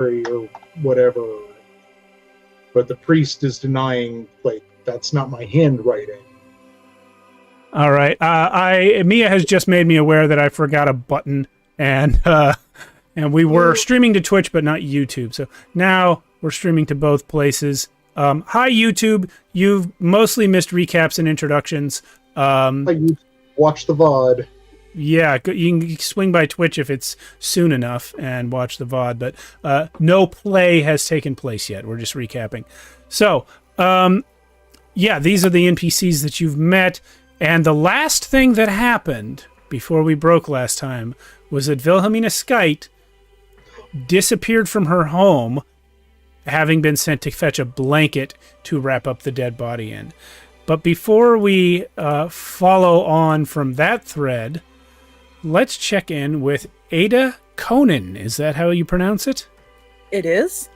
or whatever. But the priest is denying, like, that's not my handwriting. All right. Mia has just made me aware that I forgot a button, and we were streaming to Twitch, but not YouTube. So now we're streaming to both places. Hi, YouTube. You've mostly missed recaps and introductions. Watch the VOD. Yeah, you can swing by Twitch if it's soon enough and watch the VOD, but no play has taken place yet. We're just recapping. So, yeah, these are the NPCs that you've met, and the last thing that happened before we broke last time was that Wilhelmina Skite disappeared from her home, having been sent to fetch a blanket to wrap up the dead body in. But before we follow on from that thread, let's check in with Ada Conan. Is that how you pronounce it? It is.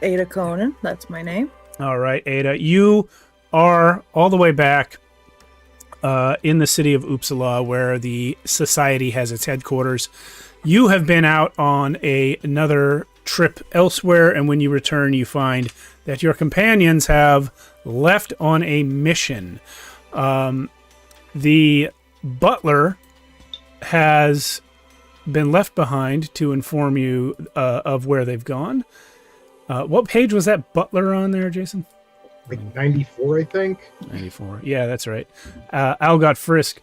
Ada Conan, that's my name. All right, Ada. You are all the way back in the city of Uppsala, where the society has its headquarters. You have been out on another trip elsewhere, and when you return, you find that your companions have left on a mission. The butler has been left behind to inform you of where they've gone. What page was that butler on there, Jason? Like 94, I think. 94. Yeah, that's right. Algot Frisk.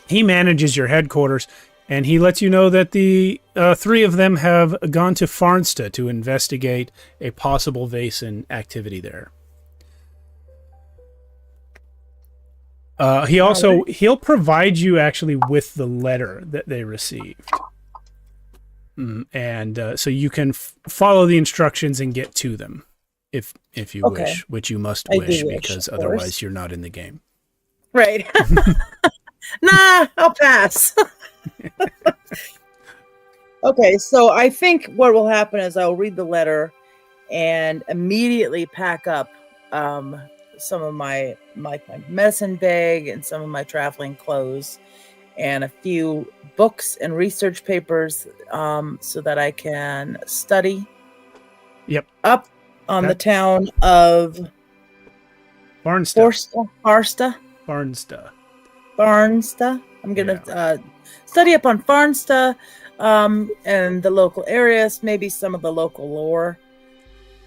He manages your headquarters, and he lets you know that the three of them have gone to Färnsta to investigate a possible Vaesen activity there. He'll provide you actually with the letter that they received. And so you can follow the instructions and get to them if you wish, which you must wish, because otherwise you're not in the game. Right. Nah, I'll pass. Okay, so I think what will happen is I'll read the letter and immediately pack up some of my medicine bag and some of my traveling clothes and a few books and research papers so that I can study up on the town of Färnsta. I'm going to study up on Färnsta and the local areas, maybe some of the local lore.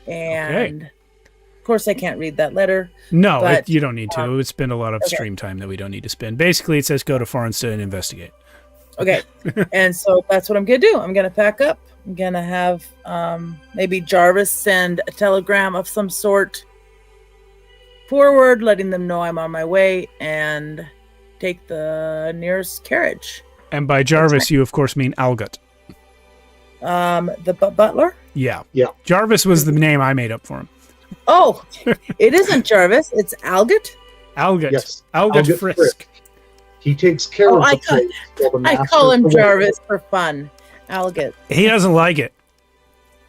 And of course, I can't read that letter. No, you don't need to. It's been a lot of stream time that we don't need to spend. Basically, it says go to Färnsta and investigate. Okay. And so that's what I'm going to do. I'm going to pack up. I'm going to have maybe Jarvis send a telegram of some sort forward, letting them know I'm on my way, and take the nearest carriage. And by Jarvis, you of course mean Algot. The butler? Yeah. Jarvis was the name I made up for him. Oh, it isn't Jarvis. It's Algot? Algot. Yes. Algot Frisk. He takes care of the place. I call him Jarvis for fun. Algot. He doesn't like it.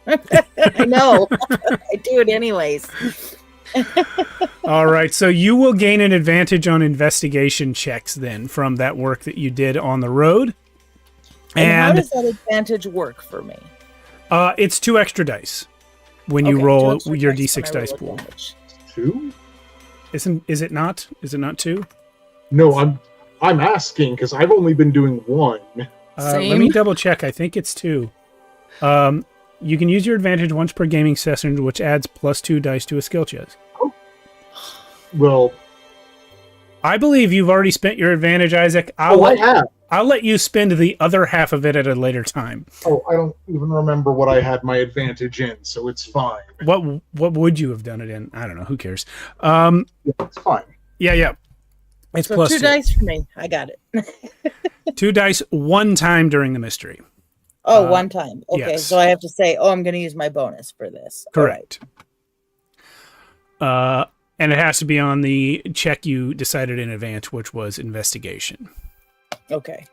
I know. I do it anyways. All right, so you will gain an advantage on investigation checks then from that work that you did on the road. And how does that advantage work for me? It's 2 extra dice when you roll your D6 dice pool. 2? Is it not? Is it not 2? No, I'm asking because I've only been doing 1. Let me double check. I think it's 2. You can use your advantage once per gaming session, which adds +2 dice to a skill check. Well, I believe you've already spent your advantage, Isaac. I have. I'll let you spend the other half of it at a later time. Oh, I don't even remember what I had my advantage in, so it's fine. What would you have done it in? I don't know. Who cares? Yeah, it's fine. Yeah. It's so +2 2 dice for me. I got it. 2 dice 1 time during the mystery. Oh, 1 time. Okay, yes. So I have to say, I'm going to use my bonus for this. Correct. And it has to be on the check you decided in advance, which was investigation. Okay.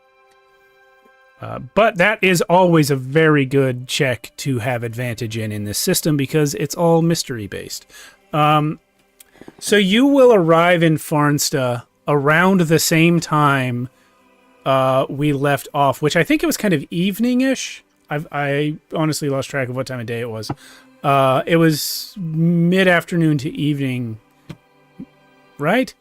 But that is always a very good check to have advantage in this system because it's all mystery based. So you will arrive in Färnsta around the same time we left off, which I think it was kind of evening-ish. I honestly lost track of what time of day it was. It was mid-afternoon to evening, right?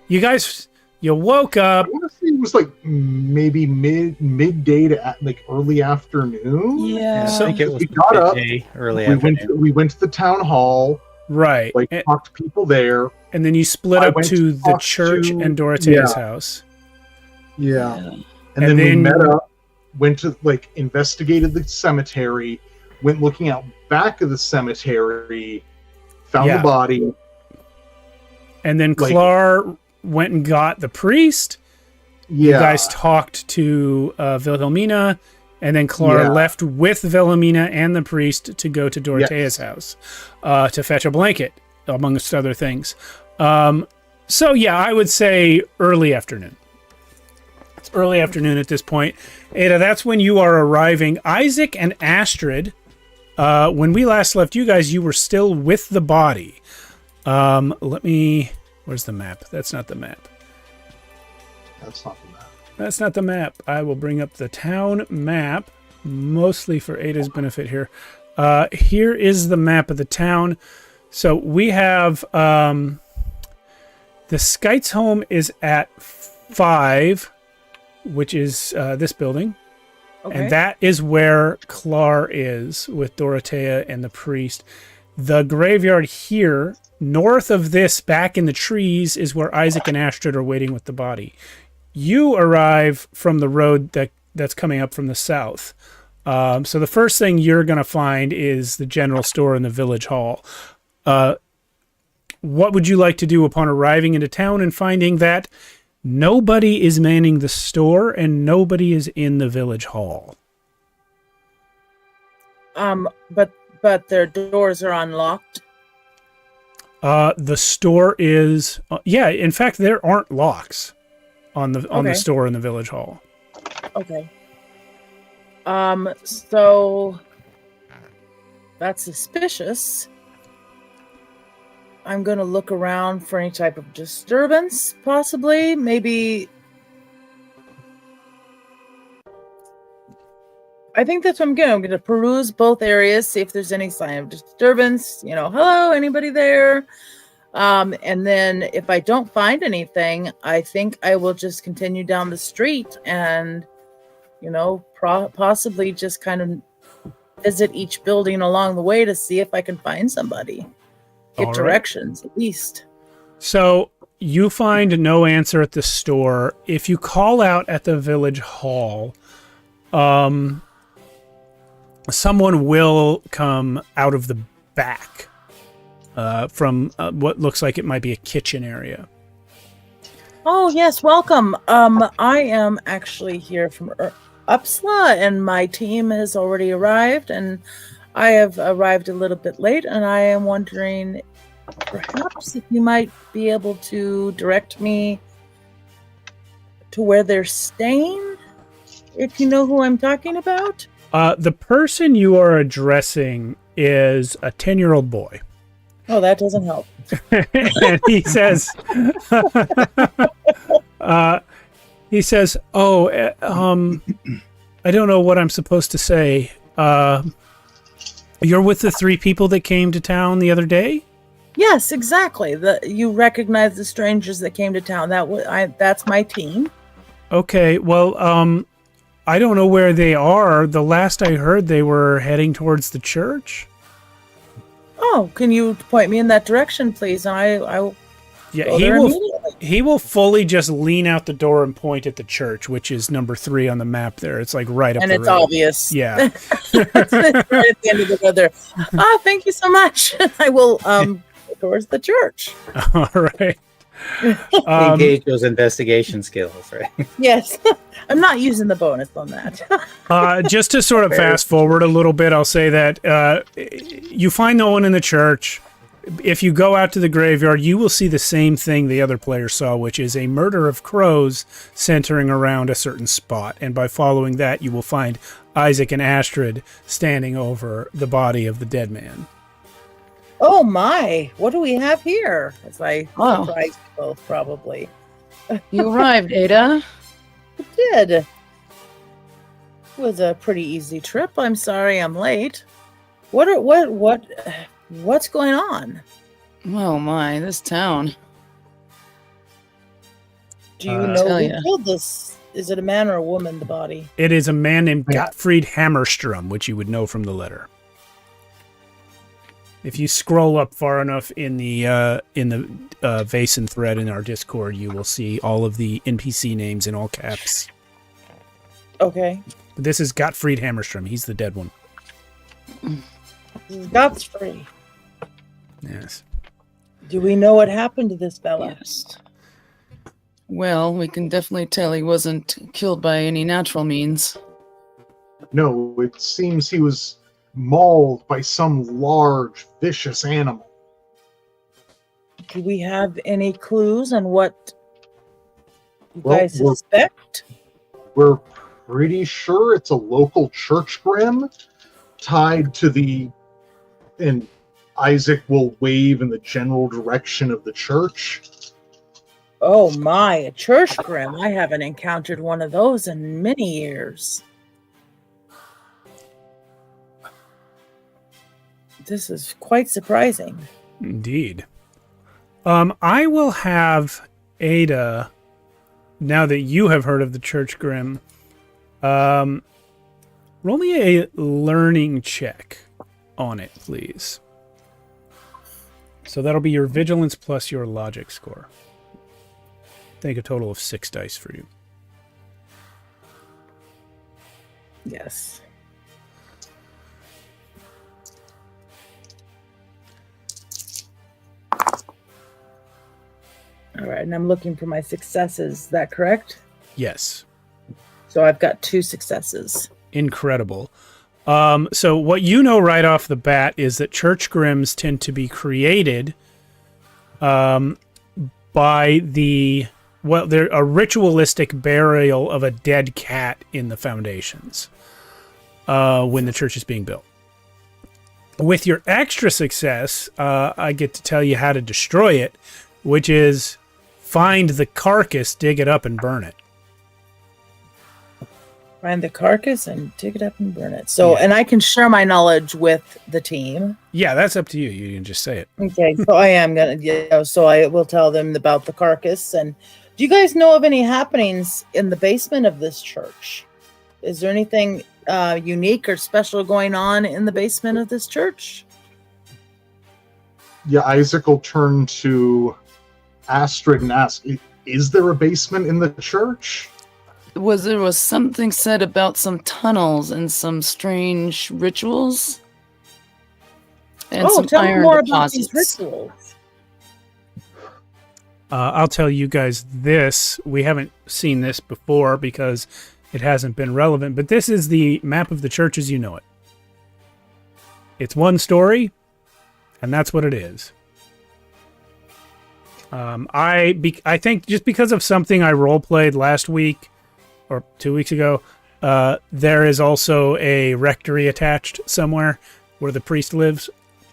You guys, you woke up. I want to say it was like maybe midday to like early afternoon. Yeah, So I think it was we got up, early we afternoon. went to the town hall, Right. like talked to people there. And then you split I up went to to the talk church to- and Dorothea's yeah. house. Yeah. Yeah. And And then we then- met up, went to like investigated the cemetery, went looking out back of the cemetery, found Yeah. the body. And then Like- Clar went and got the priest. Yeah. You guys talked to Wilhelmina, and then Clar Yeah. left with Wilhelmina and the priest to go to Dorothea's house to fetch a blanket, amongst other things. So yeah, I would say early afternoon. It's early afternoon at this point. Ada, that's when you are arriving. Isaac and Astrid, when we last left you guys, you were still with the body. Where's the map? That's not the map. That's not the map. That's not the map. I will bring up the town map, mostly for Ada's benefit here. Here is the map of the town. So we have the Skyte's home is at 5, which is this building. Okay. And that is where Clar is with Dorothea and the priest. The graveyard here, north of this, back in the trees, is where Isaac and Astrid are waiting with the body. You arrive from the road that's coming up from the south. So the first thing you're going to find is the general store and the village hall. What would you like to do upon arriving into town and finding that nobody is manning the store and nobody is in the village hall? But their doors are unlocked. The store is in fact there aren't locks on the store in the village hall. Okay. So that's suspicious. I'm gonna look around for any type of disturbance, possibly. Maybe. I think that's what I'm going to peruse both areas, see if there's any sign of disturbance. Hello, anybody there? And then if I don't find anything, I think I will just continue down the street and, possibly just kind of visit each building along the way to see if I can find somebody. Get All right. directions, at least. So you find no answer at the store. If you call out at the village hall, someone will come out of the back from what looks like it might be a kitchen area. Oh, yes, welcome. I am actually here from Uppsala, and my team has already arrived, and I have arrived a little bit late, and I am wondering perhaps if you might be able to direct me to where they're staying, if you know who I'm talking about. The person you are addressing is a 10-year-old boy. Oh, that doesn't help. And he says, I don't know what I'm supposed to say. You're with the 3 people that came to town the other day? Yes, exactly. You recognize the strangers that came to town. That's my team. Okay, well, I don't know where they are. The last I heard, they were heading towards the church. Oh, can you point me in that direction, please? And I will Yeah, go there immediately. he will fully just lean out the door and point at the church, which is number 3 on the map there. It's like right up And the it's road. obvious. Yeah. It's right at the end of the road there. Oh, thank you so much. I will go towards the church. All right. Engage those investigation skills, right? Yes. I'm not using the bonus on that. Just to sort of fast forward a little bit, I'll say that you find no one in the church. If you go out to the graveyard, you will see the same thing the other player saw, which is a murder of crows centering around a certain spot. And by following that, you will find Isaac and Astrid standing over the body of the dead man. Oh my, what do we have here? As I Wow. surprised you both, probably. You arrived, Ada. I did. It was a pretty easy trip. I'm sorry I'm late. What's going on? Oh my, this town. Do you know who killed this? Is it a man or a woman, the body? It is a man named Gottfried Hammerstrom, which you would know from the letter. If you scroll up far enough in the Vaesen thread in our Discord, you will see all of the NPC names in all caps. Okay. This is Gottfried Hammerstrom. He's the dead one. Gottfried. Yes. Do we know what happened to this fella? Yes. Well, we can definitely tell he wasn't killed by any natural means. No, it seems he was mauled by some large, vicious animal. Do we have any clues on what you guys suspect? We're pretty sure it's a local church grim tied to the... And Isaac will wave in the general direction of the church. Oh my, a church grim. I haven't encountered one of those in many years. This is quite surprising. Indeed. I will have Ada, now that you have heard of the Church Grim, roll me a learning check on it, please. So that'll be your vigilance plus your logic score. I think a total of 6 dice for you. Yes. All right, and I'm looking for my successes. Is that correct? Yes. So I've got 2 successes. Incredible. So what you know right off the bat is that church grims tend to be created by they're a ritualistic burial of a dead cat in the foundations when the church is being built. With your extra success, I get to tell you how to destroy it, which is find the carcass, dig it up, and burn it. Find the carcass and dig it up and burn it. So, and I can share my knowledge with the team. Yeah, that's up to you. You can just say it. Okay, so I am gonna. So I will tell them about the carcass. And do you guys know of any happenings in the basement of this church? Is there anything unique or special going on in the basement of this church? Yeah, Isaac will turn to Astrid and ask, is there a basement in the church? There was something said about some tunnels and some strange rituals? And some tell me iron more deposits. about these rituals. I'll tell you guys this. We haven't seen this before because it hasn't been relevant, but this is the map of the church as you know it. It's one story, and that's what it is. I think just because of something I role-played last week, or 2 weeks ago, there is also a rectory attached somewhere where the priest lives.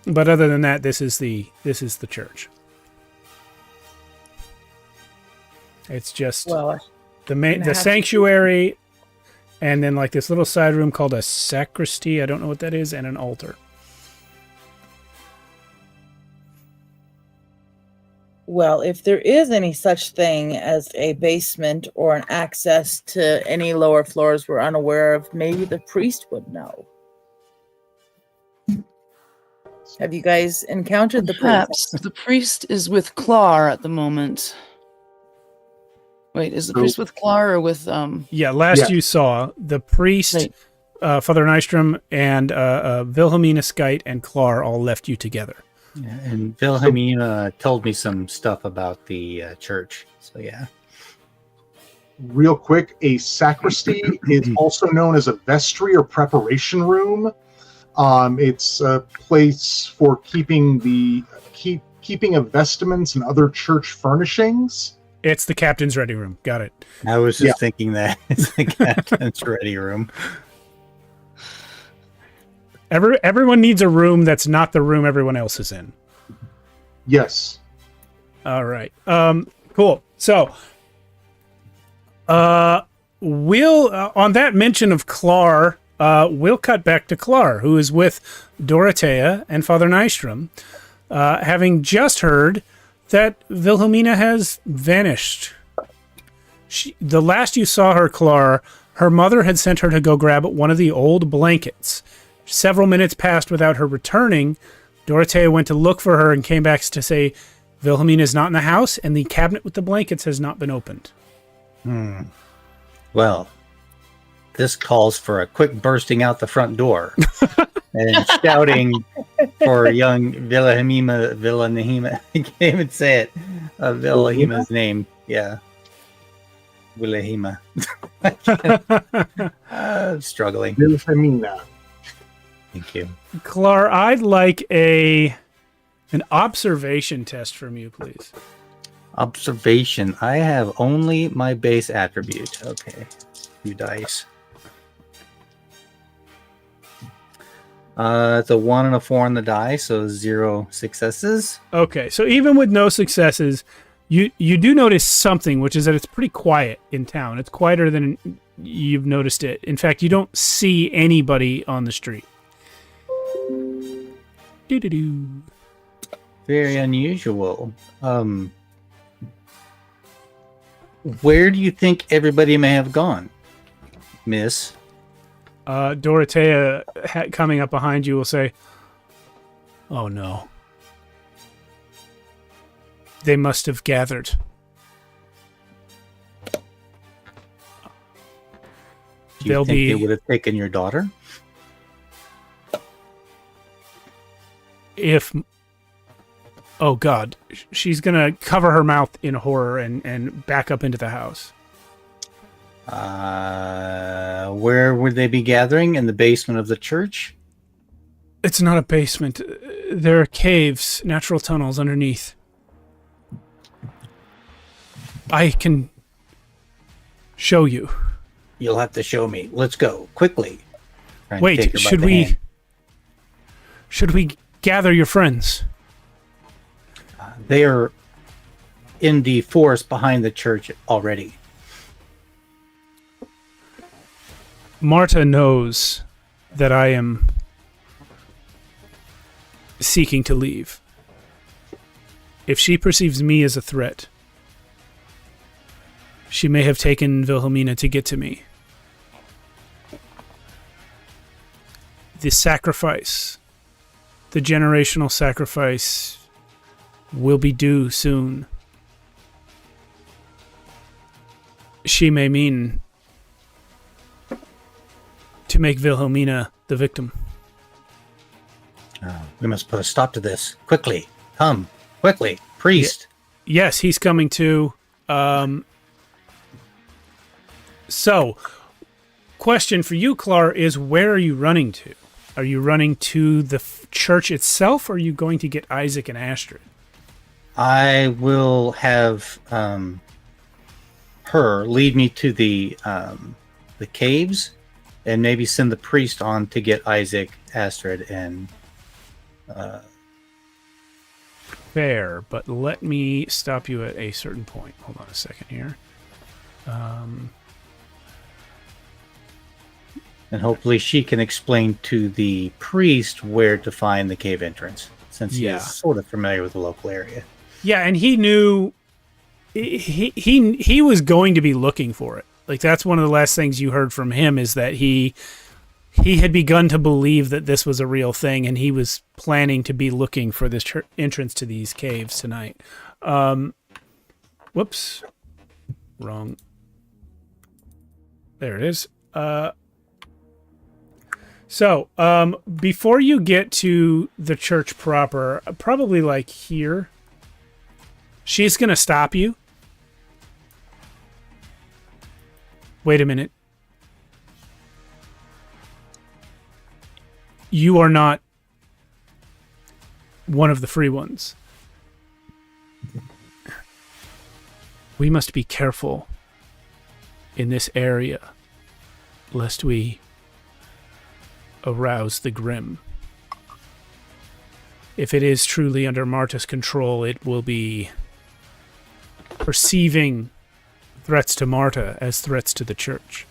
But other than that, this is the church. It's just the sanctuary, and then like this little side room called a sacristy. I don't know what that is, and an altar. Well, if there is any such thing as a basement or an access to any lower floors we're unaware of, maybe the priest would know. Have you guys encountered the priest? Perhaps the priest is with Clar at the moment. Wait, is the priest with Clar or with Yeah, you saw the priest, right. Father Nystrom, and Wilhelmina Skite and Clar all left you together. Yeah, and Wilhelmina told me some stuff about the church. So yeah. Real quick, a sacristy is also known as a vestry or preparation room. It's a place for keeping of vestments and other church furnishings. It's the captain's ready room. Got it. I was just thinking that. It's the captain's ready room. Everyone needs a room that's not the room everyone else is in. Yes. All right. Cool. So, we'll on that mention of Clar, we'll cut back to Clar, who is with Dorothea and Father Nystrom, having just heard that Wilhelmina has vanished. The last you saw her, Clar, her mother had sent her to go grab one of the old blankets. Several minutes passed without her returning. Dorothea went to look for her and came back to say Wilhelmina is not in the house and the cabinet with the blankets has not been opened. Well, this calls for a quick bursting out the front door and shouting for young Wilhelmina. I can't even say it. Wilhelmina's name. Yeah. Wilhelmina. Struggling. Wilhelmina. Thank you. Clar, I'd like an observation test from you, please. Observation. I have only my base attribute. Okay. 2 dice. It's a 1 and a 4 on the die, so 0 successes. Okay, so even with no successes, you do notice something, which is that it's pretty quiet in town. It's quieter than you've noticed it. In fact, you don't see anybody on the street. Doo-doo-doo. Very unusual. Where do you think everybody may have gone, miss? Dorothea, coming up behind you, will say, "Oh no. They must have gathered." Do you think they would have taken your daughter? Oh God, she's gonna cover her mouth in horror and back up into the house. Where would they be gathering? In the basement of the church? It's not a basement. There are caves, natural tunnels underneath. I can show you. You'll have to show me. Let's go quickly. Wait, should we gather your friends? They are in the forest behind the church already. Marta knows that I am seeking to leave. If she perceives me as a threat, she may have taken Wilhelmina to get to me. The sacrifice, the generational sacrifice, will be due soon. She may mean to make Wilhelmina the victim. We must put a stop to this. Quickly. Come. Quickly. Priest. Yes, he's coming too. So, question for you, Clar, is where are you running to? Are you running to the church itself, or are you going to get Isaac and Astrid? I will have her lead me to the caves, and maybe send the priest on to get Isaac, Astrid, and... Fair, but let me stop you at a certain point. Hold on a second here. And hopefully she can explain to the priest where to find the cave entrance, since he is sort of familiar with the local area. Yeah, and he knew he was going to be looking for it. Like, that's one of the last things you heard from him, is that he had begun to believe that this was a real thing, and he was planning to be looking for this entrance to these caves tonight. Whoops. Wrong. There it is. So, before you get to the church proper, probably like here, she's going to stop you. Wait a minute. You are not one of the free ones. We must be careful in this area, lest we arouse the Grim. If it is truly under Marta's control, it will be perceiving threats to Marta as threats to the church.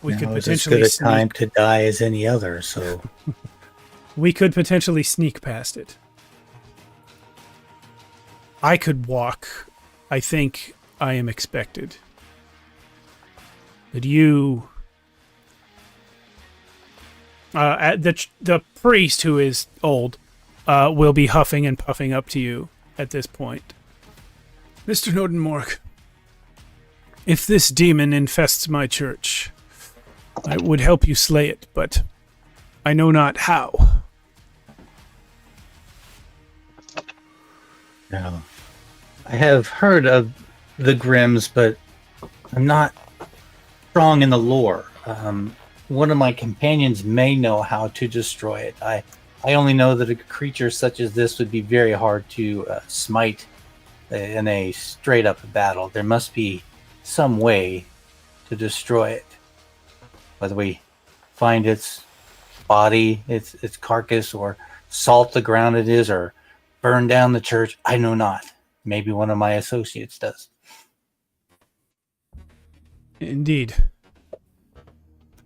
We could Now is potentially as good a time to die as any other, so we could potentially sneak past it. I could walk. I think I am expected. But you... the priest, who is old, will be huffing and puffing up to you at this point. Mr. Nordenmork, if this demon infests my church, I would help you slay it, but I know not how. no. I have heard of the Grimms, but I'm not strong in the lore. One of my companions may know how to destroy it. I only know that a creature such as this would be very hard to smite in a straight-up battle. There must be some way to destroy it. Whether we find its body, its carcass, or salt the ground it is, or burn down the church, I know not. Maybe one of my associates does. Indeed.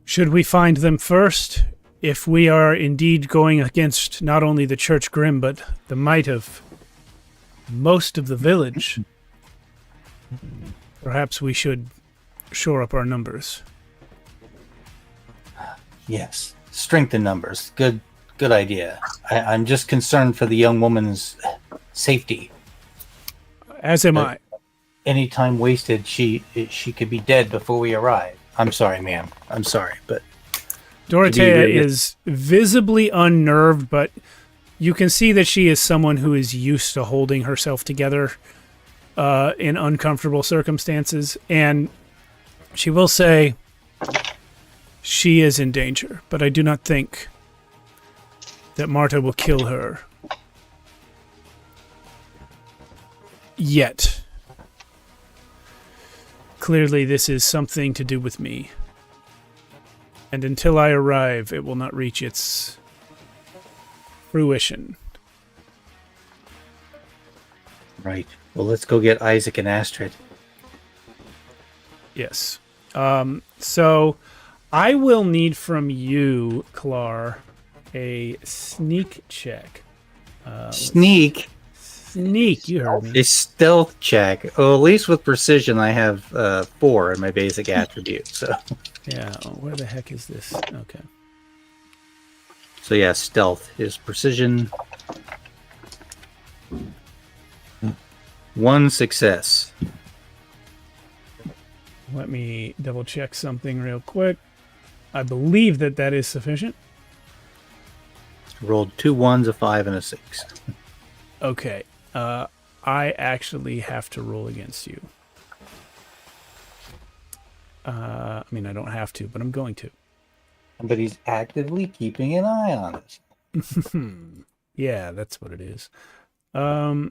Should we find them first? If we are indeed going against not only the Church Grim, but the might of most of the village, perhaps we should shore up our numbers. Yes, strength in numbers. Good idea. I'm just concerned for the young woman's safety. As am I. Any time wasted, she could be dead before we arrive. I'm sorry, ma'am. I'm sorry, but Dorothea is visibly unnerved, but you can see that she is someone who is used to holding herself together in uncomfortable circumstances, and she will say she is in danger, but I do not think that Marta will kill her yet. Clearly, this is something to do with me. And until I arrive, it will not reach its fruition. right. Well, let's go get Isaac and Astrid. Yes. So I will need from you, Klar, a sneak check. Sneak. Sneak, you heard me. A stealth check. Oh, at least with precision, I have 4 in my basic attribute. So Yeah. Oh, where the heck is this? Okay. So yeah, stealth is precision. 1 success. Let me double check something real quick. I believe that that is sufficient. Rolled 2 1s, a 5, and a 6. Okay. I actually have to roll against you. I mean, I don't have to, but I'm going to. But he's actively keeping an eye on us. Yeah, that's what it is. All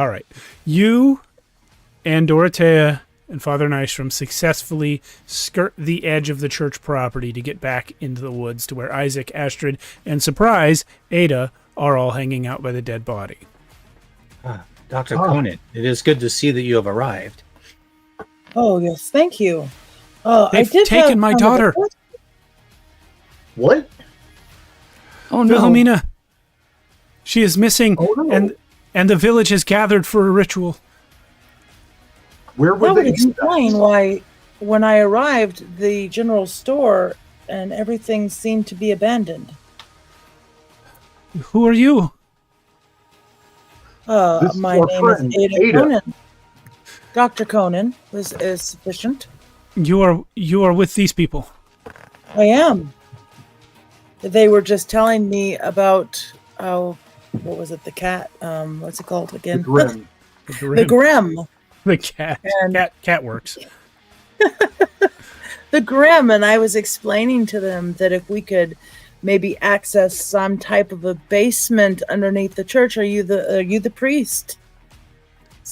right. You and Dorothea and Father Nystrom successfully skirt the edge of the church property to get back into the woods to where Isaac, Astrid, and surprise, Ada are all hanging out by the dead body. Dr. Conan, it is good to see that you have arrived. Oh, yes, thank you. I They've did taken have my kind of a daughter. question. What? Oh no. Wilhelmina. She is missing, Oh, no. and the village has gathered for a ritual. Where That would would they? explain why, when I arrived, the general store and everything seemed to be abandoned. Who are you? This is My our name friend, is Ada, Ada. Conan. Dr. Conan is sufficient. You are with these people. I am. They were just telling me about, what was it, the cat? What's it called again? Grim. The Grim. The cat. And- Cat works. The Grim, and I was explaining to them that if we could maybe access some type of a basement underneath the church, are you the priest?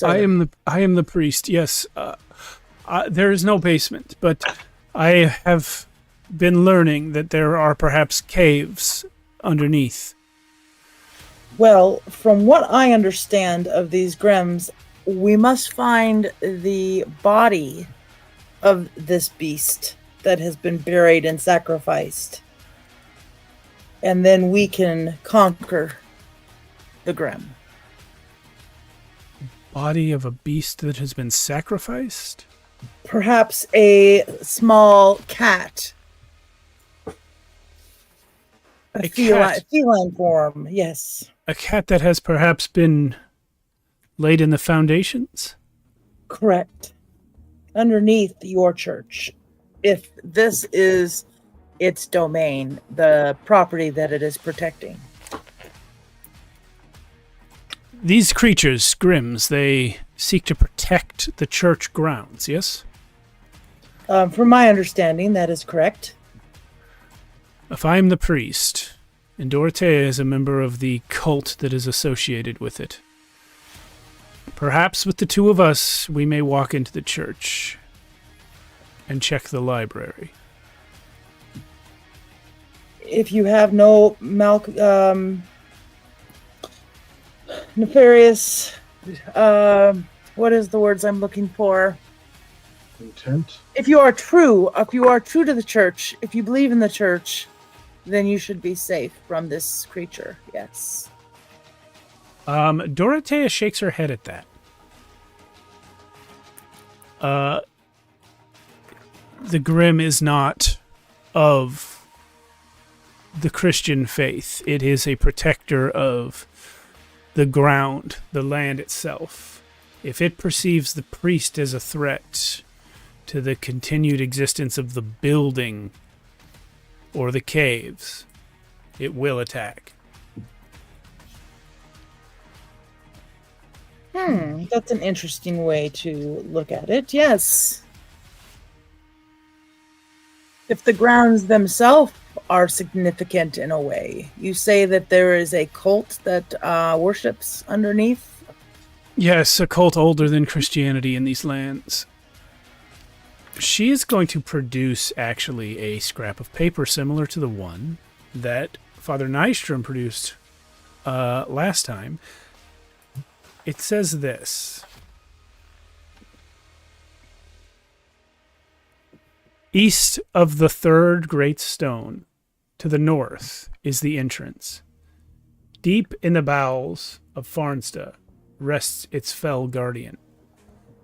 I am the priest. Yes. There is no basement, but I have been learning that there are perhaps caves underneath. Well, from what I understand of these Grims, we must find the body of this beast that has been buried and sacrificed. And then we can conquer the Grim. Body of a beast that has been sacrificed? Perhaps a small cat. A cat. Feline form, yes. A cat that has perhaps been laid in the foundations? Correct. Underneath your church. If this is its domain, the property that it is protecting. These creatures, Grims, they seek to protect the church grounds, yes? From my understanding, that is correct. If I am the priest, and Dorothea is a member of the cult that is associated with it, perhaps with the two of us, we may walk into the church and check the library. If you have no nefarious, what is the words I'm looking for? Intent. If you are true to the church, if you believe in the church, then you should be safe from this creature. Yes. Dorothea shakes her head at that. The Grim is not of the Christian faith. It is a protector of the ground, the land itself. If it perceives the priest as a threat to the continued existence of the building or the caves, it will attack. That's an interesting way to look at it. Yes. If the grounds themselves are significant in a way, you say that there is a cult that worships underneath? Yes, a cult older than Christianity in these lands. She is going to produce, actually, a scrap of paper similar to the one that Father Nystrom produced last time. It says this. East of the third great stone, to the north, is the entrance. Deep in the bowels of Färnsta rests its fell guardian.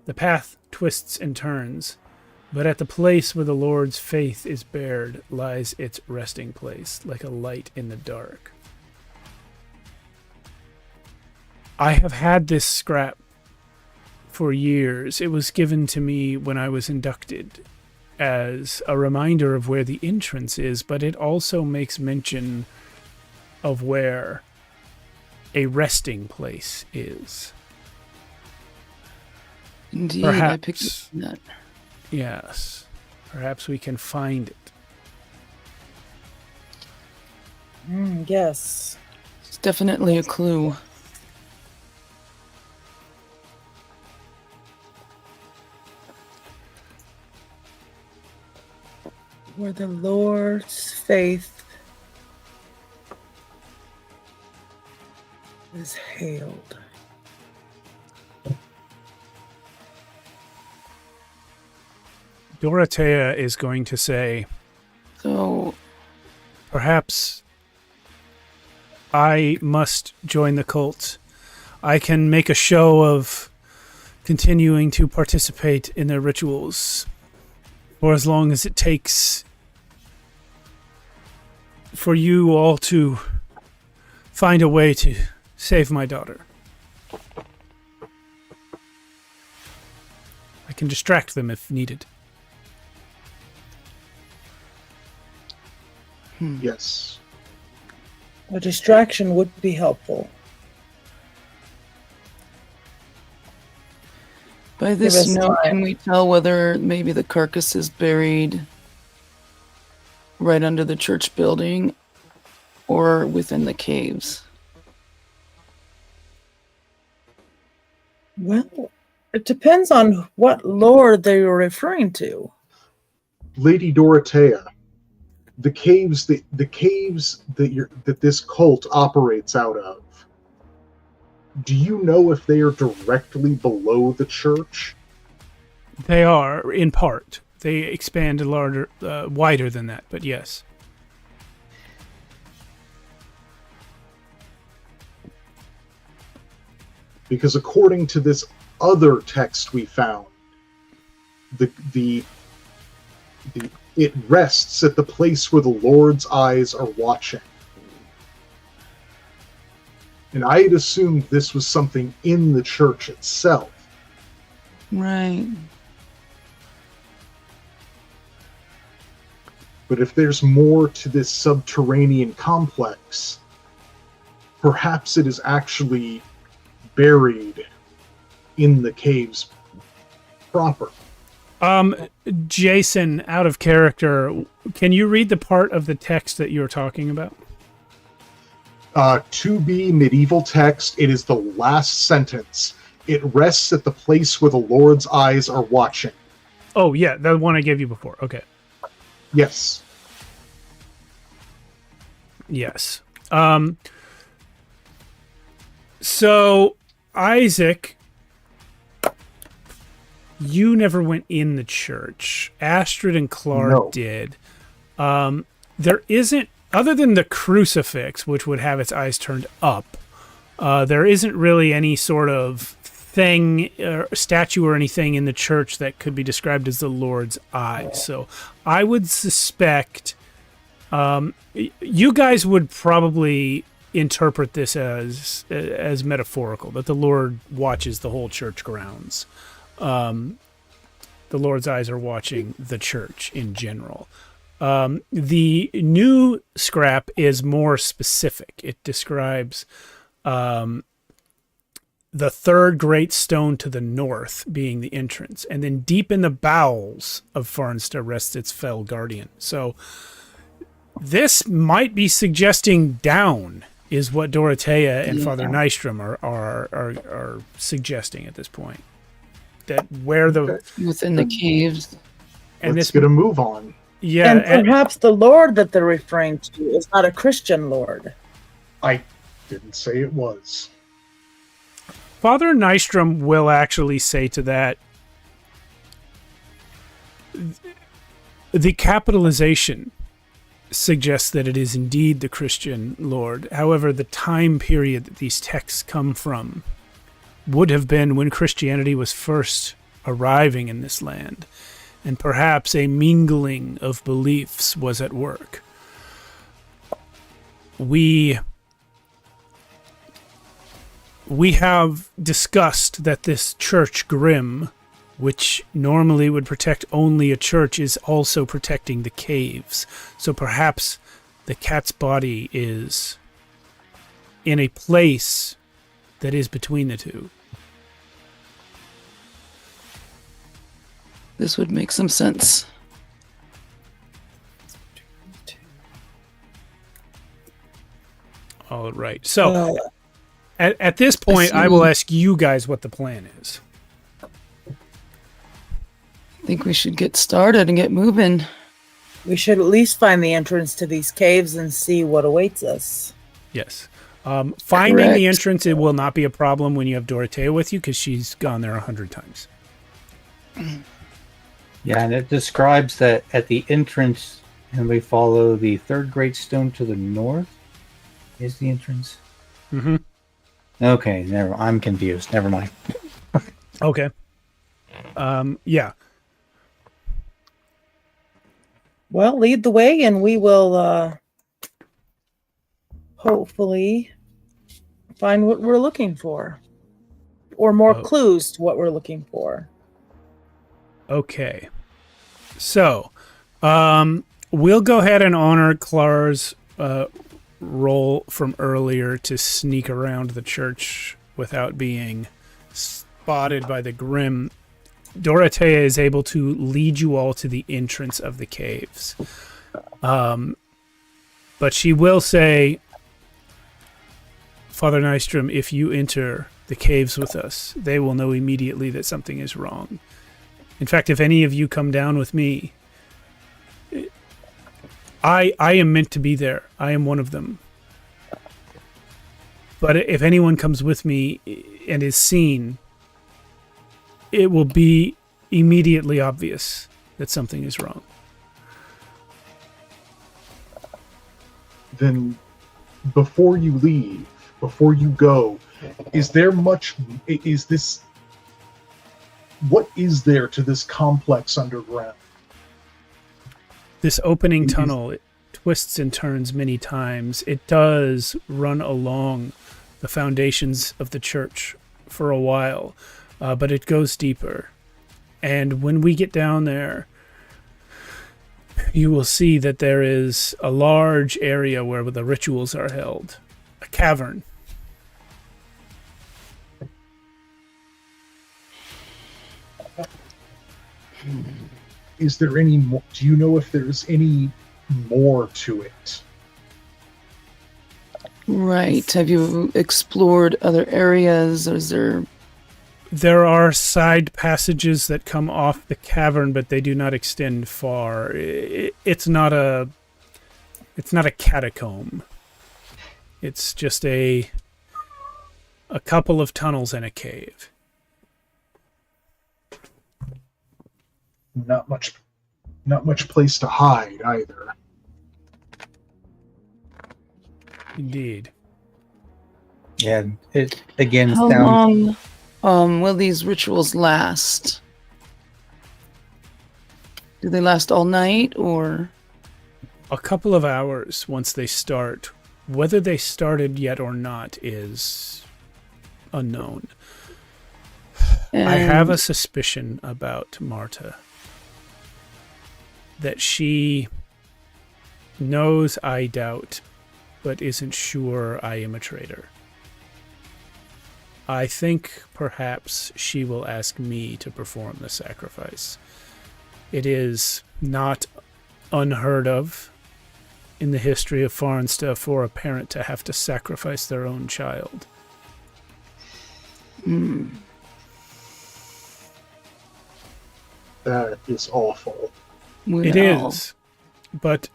The path twists and turns, but at the place where the Lord's faith is bared lies its resting place, like a light in the dark. I have had this scrap for years. It was given to me when I was inducted as a reminder of where the entrance is, but it also makes mention of where a resting place is. Indeed, I picked up on that. Yes. Perhaps we can find it. Yes. It's definitely a clue. Where the Lord's faith is hailed. Dorothea is going to say, So, perhaps I must join the cult. I can make a show of continuing to participate in their rituals for as long as it takes for you all to find a way to save my daughter. I can distract them if needed. Yes. A distraction would be helpful. by Give this us note, time. can we tell whether maybe the carcass is buried right under the church building or within the caves? Well, it depends on what lord they were referring to. Lady Dorothea, the caves that this cult operates out of, do you know if they are directly below the church? They are, in part. They expand a larger, wider than that, but yes. Because according to this other text we found, it rests at the place where the Lord's eyes are watching. And I had assumed this was something in the church itself. Right. But if there's more to this subterranean complex, perhaps it is actually buried in the caves proper. Jason, out of character, can you read the part of the text that you're talking about? To be medieval text, it is the last sentence. It rests at the place where the Lord's eyes are watching. Oh, yeah, the one I gave you before. Okay. Yes. Yes. So, Isaac, you never went in the church. Astrid and Clark did. There isn't, other than the crucifix, which would have its eyes turned up, there isn't really any sort of thing, statue or anything in the church that could be described as the Lord's eyes. So I would suspect you guys would probably interpret this as metaphorical, that the Lord watches the whole church grounds. The Lord's eyes are watching the church in general. The new scrap is more specific. It describes the third great stone to the north being the entrance, and then deep in the bowels of Färnsta rests its fell guardian. So this might be suggesting down, is what Dorothea and Father Nystrom are suggesting at this point. That where the within the caves, and Let's this get a move on. yeah, And perhaps the Lord that they're referring to is not a Christian Lord. I didn't say it was. Father Nystrom will actually say to that, the capitalization suggests that it is indeed the Christian Lord. However, the time period that these texts come from would have been when Christianity was first arriving in this land, and perhaps a mingling of beliefs was at work. We have discussed that this church grim, which normally would protect only a church, is also protecting the caves. So perhaps the cat's body is in a place that is between the two. this would make some sense. All right. So at this point, I will ask you guys what the plan is. I think we should get started and get moving. We should at least find the entrance to these caves and see what awaits us. Yes. Finding the Correct. entrance, it will not be a problem when you have Dorothea with you, because she's gone there 100 times. Yeah, and it describes that at the entrance, and we follow the third great stone to the north, is the entrance. Mm-hmm. Okay, I'm confused. Never mind. Okay. Yeah. Well, lead the way and we will hopefully find what we're looking for. Or more clues to what we're looking for. Okay. So, we'll go ahead and honor Clara's roll from earlier to sneak around the church without being spotted by the Grim. Dorothea is able to lead you all to the entrance of the caves. But she will say, Father Nystrom, if you enter the caves with us, they will know immediately that something is wrong. In fact, if any of you come down with me, I am meant to be there. I am one of them. But if anyone comes with me and is seen, it will be immediately obvious that something is wrong. Then, before you leave, before you go, what is there to this complex underground? This opening tunnel, it twists and turns many times. It does run along the foundations of the church for a while, but it goes deeper. And when we get down there, you will see that there is a large area where the rituals are held, a cavern. Is there any more? Do you know if there's any more to it? Right. Have you explored other areas? Is there... There are side passages that come off the cavern, but they do not extend far. It's not a catacomb. It's just a couple of tunnels and a cave. Not much place to hide either. Indeed. Yeah, it again How sounds. long will these rituals last? Do they last all night, or? A couple of hours once they start. Whether they started yet or not is unknown. I have a suspicion about Marta. That she knows I doubt, but isn't sure I am a traitor. I think perhaps she will ask me to perform the sacrifice. It is not unheard of in the history of Färnsta for a parent to have to sacrifice their own child. That is awful. Well, It is. But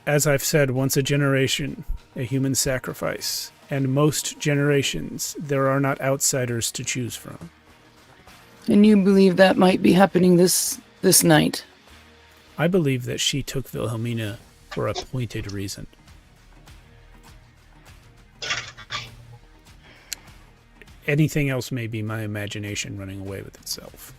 as I've said, once a generation, a human sacrifice. And most generations, there are not outsiders to choose from. And you believe that might be happening this night? I believe that she took Wilhelmina for a pointed reason. Anything else may be my imagination running away with itself.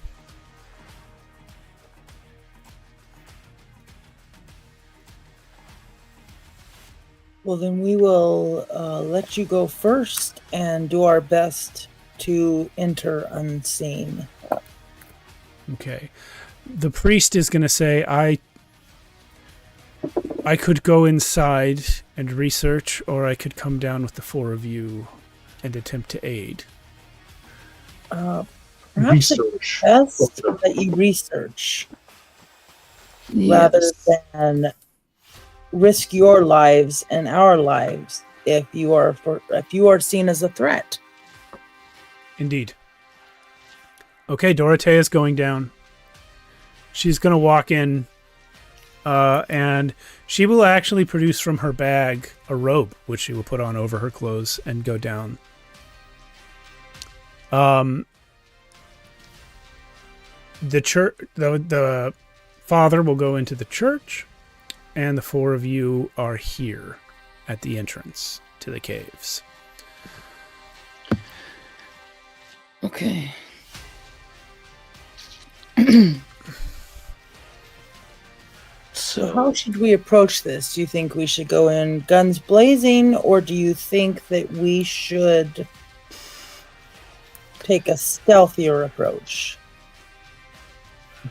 Well, then we will let you go first and do our best to enter unseen. Okay. The priest is going to say, I could go inside and research, or I could come down with the four of you and attempt to aid. Perhaps Research. it's best that you research rather than risk your lives and our lives if you are seen as a threat. Indeed. Okay, Dorothea's going down. She's going to walk in, and she will actually produce from her bag a robe, which she will put on over her clothes and go down. The church, the father will go into the church, and the four of you are here at the entrance to the caves. Okay. So how should we approach this? Do you think we should go in guns blazing, or do you think that we should take a stealthier approach?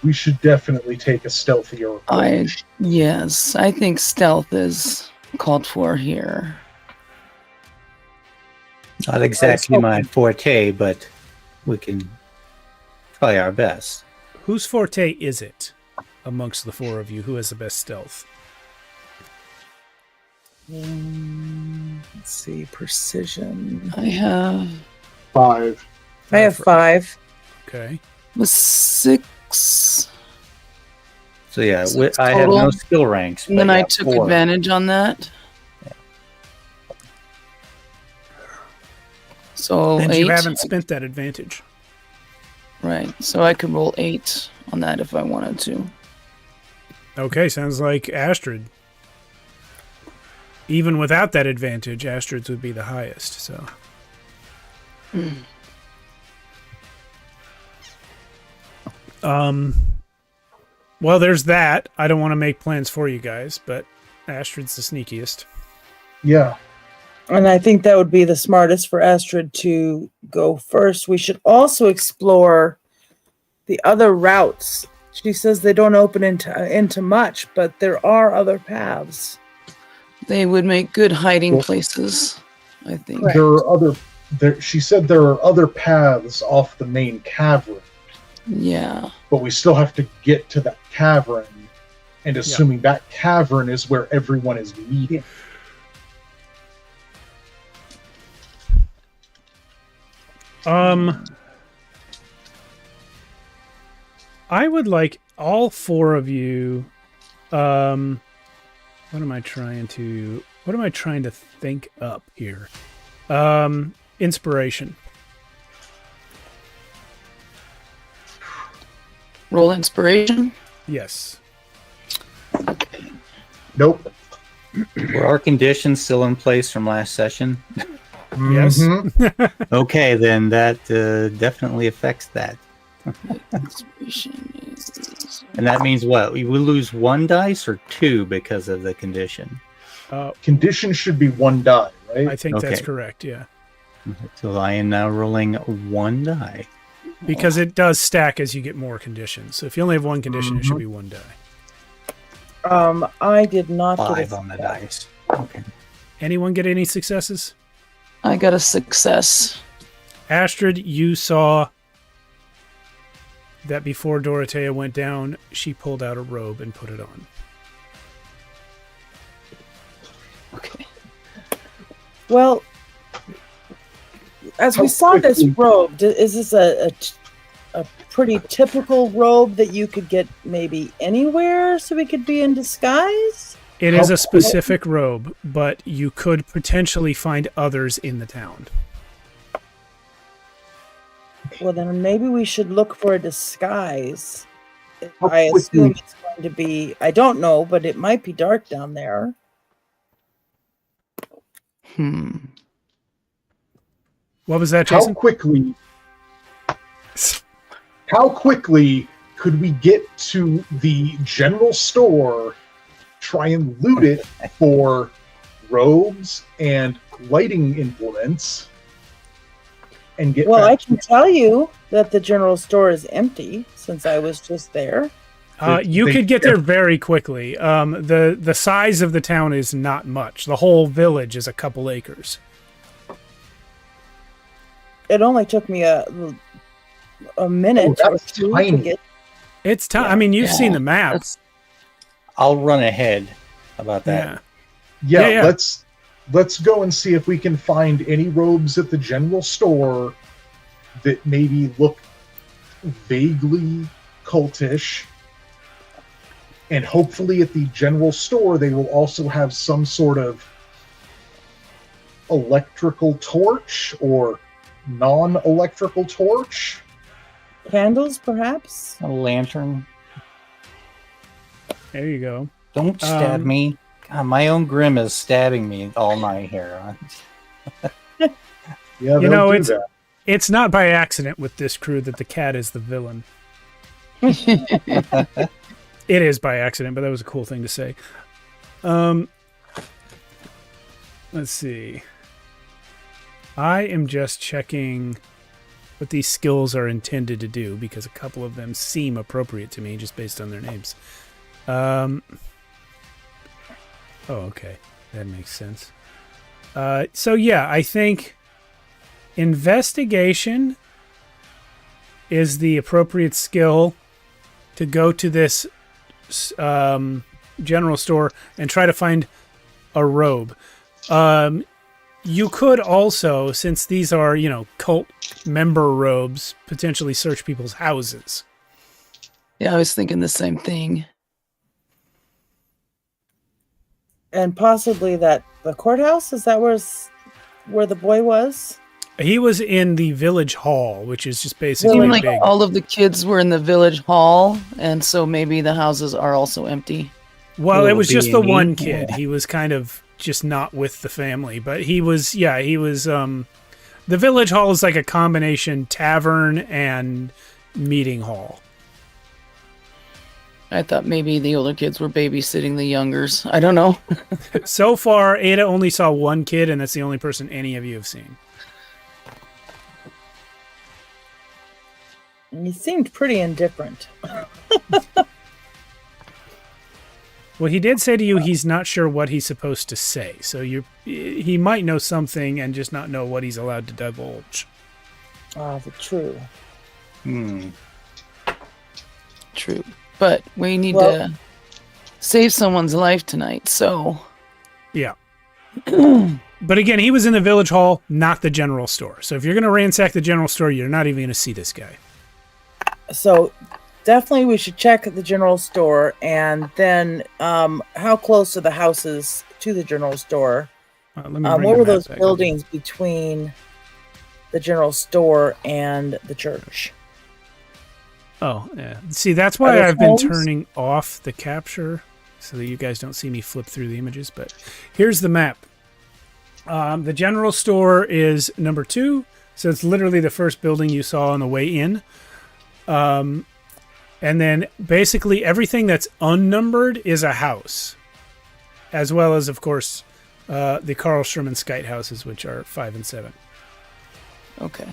We should definitely take a stealthier approach. Yes, I think stealth is called for here. Not exactly my forte, but we can try our best. Whose forte is it amongst the four of you? Who has the best stealth? Let's see, precision. I have 5. I have 5. Okay. Was 6. So yeah, Six I have total. no skill ranks. And then but I yeah, took 4. advantage on that. So And 8. you haven't spent that advantage. Right. So I could roll 8 on that if I wanted to. Okay, sounds like Astrid. Even without that advantage, Astrid's would be the highest, so. Well, there's that. I don't want to make plans for you guys, but Astrid's the sneakiest. Yeah. And I think that would be the smartest for Astrid to go first. We should also explore the other routes. She says they don't open into much, but there are other paths. They would make good hiding places, I think. Correct. There are other. She said there are other paths off the main cavern, Yeah. but we still have to get to that cavern. And assuming that cavern is where everyone is meeting. I would like all 4 of you. What am I trying to think up here? Inspiration. Roll inspiration. Yes. Nope. Were our conditions still in place from last session? Yes. Okay, then that definitely affects that. Inspiration is... And that means what? We will lose 1 dice or 2 because of the condition. Condition should be 1 die, right? I think that's Okay. correct, yeah. So I am now rolling 1 die. Because it does stack as you get more conditions. So if you only have 1 condition, it should be 1 die. I did not get 5 on the dice. Okay. Anyone get any successes? I got a success. Astrid, you saw that before Dorothea went down, she pulled out a robe and put it on. Okay. Well, as we saw this robe, is this a pretty typical robe that you could get maybe anywhere so we could be in disguise? It is a specific robe, but you could potentially find others in the town. Well, then maybe we should look for a disguise. How I quickly- assume it's going to be, I don't know, but it might be dark down there. What was that, How Jason? quickly could we get to the general store, try and loot it for robes and lighting implements, and get Well, back I can tell you that the general store is empty since I was just there. You could get there very quickly. The size of the town is not much. The whole village is a couple acres. It only took me a minute or that's 2 to tiny. get. It's time. I mean, you've seen the map. That's, I'll run ahead about that. Yeah. Yeah, let's go and see if we can find any robes at the general store that maybe look vaguely cultish. And hopefully at the general store they will also have some sort of electrical torch or non-electrical torch. Candles, perhaps? A lantern. There you go. Don't stab me. God, my own grim is stabbing me all night here. Yeah, You they'll know, do it's that. it's not by accident with this crew that the cat is the villain. It is by accident, but that was a cool thing to say. Let's see. I am just checking what these skills are intended to do because a couple of them seem appropriate to me just based on their names. Oh, okay. That makes sense. So yeah, I think investigation is the appropriate skill to go to this general store and try to find a robe. You could also, since these are, cult member robes, potentially search people's houses. Yeah, I was thinking the same thing. And possibly the courthouse? Is that where the boy was? He was in the village hall, which is just basically Seemed like big. all of the kids were in the village hall, and so maybe the houses are also empty. Well, it was just the B&E. one kid. He was kind of just not with the family, but he was, the village hall is like a combination tavern and meeting hall. I thought maybe the older kids were babysitting the youngers. I don't know. So far, Ada only saw one kid, and that's the only person any of you have seen. He seemed pretty indifferent. Well, he did say to you he's not sure what he's supposed to say, so he might know something and just not know what he's allowed to divulge. True. True. But we need to save someone's life tonight, so... Yeah. But again, he was in the village hall, not the general store. So if you're going to ransack the general store, you're not even going to see this guy. So definitely we should check the general store, and then how close are the houses to the general store? Let me bring What the were map those back. buildings between the general store and the church? Oh, yeah. See, that's why Are those I've been homes? turning off the capture so that you guys don't see me flip through the images. But here's the map. The general store is number 2, so it's literally the first building you saw on the way in. And then basically everything that's unnumbered is a house, as well as, of course, the Karlstrom and Skite houses, which are 5 and 7. Okay.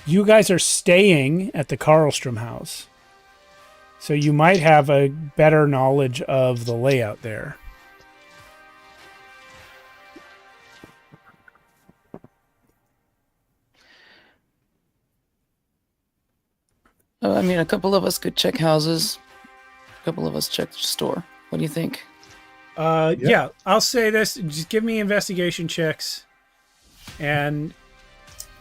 You guys are staying at the Karlstrom house, so you might have a better knowledge of the layout there. I mean, a couple of us could check houses. A couple of us check the store. What do you think? Yeah, I'll say this. Just give me investigation checks, and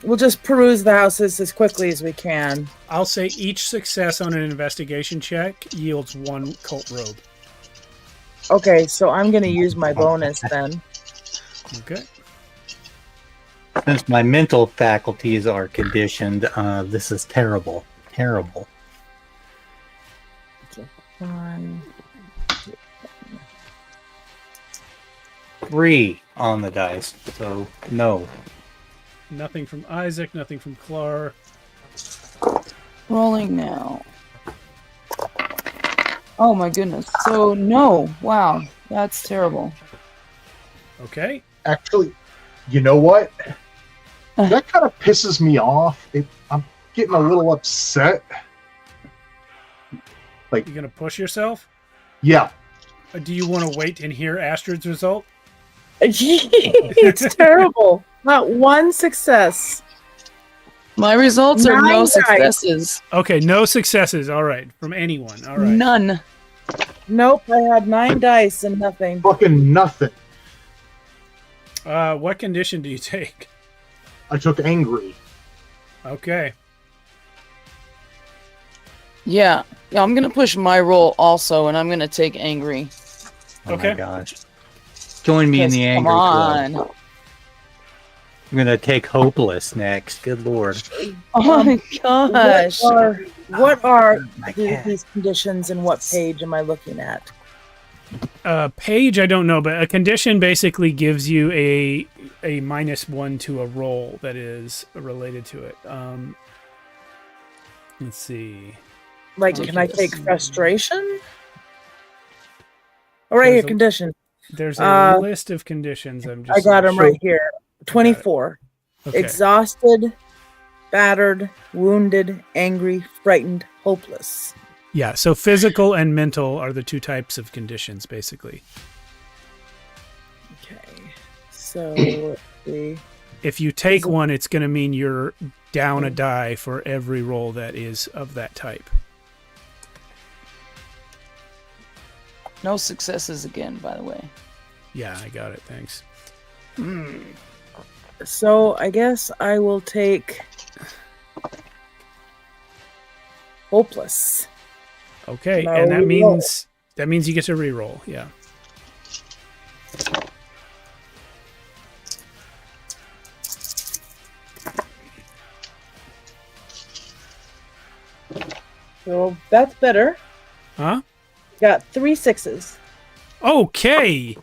We'll just peruse the houses as quickly as we can. I'll say each success on an investigation check yields 1 cult robe. Okay, so I'm going to use my bonus then. Okay. Since my mental faculties are conditioned, this is terrible. Terrible. 1, 3 on the dice, so no. Nothing from Isaac, nothing from Clar. Rolling now. Oh my goodness. So no. Wow. That's terrible. Okay. Actually, you know what? That kind of pisses me off. I'm getting a little upset. You gonna push yourself? Yeah. Do you want to wait and hear Astrid's result? It's terrible. Not one success. My results are 9 no dice. successes. Okay, no successes. All right, from anyone. All right. None. Nope, I had 9 dice and nothing. Fucking nothing. What condition do you take? I took angry. Okay. Yeah. Yeah, I'm gonna push my roll also, and I'm gonna take angry. Oh Okay. my gosh. Join me in the Come angry club. on. I'm gonna take hopeless next. Good lord. Oh my gosh. What are My cat. these conditions, and what page am I looking at? Page, I don't know, but a condition basically gives you a -1 to a roll that is related to it. Let's see. Like, can I take frustration? Oh, right There's here, a- condition. There's a Uh, list of conditions. I'm just I got them sure- right here. 24. Okay. Exhausted, battered, wounded, angry, frightened, hopeless. Yeah, so physical and mental are the 2 types of conditions, basically. Okay. So, let's see. If you take one, it's going to mean you're down a die for every roll that is of that type. No successes again, by the way. Yeah, I got it. Thanks. So I guess I will take hopeless. Okay, No, and that reroll. means you get to reroll. Yeah. So that's better. Huh? Got 3 6s. Okay,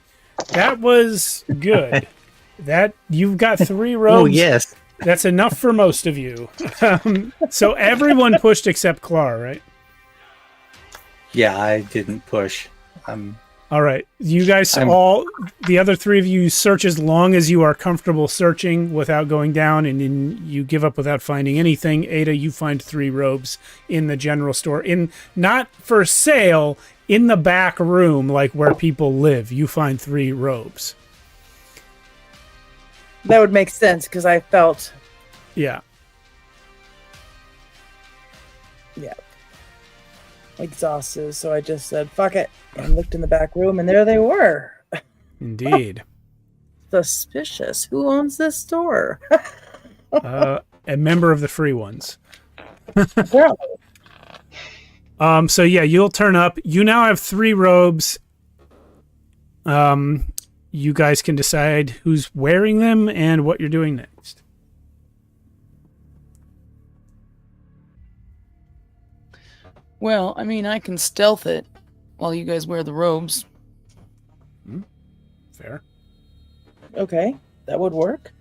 that was good. That you've got 3 robes. Oh, yes. That's enough for most of you. So everyone pushed except Clar, right? Yeah, I didn't push. All right. You guys I'm- the other 3 of you search as long as you are comfortable searching without going down, and then you give up without finding anything. Ada, you find 3 robes in the general store. Not for sale, in the back room, like where people live. You find 3 robes. That would make sense because I felt, Yeah. exhausted. So I just said, fuck it. And looked in the back room, and there they were. Indeed. Suspicious. Who owns this store? A member of the free ones. Apparently. So yeah, you'll turn up. You now have 3 robes. You guys can decide who's wearing them and what you're doing next. Well, I mean, I can stealth it while you guys wear the robes. Fair. Okay. That would work.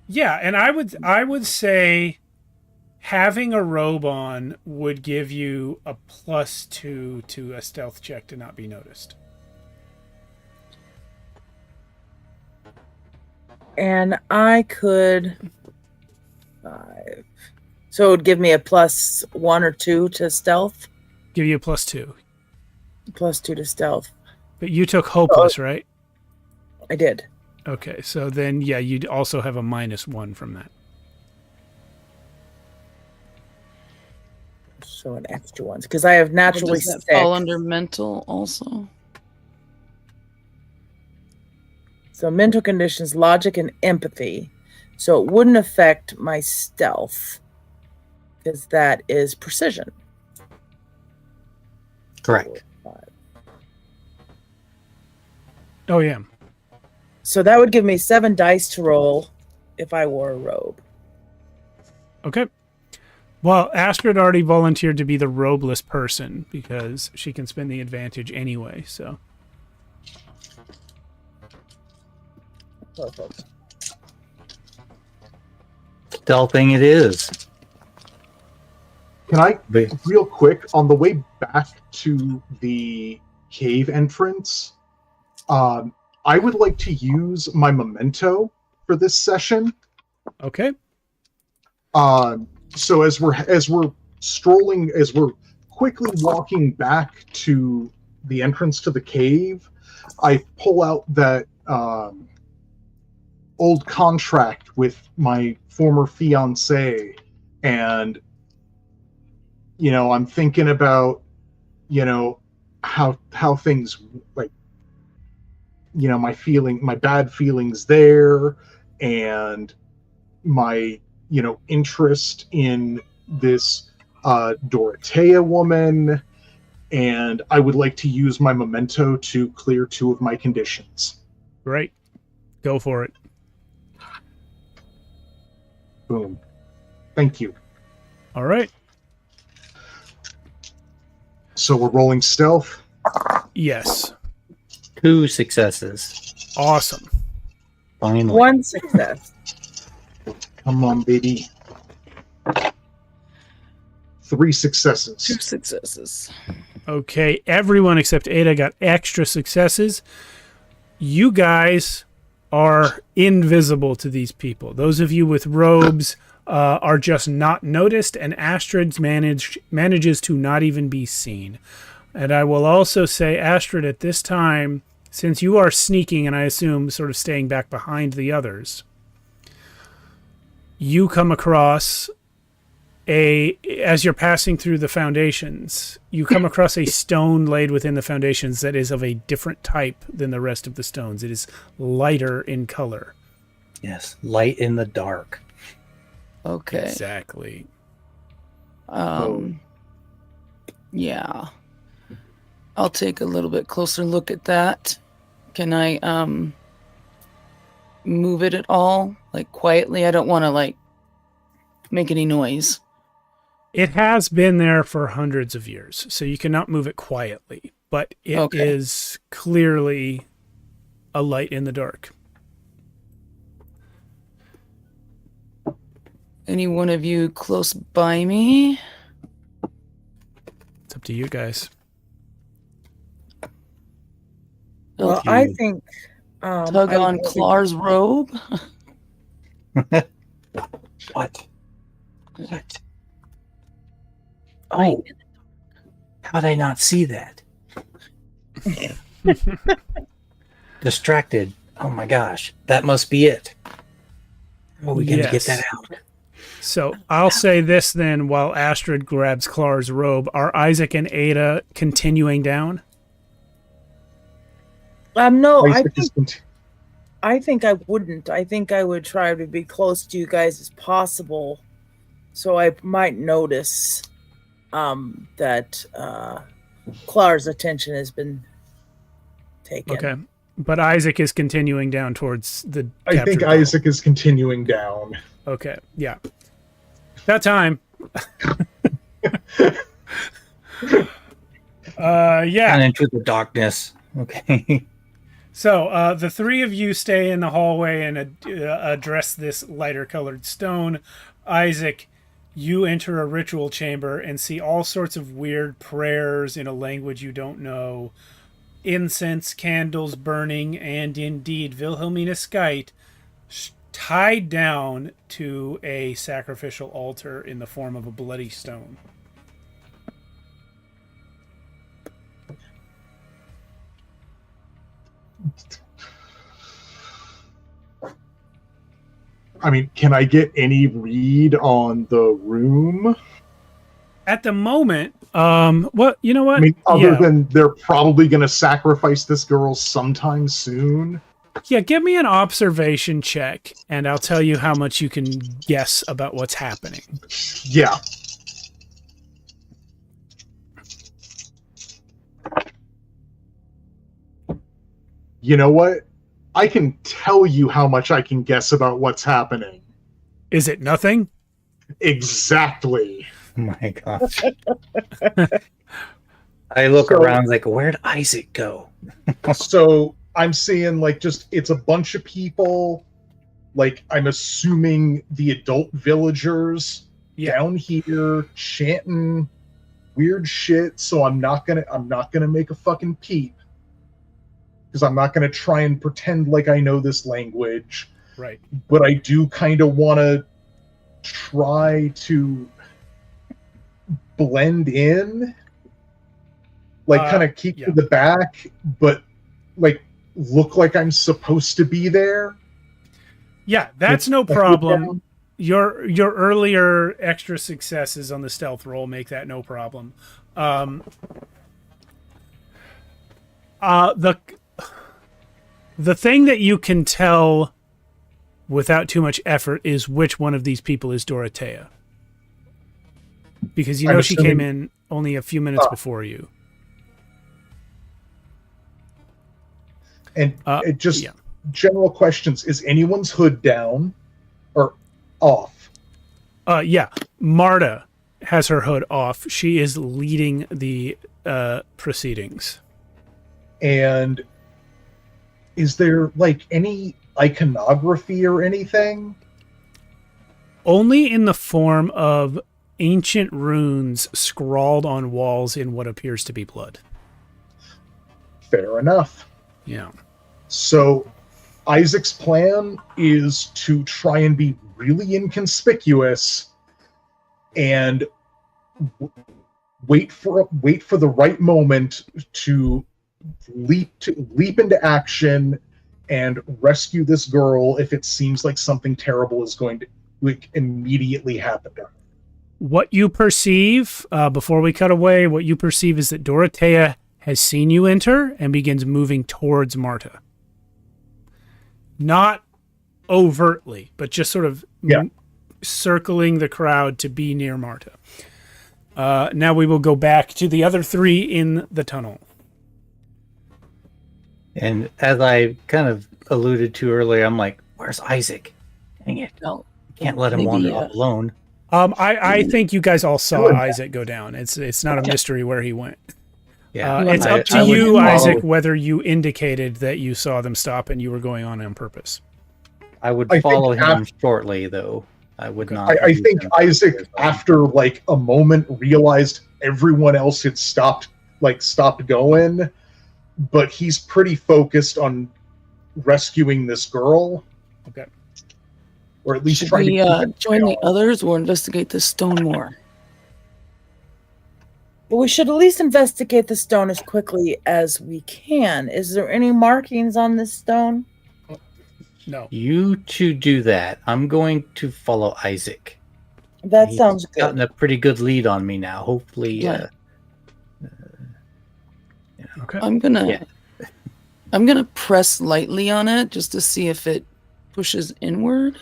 Yeah, and I would say having a robe on would give you a +2 to a stealth check to not be noticed. And I could 5. So it would give me a +1 or 2 to stealth. Give you a +2. +2 to stealth. But you took hopeless, right? I did. Okay, so then yeah, you'd also have a -1 from that. So an extra ones because I have naturally Does that 6. fall under mental also? So mental conditions, logic, and empathy. So it wouldn't affect my stealth because that is precision. Correct. 4, 5. Oh yeah. So that would give me 7 dice to roll if I wore a robe. Okay. Well, Astrid already volunteered to be the robeless person because she can spend the advantage anyway, so. Perfect. Stealthing it is. Can I, But real quick, on the way back to the cave entrance, I would like to use my memento for this session. Okay. So as we're strolling, as we're quickly walking back to the entrance to the cave, I pull out that old contract with my former fiance, and I'm thinking about how things, like, my bad feelings there, and my interest in this Dorothea woman, and I would like to use my memento to clear 2 of my conditions. Great. Go for it. Boom. Thank you. All right. So we're rolling stealth. Yes. 2 successes. Awesome. Finally. 1 success. Come on, baby. 3 successes. 2 successes. Okay, everyone except Ada got extra successes. You guys are invisible to these people. Those of you with robes are just not noticed, and Astrid manages to not even be seen. And I will also say, Astrid, at this time, since you are sneaking, and I assume sort of staying back behind the others, you come across as you're passing through the foundations, you come across a stone laid within the foundations that is of a different type than the rest of the stones. It is lighter in color. Yes, light in the dark. Okay. Exactly. Yeah. I'll take a little bit closer look at that. Can I move it at all? Like quietly? I don't want to like make any noise. It has been there for hundreds of years, so you cannot move it quietly, but it is clearly a light in the dark. Any one of you close by me? It's up to you guys. Well, I think Tug on Clar's robe. What? Oh, how did I not see that? Distracted. Oh my gosh, that must be it. How are we going to get that out? So I'll say this then while Astrid grabs Clar's robe. Are Isaac and Ada continuing down? No, Isaac I think I wouldn't. I think I would try to be close to you guys as possible, so I might notice that Clar's attention has been taken. Okay. But Isaac is continuing down towards the I think captured Isaac is continuing down. girl. Okay, yeah. That time. Yeah. And into the darkness. Okay. So the three of you stay in the hallway and address this lighter colored stone. Isaac, you enter a ritual chamber and see all sorts of weird prayers in a language you don't know. Incense, candles burning, and indeed Wilhelmina Skite tied down to a sacrificial altar in the form of a bloody stone. I mean, can I get any read on the room? At the moment, what you know what? I mean, other than they're probably going to sacrifice this girl sometime soon. Yeah, give me an observation check, and I'll tell you how much you can guess about what's happening. Yeah. You know what? I can tell you how much I can guess about what's happening. Is it nothing? Exactly. Oh my gosh. I look around like, where'd Isaac go? So I'm seeing like just it's a bunch of people, like I'm assuming the adult villagers down here chanting weird shit. So I'm not gonna make a fucking peep. Because I'm not gonna try and pretend like I know this language. Right. But I do kind of wanna try to blend in. Like kind of keep to the back, but like look like I'm supposed to be there. Yeah, that's no problem. Your earlier extra successes on the stealth roll make that no problem. The thing that you can tell without too much effort is which one of these people is Dorothea. Because you know she came in only a few minutes before you. And it just general questions. Is anyone's hood down or off? Yeah. Marta has her hood off. She is leading the proceedings. And is there like any iconography or anything? Only in the form of ancient runes scrawled on walls in what appears to be blood. Fair enough. Yeah. So Isaac's plan is to try and be really inconspicuous and wait for the right moment to leap into action and rescue this girl if it seems like something terrible is going to like immediately happen to her. What you perceive, before we cut away, what you perceive is that Dorothea has seen you enter and begins moving towards Marta. Not overtly, but just sort of circling the crowd to be near Marta. Now we will go back to the other three in the tunnel. And as I kind of alluded to earlier, I'm like, where's Isaac? Dang it. No, Can't let him maybe, wander off alone. I think you guys all saw Isaac go down. It's not a mystery where he went. Yeah. It's up to I would you, follow- Isaac, whether you indicated that you saw them stop and you were going on purpose. I would I think follow him af- shortly, though. I would not. I leave think him. Isaac, after like a moment, realized everyone else had stopped going, but he's pretty focused on rescuing this girl. Okay. Or at least Should trying we to keep it join the down. others or investigate the stone more? But we should at least investigate the stone as quickly as we can. Is there any markings on this stone? No. You two do that. I'm going to follow Isaac. That He's sounds gotten good. a pretty good lead on me now. Hopefully, Yeah. Okay. I'm gonna Yeah. I'm gonna press lightly on it just to see if it pushes inward.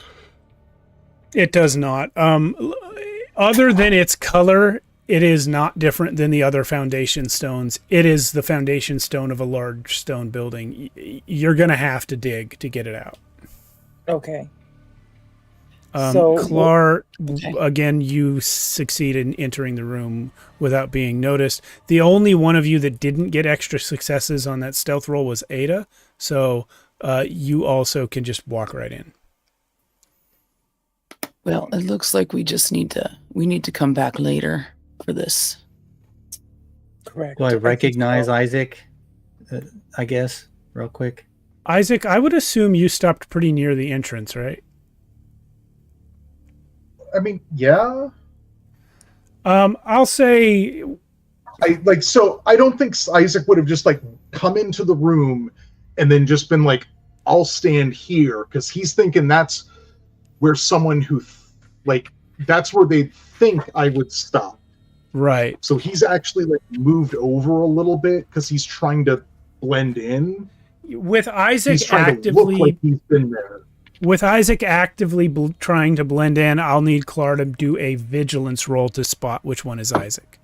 It does not. Other than its color, it is not different than the other foundation stones. It is the foundation stone of a large stone building. You're going to have to dig to get it out. Okay. So- Clar, Okay. again, you succeed in entering the room without being noticed. The only one of you that didn't get extra successes on that stealth roll was Ada, so you also can just walk right in. Well, it looks like we need to come back later for this. Correct. do I think recognize so. Isaac? I guess, real quick. Isaac, I would assume you stopped pretty near the entrance, right? I mean, yeah. I'll say So I don't think Isaac would have just like come into the room and then just been like, I'll stand here, because he's thinking that's where someone who that's where they think I would stop. right. So he's actually like moved over a little bit because he's trying to blend in. With Isaac He's trying to look like he's been there. With Isaac actively trying to blend in, I'll need Clar to do a vigilance roll to spot which one is Isaac.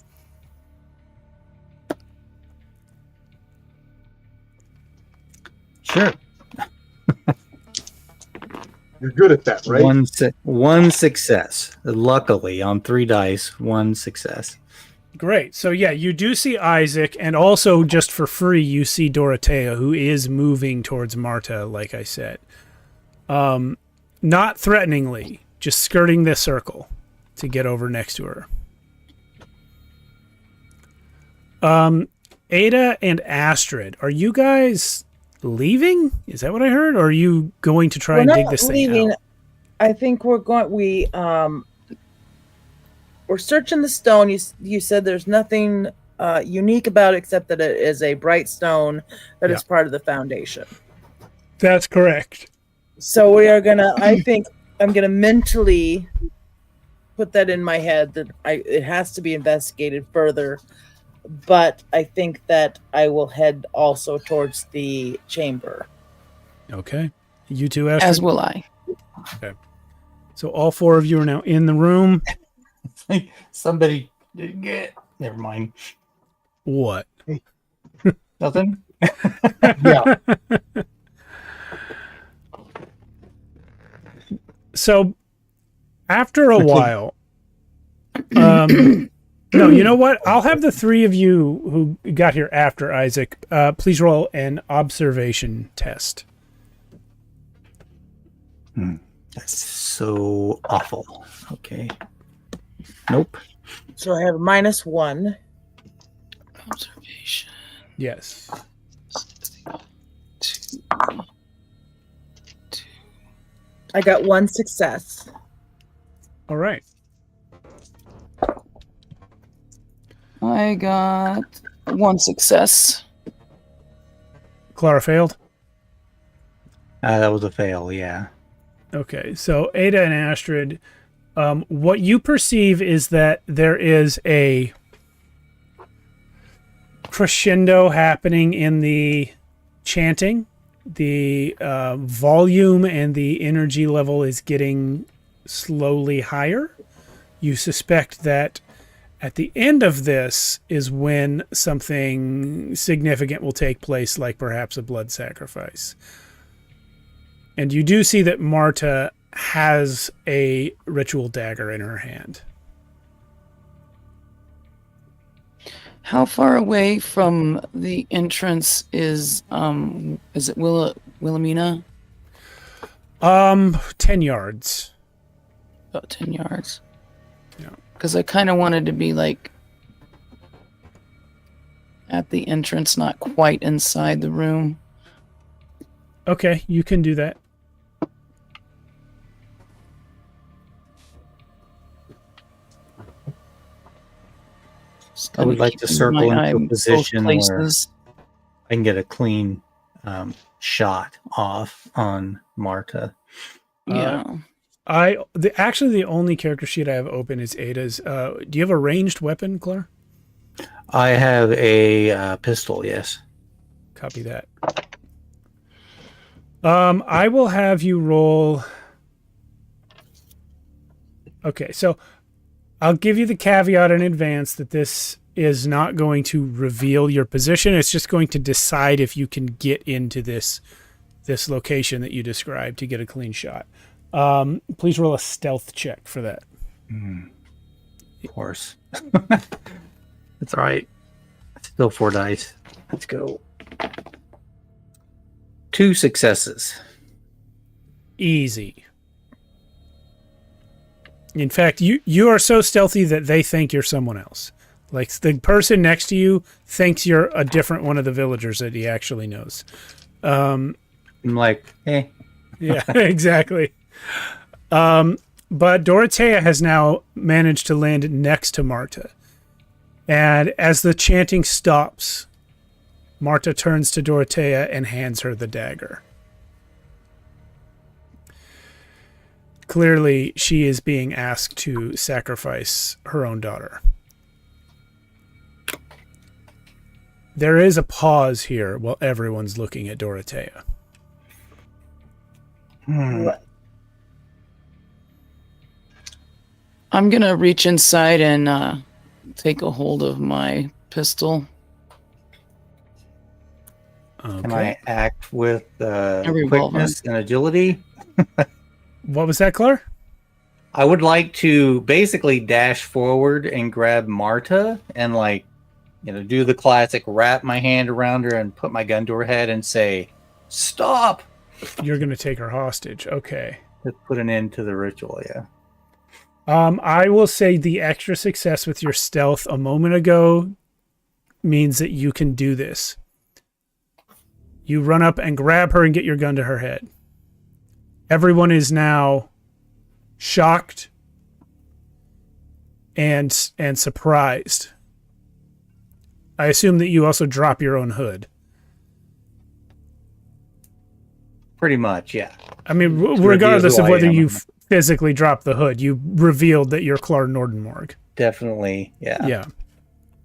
Sure. You're good at that, right? One success. Luckily, on 3 dice, 1 success. Great. So yeah, you do see Isaac, and also just for free, you see Dorothea, who is moving towards Marta, like I said. Not threateningly, just skirting the circle to get over next to her. Ada and Astrid, are you guys leaving? Is that what I heard? Or are you going to try We're and dig not this leaving. thing out? I think we're searching the stone. You said there's nothing unique about it except that it is a bright stone that is part of the foundation. That's correct. So we are gonna. I think I'm gonna mentally put that in my head that it has to be investigated further. But I think that I will head also towards the chamber. Okay. You too, Astrid? As will I. So all 4 of you are now in the room. Somebody did get. Never mind. What? Nothing. Yeah. So after a while, no, you know what? I'll have the 3 of you who got here after Isaac, please roll an observation test. That's so awful. Okay. Nope. So I have -1. Observation. Yes. 2. I got 1 success. All right. I got 1 success. Clara failed. That was a fail, yeah. Okay, so Ada and Astrid, What you perceive is that there is a crescendo happening in the chanting. The volume and the energy level is getting slowly higher. You suspect that at the end of this is when something significant will take place, like perhaps a blood sacrifice. And you do see that Marta has a ritual dagger in her hand. How far away from the entrance is it Wilhelmina? 10 yards. About 10 yards. Yeah. Because I kind of wanted to be like at the entrance, not quite inside the room. Okay, you can do that. I would like to circle into a position where I can get a clean shot off on Marta. Yeah. Actually, the only character sheet I have open is Ada's. Do you have a ranged weapon, Claire? I have a pistol, yes. Copy that. I will have you roll. Okay, so I'll give you the caveat in advance that this is not going to reveal your position. It's just going to decide if you can get into this location that you described to get a clean shot. Please roll a stealth check for that. Of course. That's all right. Still 4 dice. Let's go. 2 successes. Easy. In fact, you are so stealthy that they think you're someone else. Like the person next to you thinks you're a different one of the villagers that he actually knows. I'm like, hey. Yeah, exactly. But Dorothea has now managed to land next to Marta. And as the chanting stops, Marta turns to Dorothea and hands her the dagger. Clearly, she is being asked to sacrifice her own daughter. There is a pause here while everyone's looking at Dorothea. I'm going to reach inside and take a hold of my pistol. Okay. Can I act with quickness and agility? What was that, Claire? I would like to basically dash forward and grab Marta and do the classic wrap my hand around her and put my gun to her head and say, "Stop!" You're going to take her hostage. Okay. To put an end to the ritual, yeah. I will say the extra success with your stealth a moment ago means that you can do this. You run up and grab her and get your gun to her head. Everyone is now shocked and surprised. I assume that you also drop your own hood. Pretty much, yeah. I mean, regardless of whether you physically drop the hood, you revealed that you're Clar Nordenmorg. Definitely, yeah. Yeah.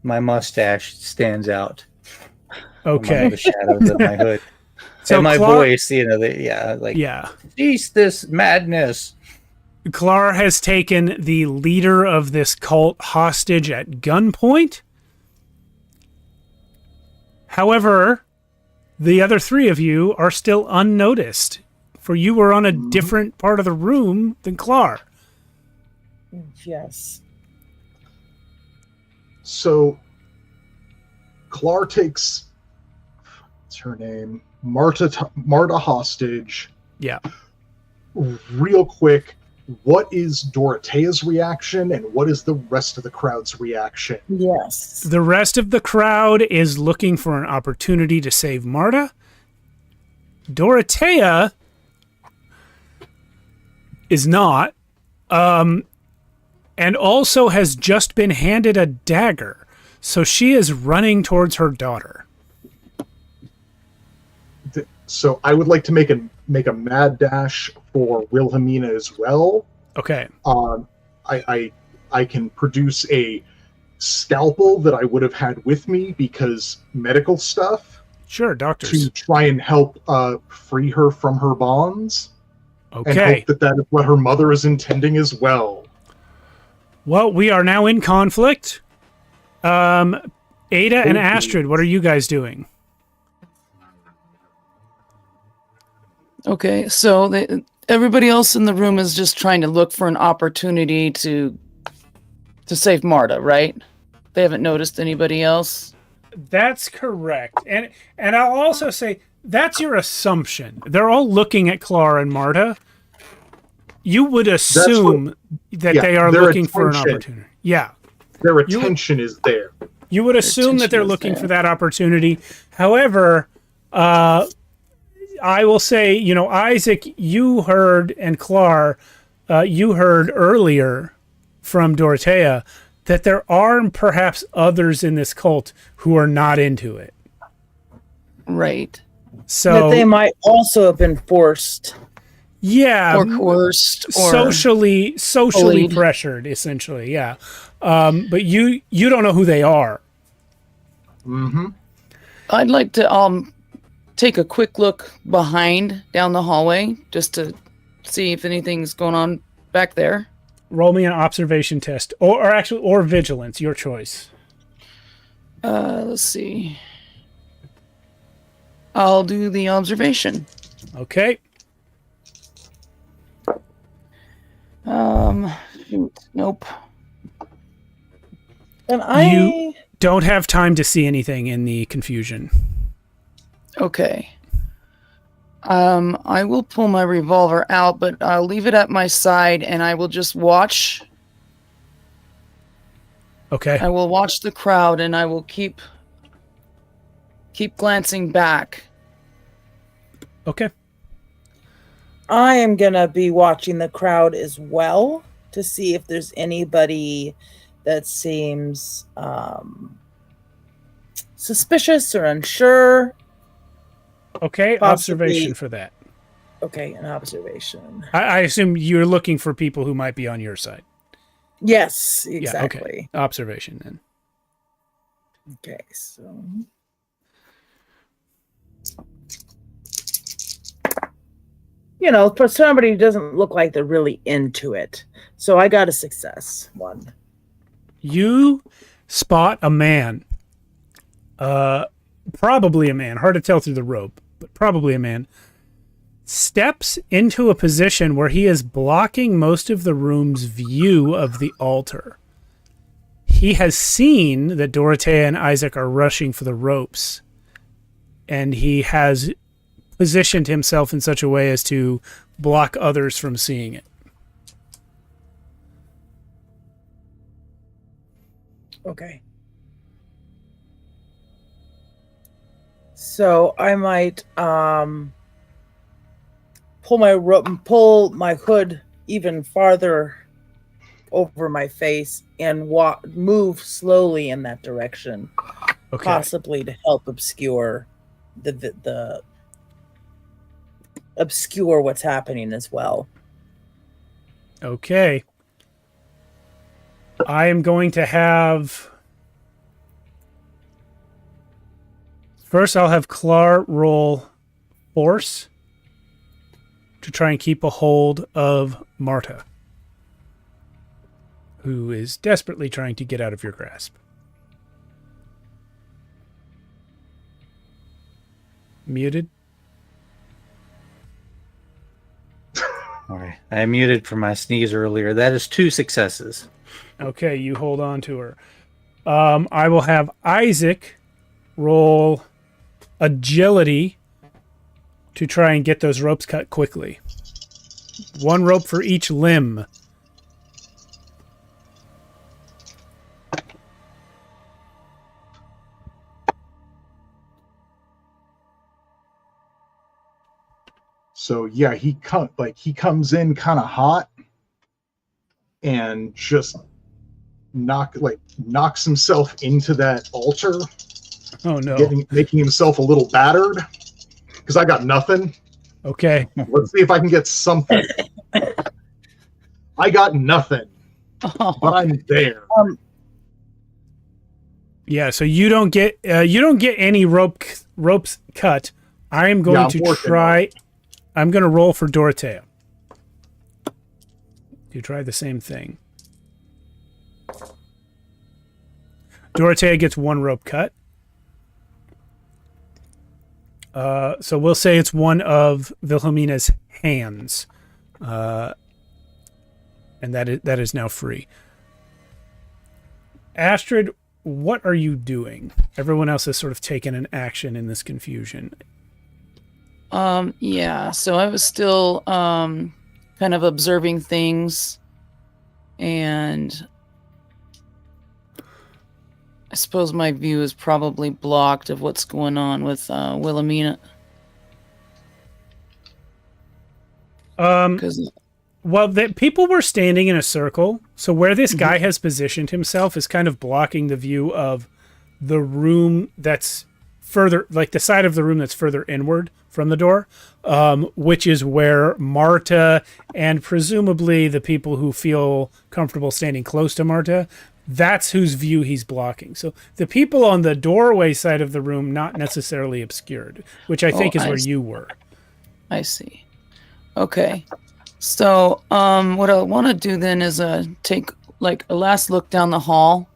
My mustache stands out. Okay. Among the shadows of my hood. So and my voice, yeah. Cease this madness. Clar has taken the leader of this cult hostage at gunpoint. However, the other 3 of you are still unnoticed, for you were on a different part of the room than Clar. Yes. So, Clar takes, what's her name? Marta hostage. Yeah. Real quick, what is Dorothea's reaction and what is the rest of the crowd's reaction? Yes. The rest of the crowd is looking for an opportunity to save Marta. Dorothea is not, and also has just been handed a dagger, so she is running towards her daughter. So I would like to make a mad dash for Wilhelmina as well. Okay. I can produce a scalpel that I would have had with me because medical stuff. Sure, doctors. To try and help free her from her bonds. Okay. And hope that is what her mother is intending as well. Well, we are now in conflict. Ada and Astrid, what are you guys doing? Okay, so everybody else in the room is just trying to look for an opportunity to save Marta, right? They haven't noticed anybody else. That's correct. And I'll also say that's your assumption. They're all looking at Clara and Marta. You would assume that they are looking for an opportunity. Yeah. Their attention is there. You would assume that they're looking for that opportunity. However, I will say, Isaac, you heard, and Clara, you heard earlier from Dorothea that there are perhaps others in this cult who are not into it. Right. So that they might also have been forced. Yeah. Or coerced. Or socially bullied. pressured, essentially, yeah. But you don't know who they are. Mm-hmm. I'd like to take a quick look down the hallway just to see if anything's going on back there. Roll me an observation test, or vigilance, your choice. Let's see. I'll do the observation. Okay. Shoot, nope. And You don't have time to see anything in the confusion. Okay. I will pull my revolver out, but I'll leave it at my side, and I will just watch. Okay. I will watch the crowd, and I will keep glancing back. Okay. I am going to be watching the crowd as well to see if there's anybody that seems suspicious or unsure. Okay, Possibly. observation for that. Okay, an observation. I assume you're looking for people who might be on your side. Yes, exactly. Yeah, okay. Observation then. Okay, so... for somebody who doesn't look like they're really into it. So I got a success, 1. You spot a man. Probably a man. Hard to tell through the rope, but probably a man. Steps into a position where he is blocking most of the room's view of the altar. He has seen that Dorothea and Isaac are rushing for the ropes, and he has positioned himself in such a way as to block others from seeing it. Okay. So I might pull my hood even farther over my face and move slowly in that direction, Okay. possibly to help obscure obscure what's happening as well. Okay. I am going to have... First, I'll have Clar roll force to try and keep a hold of Marta, who is desperately trying to get out of your grasp. Muted? All right. I muted for my sneeze earlier. That is 2 successes. Okay, you hold on to her. I will have Isaac roll agility to try and get those ropes cut quickly. 1 rope for each limb. So yeah, he comes in kind of hot and just knocks himself into that altar. Oh no. Making himself a little battered because I got nothing. Okay. Let's see if I can get something. I got nothing. but I'm there. Yeah, so you don't get any ropes cut. I'm going to try. I'm going to roll for Dorothea. You try the same thing. Dorothea gets 1 rope cut. So we'll say it's one of Wilhelmina's hands, and that is now free. Astrid, what are you doing? Everyone else has sort of taken an action in this confusion. Yeah, so I was still kind of observing things, and I suppose my view is probably blocked of what's going on with Wilhelmina. Well, people were standing in a circle, so where this guy has positioned himself is kind of blocking the view of the room that's further, like the side of the room that's further inward from the door, which is where Marta and presumably the people who feel comfortable standing close to Marta, that's whose view he's blocking. So the people on the doorway side of the room, not necessarily obscured, which I think is where you were. I see. Okay. So what I want to do then is take like a last look down the hall.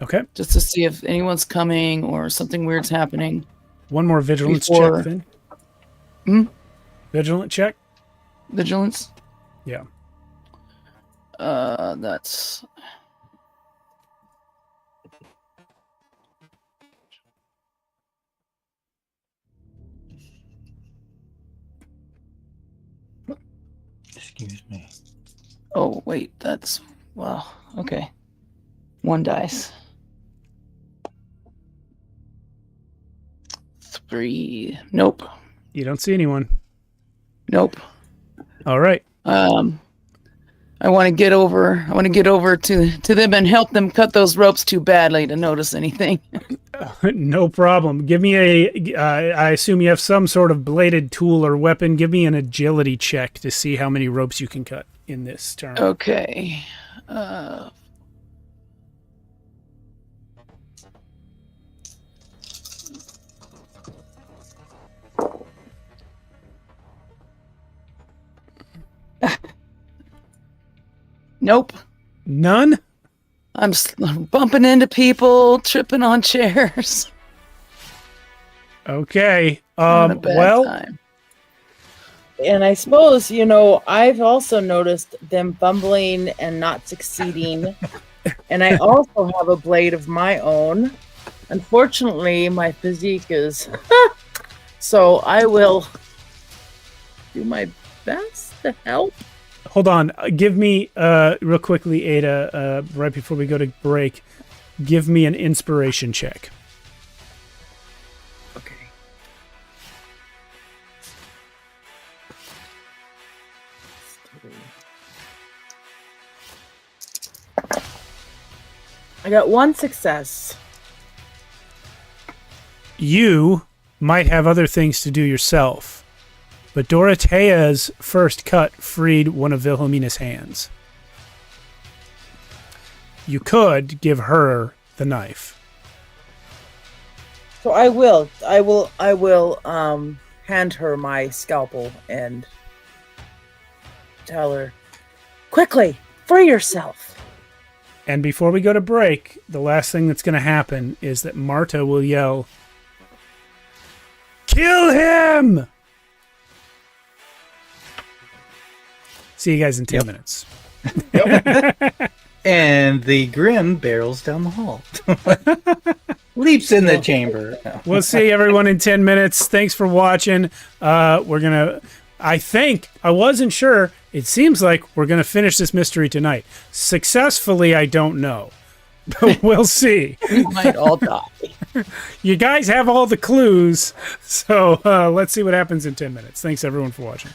Okay. Just to see if anyone's coming or something weird's happening. One more vigilance check then. Vigilant check? Vigilance? Yeah. That's... Excuse me. Oh, wait, that's... Wow, okay. 1 dice. 3. Nope. You don't see anyone. Nope. All right. I want to get over to them and help them cut those ropes too badly to notice anything. No problem. Give me I assume you have some sort of bladed tool or weapon. Give me an agility check to see how many ropes you can cut in this turn. Okay. Nope. None? I'm bumping into people, tripping on chairs. Okay. Having a bad Well, time. And I suppose, I've also noticed them fumbling and not succeeding. And I also have a blade of my own. Unfortunately, my physique is... So I will do my best to help. hold on. Give me, real quickly, Ada, right before we go to break, give me an inspiration check. Okay. I got 1 success. You might have other things to do yourself, but Dorothea's first cut freed one of Wilhelmina's hands. You could give her the knife. So I will hand her my scalpel and tell her, quickly, free yourself. And before we go to break, the last thing that's going to happen is that Marta will yell, "Kill him!" See you guys in 10 minutes. And the Grim barrels down the hall. Leaps in the chamber. We'll see everyone in 10 minutes. Thanks for watching. We're going to... I wasn't sure. It seems like we're going to finish this mystery tonight. Successfully, I don't know. But we'll see. We might all die. You guys have all the clues. So let's see what happens in 10 minutes. Thanks, everyone, for watching.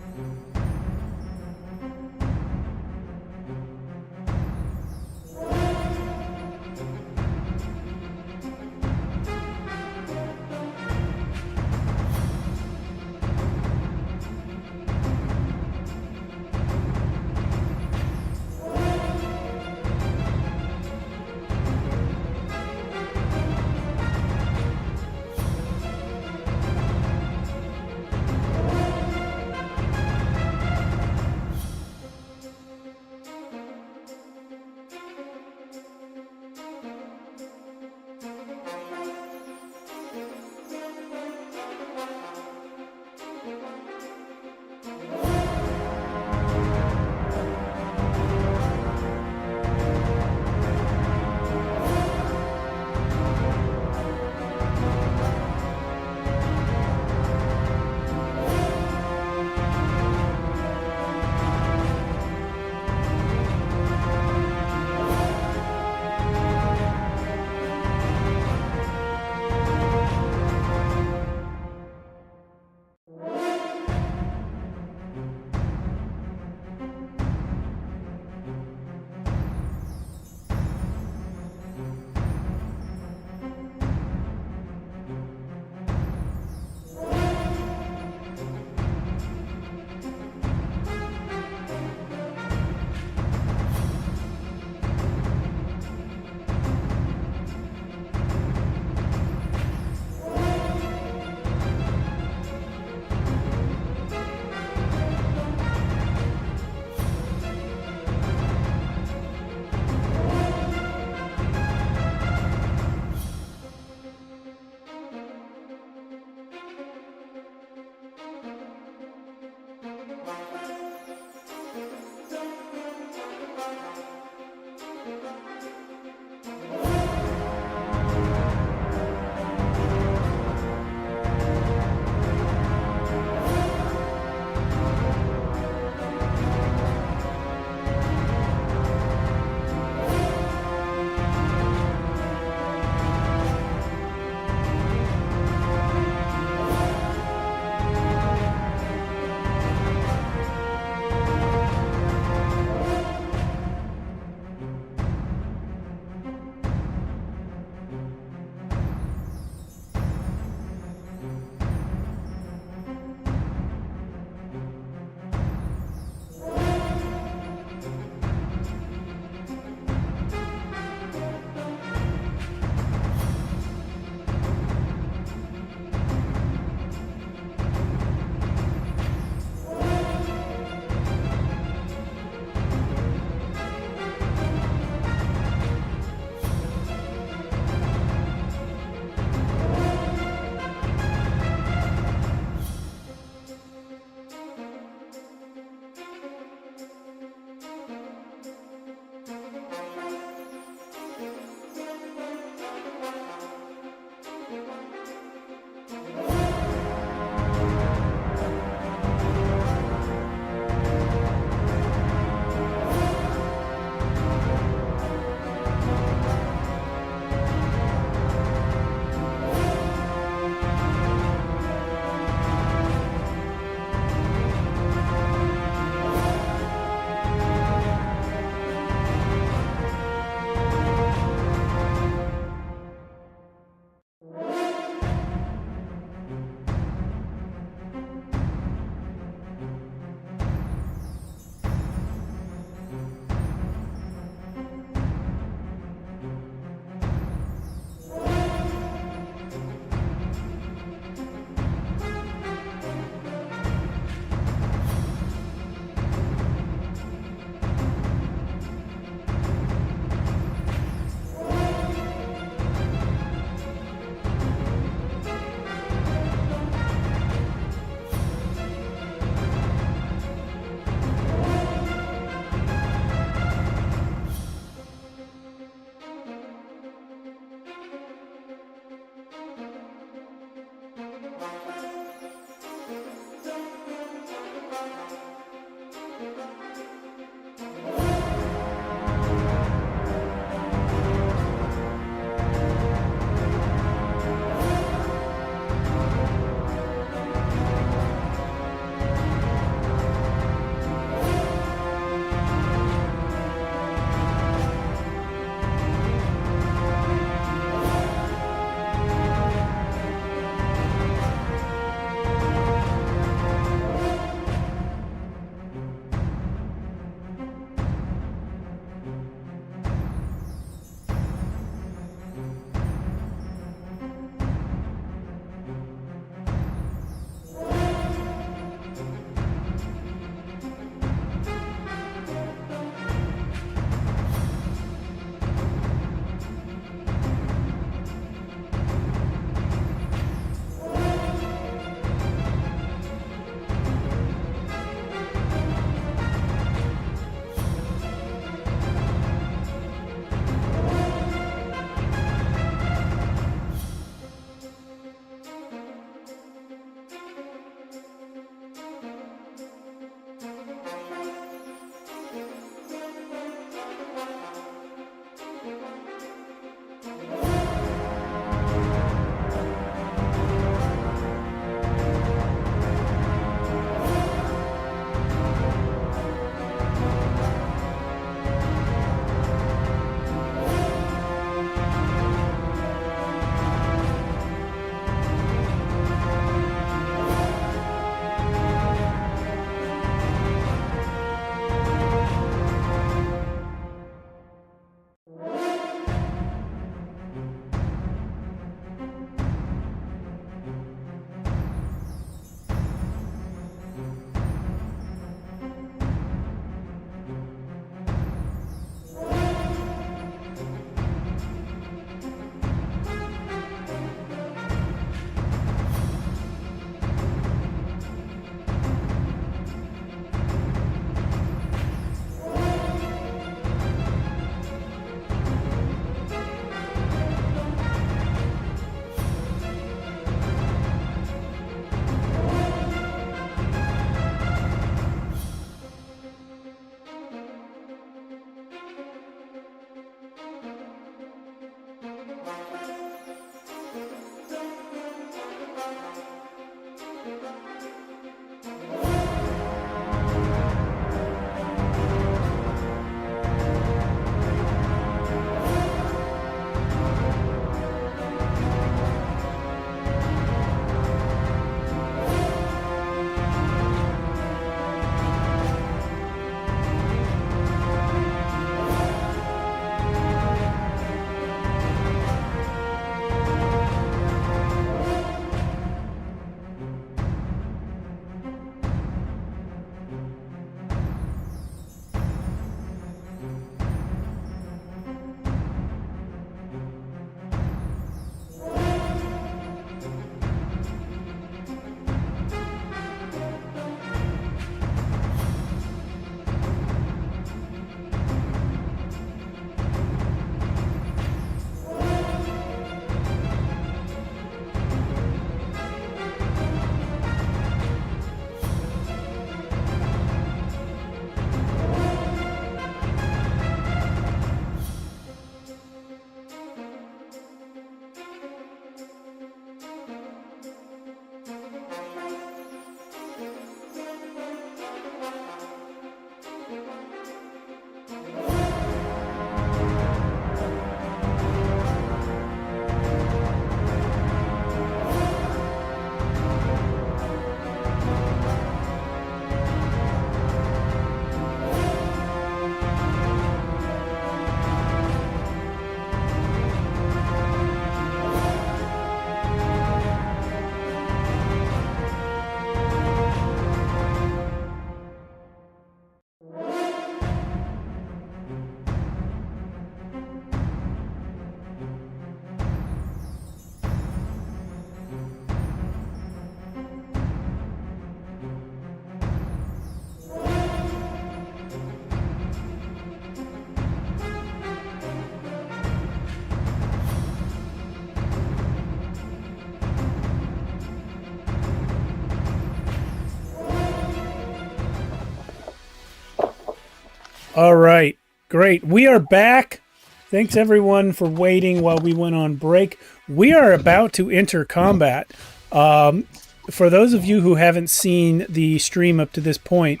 All right, great. We are back. Thanks everyone for waiting while we went on break. We are about to enter combat. For those of you who haven't seen the stream up to this point,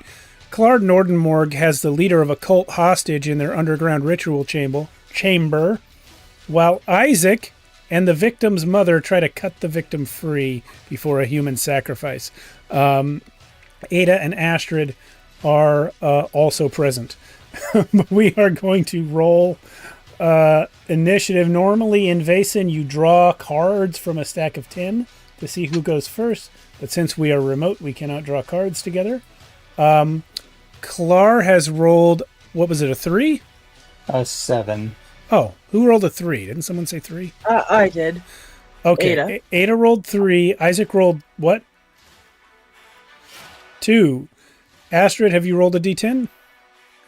Claude Nordenmorg has the leader of a cult hostage in their underground ritual chamber, while Isaac and the victim's mother try to cut the victim free before a human sacrifice. Ada and Astrid are also present. We are going to roll initiative. Normally in Vaesen, you draw cards from a stack of 10 to see who goes first, but since we are remote, we cannot draw cards together. Clar has rolled, what was it, a 3? A 7. Oh, who rolled a 3? Didn't someone say 3? I did. Okay, Ada rolled 3. Isaac rolled what? 2. Astrid, have you rolled a d10?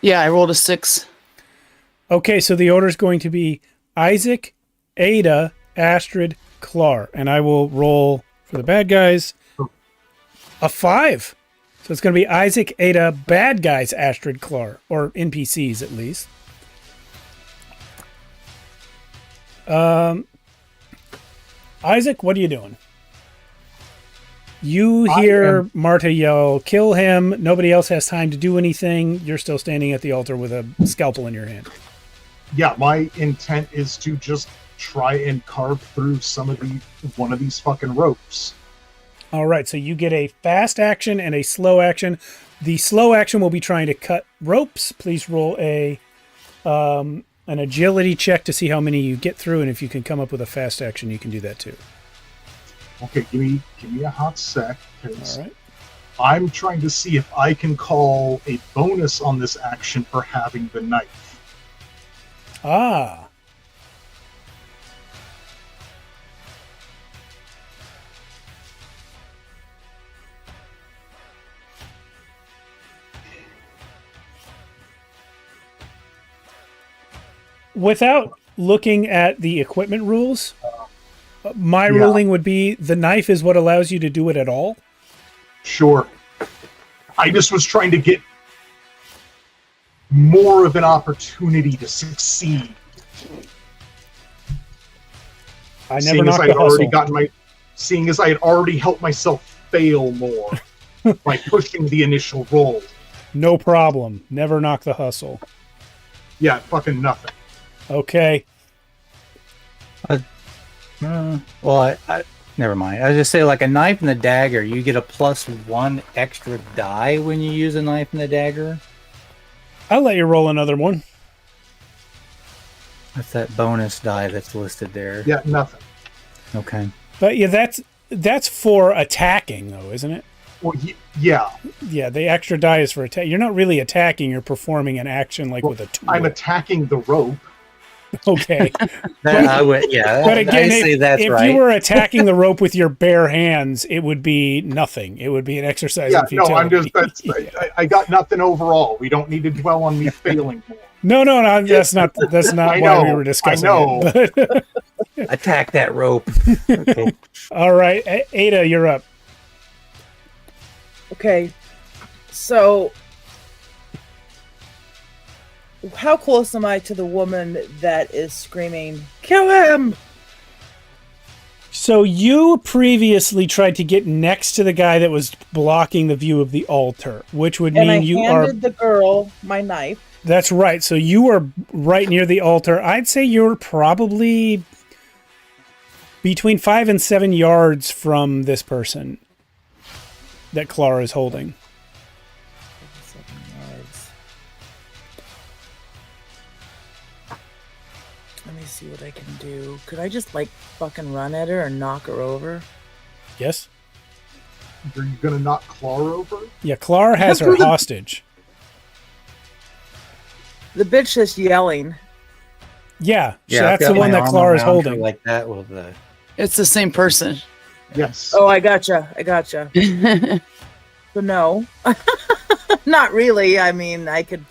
Yeah, I rolled a 6. Okay, so the order is going to be Isaac, Ada, Astrid, Clar, and I will roll for the bad guys a 5. So it's going to be Isaac, Ada, bad guys, Astrid, Clar, or NPCs at least. Isaac, what are you doing? You hear Marta yell, "Kill him." Nobody else has time to do anything. You're still standing at the altar with a scalpel in your hand. Yeah, my intent is to just try and carve through one of these fucking ropes. All right, so you get a fast action and a slow action. The slow action will be trying to cut ropes. Please roll an agility check to see how many you get through, and if you can come up with a fast action, you can do that too. Okay, give me a hot sec, because All right. I'm trying to see if I can call a bonus on this action for having the knife. Ah. Without looking at the equipment rules, my ruling would be the knife is what allows you to do it at all. Sure. I just was trying to get more of an opportunity to succeed. I never knocked the hustle. Seeing as I had already helped myself fail more by pushing the initial roll. No problem. Never knock the hustle. Yeah, fucking nothing. Okay. Well, I never mind. I was just say, like a knife and a dagger, you get a +1 extra die when you use a knife and a dagger. I'll let you roll another one. That's that bonus die that's listed there. Yeah, nothing. Okay. But yeah, that's for attacking, though, isn't it? Well, yeah. Yeah, the extra die is for attack. You're not really attacking. You're performing an action with a tool. I'm attacking the rope. Okay. I would, yeah. But again, if right. you were attacking the rope with your bare hands, it would be nothing. It would be an exercise in futility. No, I'm just I got nothing overall. We don't need to dwell on me failing more. No, that's not why we were discussing it. Attack that rope. Okay. All right, Ada, you're up. Okay, so how close am I to the woman that is screaming, "Kill him"? So you previously tried to get next to the guy that was blocking the view of the altar, which would mean you are... And I handed the girl my knife. That's right. So you were right near the altar. I'd say you're probably between 5 and 7 yards from this person that Clara is holding. 7 yards. Let me see what I can do. Could I just fucking run at her and knock her over? Yes. Are you gonna knock Clara over? Yeah, Clara has her hostage. The bitch is yelling. Yeah, so that's the one that Clara's holding. Like that with the... It's the same person. Yes. Oh, I gotcha. But no. Not really. I mean, I could...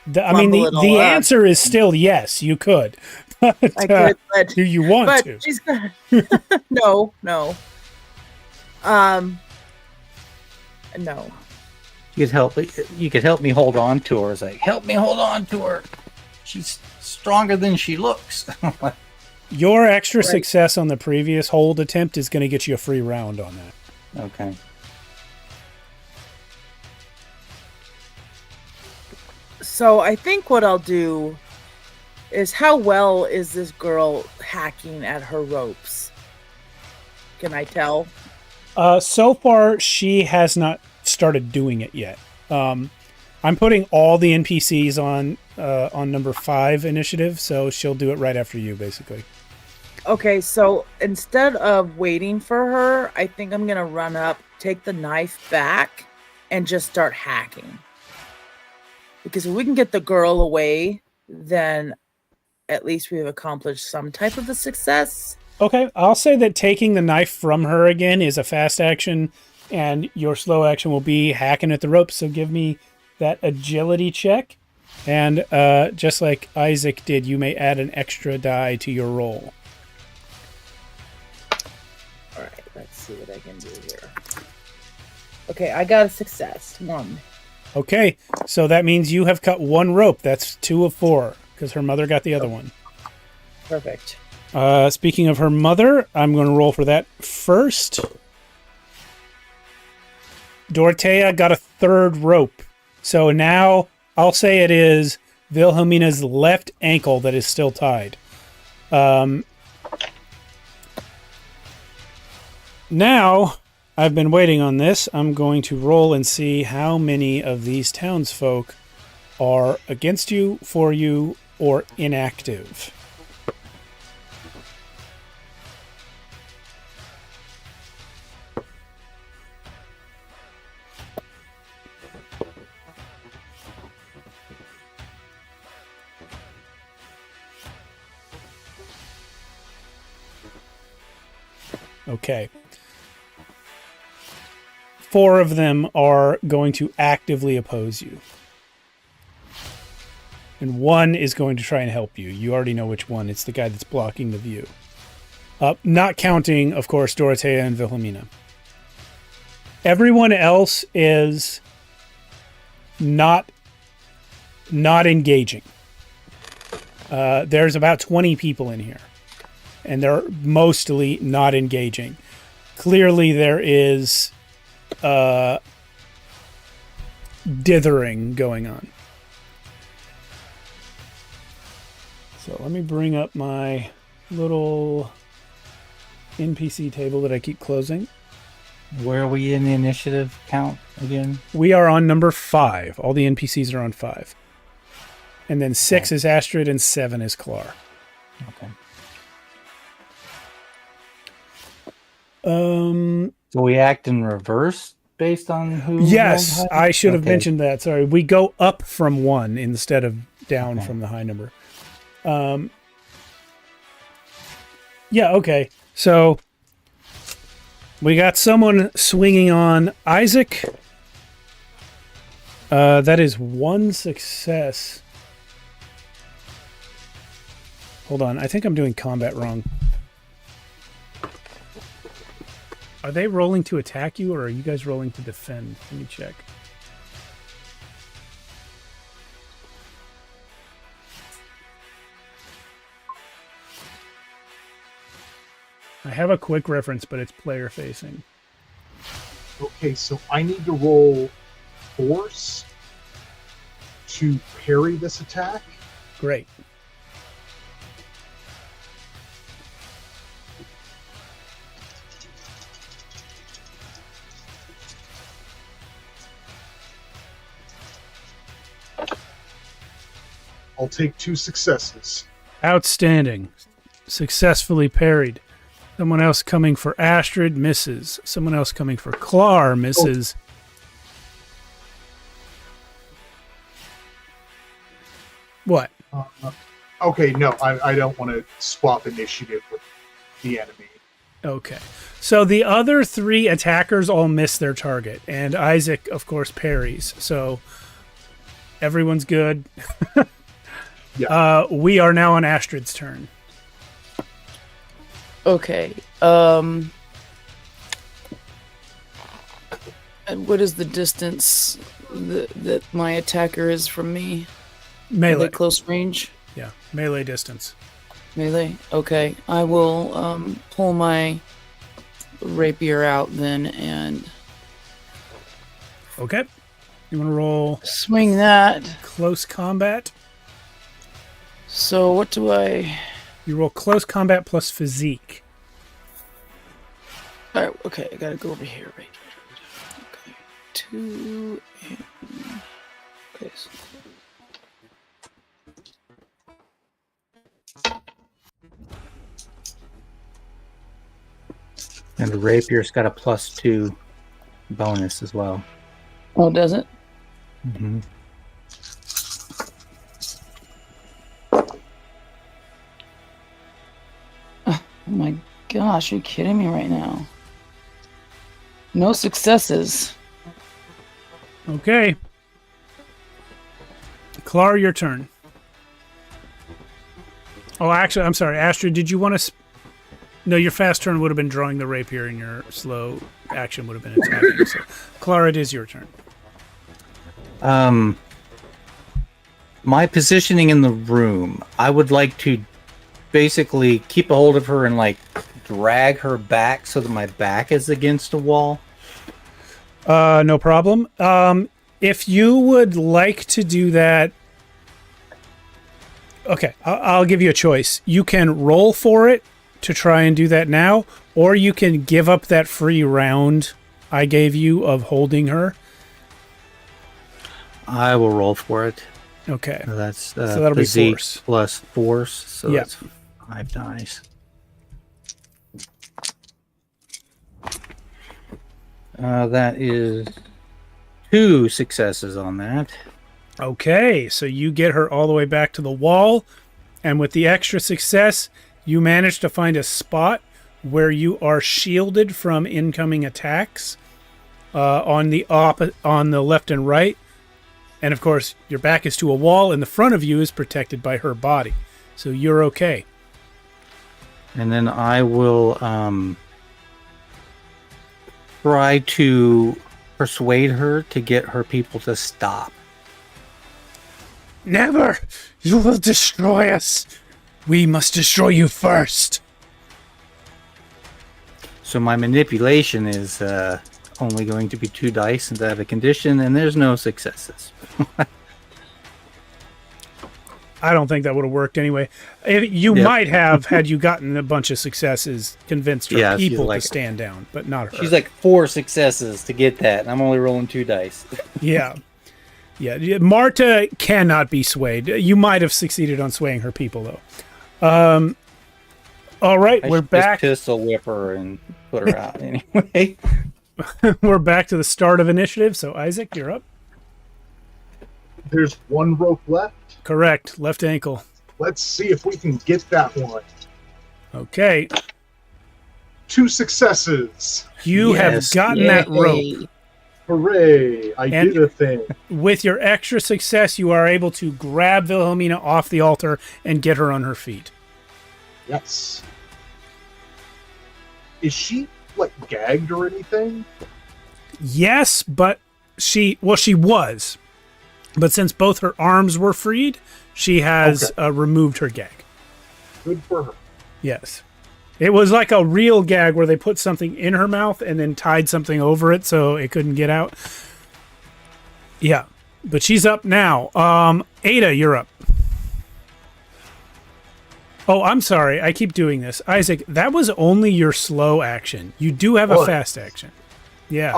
the answer is still yes, you could. But, I could, but... Do you want to? She's No. No. You could help me hold on to her. It's like, help me hold on to her. She's stronger than she looks. Your extra success on the previous hold attempt is going to get you a free round on that. Okay. So I think what I'll do is, how well is this girl hacking at her ropes? Can I tell? So far, she has not started doing it yet. I'm putting all the NPCs on number 5 initiative, so she'll do it right after you, basically. Okay, so instead of waiting for her, I think I'm gonna run up, take the knife back, and just start hacking. Because if we can get the girl away, then at least we've accomplished some type of a success. Okay, I'll say that taking the knife from her again is a fast action, and your slow action will be hacking at the ropes. So give me that agility check. And just like Isaac did, you may add an extra die to your roll. All right, let's see what I can do here. Okay, I got a success. 1. Okay, so that means you have cut 1 rope. That's 2 of 4, because her mother got the other one. Perfect. Speaking of her mother, I'm going to roll for that first. Dorothea got a 3rd rope. So now I'll say it is Wilhelmina's left ankle that is still tied. Now, I've been waiting on this. I'm going to roll and see how many of these townsfolk are against you, for you, or inactive. Okay. 4 of them are going to actively oppose you. And 1 is going to try and help you. You already know which one. It's the guy that's blocking the view. Not counting, of course, Dorothea and Wilhelmina. Everyone else is not engaging. There's about 20 people in here. And they're mostly not engaging. Clearly there is dithering going on. So let me bring up my little NPC table that I keep closing. Where are we in the initiative count again? We are on number 5. All the NPCs are on 5. And then 6 is Astrid and 7 is Klar. Okay. So we act in reverse based on who? Yes, I should have mentioned that. Sorry. We go up from 1 instead of down from the high number. Yeah, okay. So we got someone swinging on Isaac. That is 1 success. Hold on. I think I'm doing combat wrong. Are they rolling to attack you, or are you guys rolling to defend? Let me check. I have a quick reference, but it's player facing. Okay, so I need to roll force to parry this attack. Great. I'll take 2 successes. Outstanding. Successfully parried. Someone else coming for Astrid misses. Someone else coming for Klar misses. What? Okay, no, I don't want to swap initiative with the enemy. Okay. So the other 3 attackers all miss their target, and Isaac, of course, parries. So everyone's good. Yeah. We are now on Astrid's turn. Okay. And what is the distance that my attacker is from me? Are Melee. they close range? Yeah, melee distance. Melee? Okay. I will pull my rapier out then and Okay. You want to roll swing that. close combat? So what do I... You roll close combat plus physique. All right, okay, I gotta go over here. Right. Okay. 2 and... Okay. And the rapier's got a +2 bonus as well. Oh, does it? Mm-hmm. Oh my gosh, are you kidding me right now? No successes. Okay. Clara, your turn. Oh, actually, I'm sorry. Astrid, did you want to... No, your fast turn would have been drawing the rapier, and your slow action would have been attacking. So, Clara, it is your turn. My positioning in the room, I would like to basically keep a hold of her and like drag her back so that my back is against a wall. No problem. If you would like to do that... Okay, I'll give you a choice. You can roll for it to try and do that now, or you can give up that free round I gave you of holding her. I will roll for it. Okay. So that's So that'll be physique force. plus force. So Yeah. that's 5 dice. That is 2 successes on that. Okay, so you get her all the way back to the wall, and with the extra success, you manage to find a spot where you are shielded from incoming attacks on the left and right. And of course, your back is to a wall, and the front of you is protected by her body. So you're okay. And then I will try to persuade her to get her people to stop. Never! You will destroy us! We must destroy you first! So my manipulation is only going to be 2 dice instead of a condition, and there's no successes. I don't think that would have worked anyway. You might have, had you gotten a bunch of successes, convinced her Yeah, she's people like- to stand down, but not her. She's like 4 successes to get that, and I'm only rolling 2 dice. Yeah. Yeah. Marta cannot be swayed. You might have succeeded on swaying her people, though. All right, I we're should just back. pistol whip her and put her out anyway. We're back to the start of initiative. So, Isaac, you're up. There's one rope left. Correct. Left ankle. Let's see if we can get that one. Okay. 2 successes. You have Yes. gotten that rope. Yay. Hooray! I And- did a thing. With your extra success, you are able to grab Wilhelmina off the altar and get her on her feet. Yes. Is she like gagged or anything? Yes, but she was. But since both her arms were freed, she has removed her gag. Good for her. Yes. It was like a real gag where they put something in her mouth and then tied something over it so it couldn't get out. Yeah. But she's up now. Ada, you're up. Oh, I'm sorry. I keep doing this. Isaac, that was only your slow action. You do have a What? fast action. Yeah.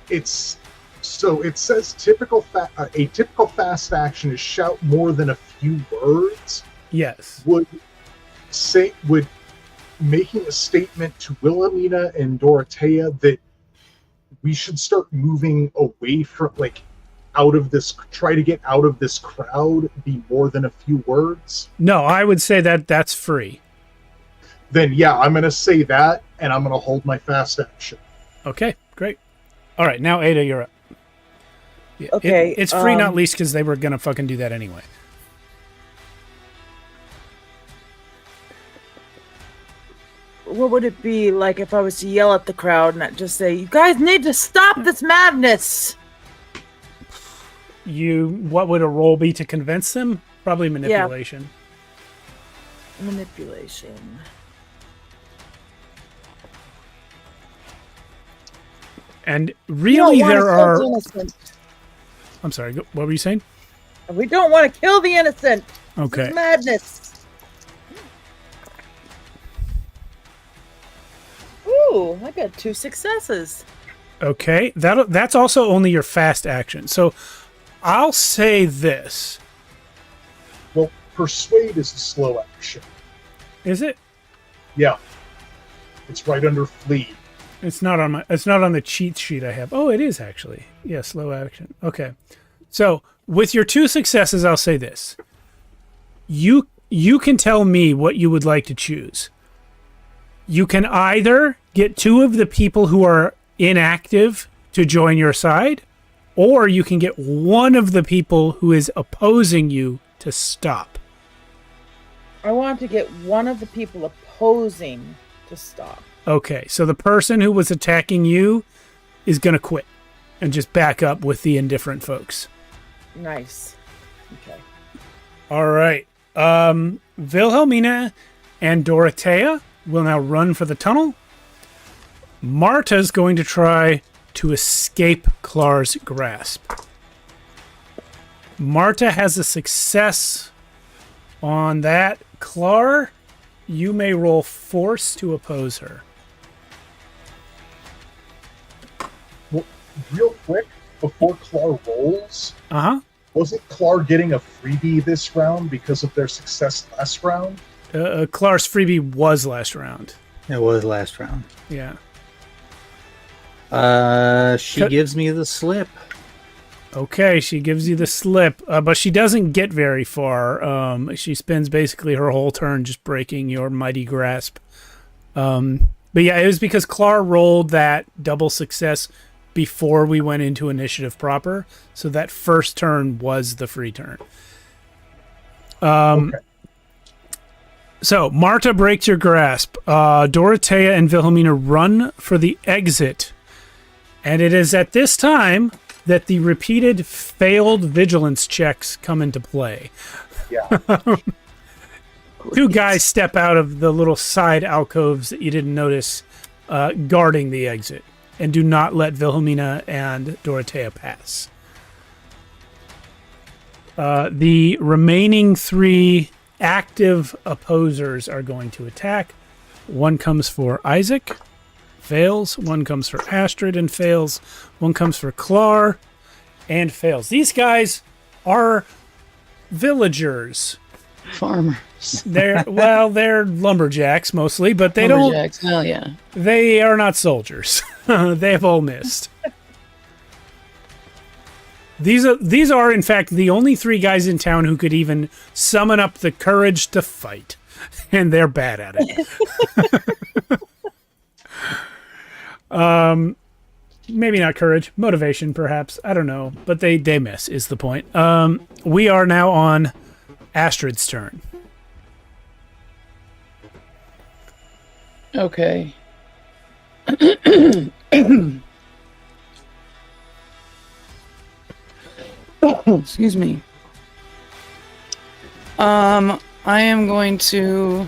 It's so it says a typical fast action is shout more than a few words. Yes. Would making a statement to Wilhelmina and Dorothea that we should start moving away from try to get out of this crowd be more than a few words? No, I would say that that's free. Then yeah, I'm gonna say that, and I'm gonna hold my fast action. Okay, great. All right, now Ada, you're up. Yeah, Okay, it's free, not least, because they were gonna fucking do that anyway. what would it be like if I was to yell at the crowd and I'd just say, "You guys need to stop this madness"? What would a roll be to convince them? Probably manipulation. Manipulation. And really, there are. Innocent. I'm sorry. What were you saying? We don't want to kill the innocent. Okay. It's madness. Ooh, I got 2 successes. Okay. That's also only your fast action. So I'll say this. Well, persuade is a slow action. Is it? Yeah. It's right under flee. It's not on the cheat sheet I have. Oh, it is actually. Yeah, slow action. Okay. So with your 2 successes, I'll say this. You can tell me what you would like to choose. You can either get 2 of the people who are inactive to join your side, or you can get 1 of the people who is opposing you to stop. I want to get 1 of the people opposing to stop. Okay, so the person who was attacking you is going to quit and just back up with the indifferent folks. Nice. Okay. All right. Wilhelmina and Dorothea will now run for the tunnel. Marta's going to try to escape Clar's grasp. Marta has a success on that. Clar, you may roll force to oppose her. Well, real quick, before Clar rolls, Uh-huh. wasn't Clar getting a freebie this round because of their success last round? Clar's freebie was last round. It was last round. Yeah. She gives me the slip. Okay, she gives you the slip, but she doesn't get very far. She spends basically her whole turn just breaking your mighty grasp. But yeah, it was because Clar rolled that double success before we went into initiative proper, so that first turn was the free turn. Okay. So, Marta breaks your grasp. Dorothea and Wilhelmina run for the exit. And it is at this time that the repeated failed vigilance checks come into play. Yeah. 2 guys step out of the little side alcoves that you didn't notice, guarding the exit, and do not let Wilhelmina and Dorothea pass. The remaining 3 active opposers are going to attack. 1 comes for Isaac, fails. 1 comes for Astrid and fails. 1 comes for Clar and fails. These guys are villagers. Farmers. They're lumberjacks mostly, but they Lumberjacks, hell yeah. they are not soldiers. They have all missed. These are in fact the only 3 guys in town who could even summon up the courage to fight, and they're bad at it. Maybe not courage, motivation perhaps, I don't know, but they miss is the point. We are now on Astrid's turn. Okay. Excuse me. I am going to...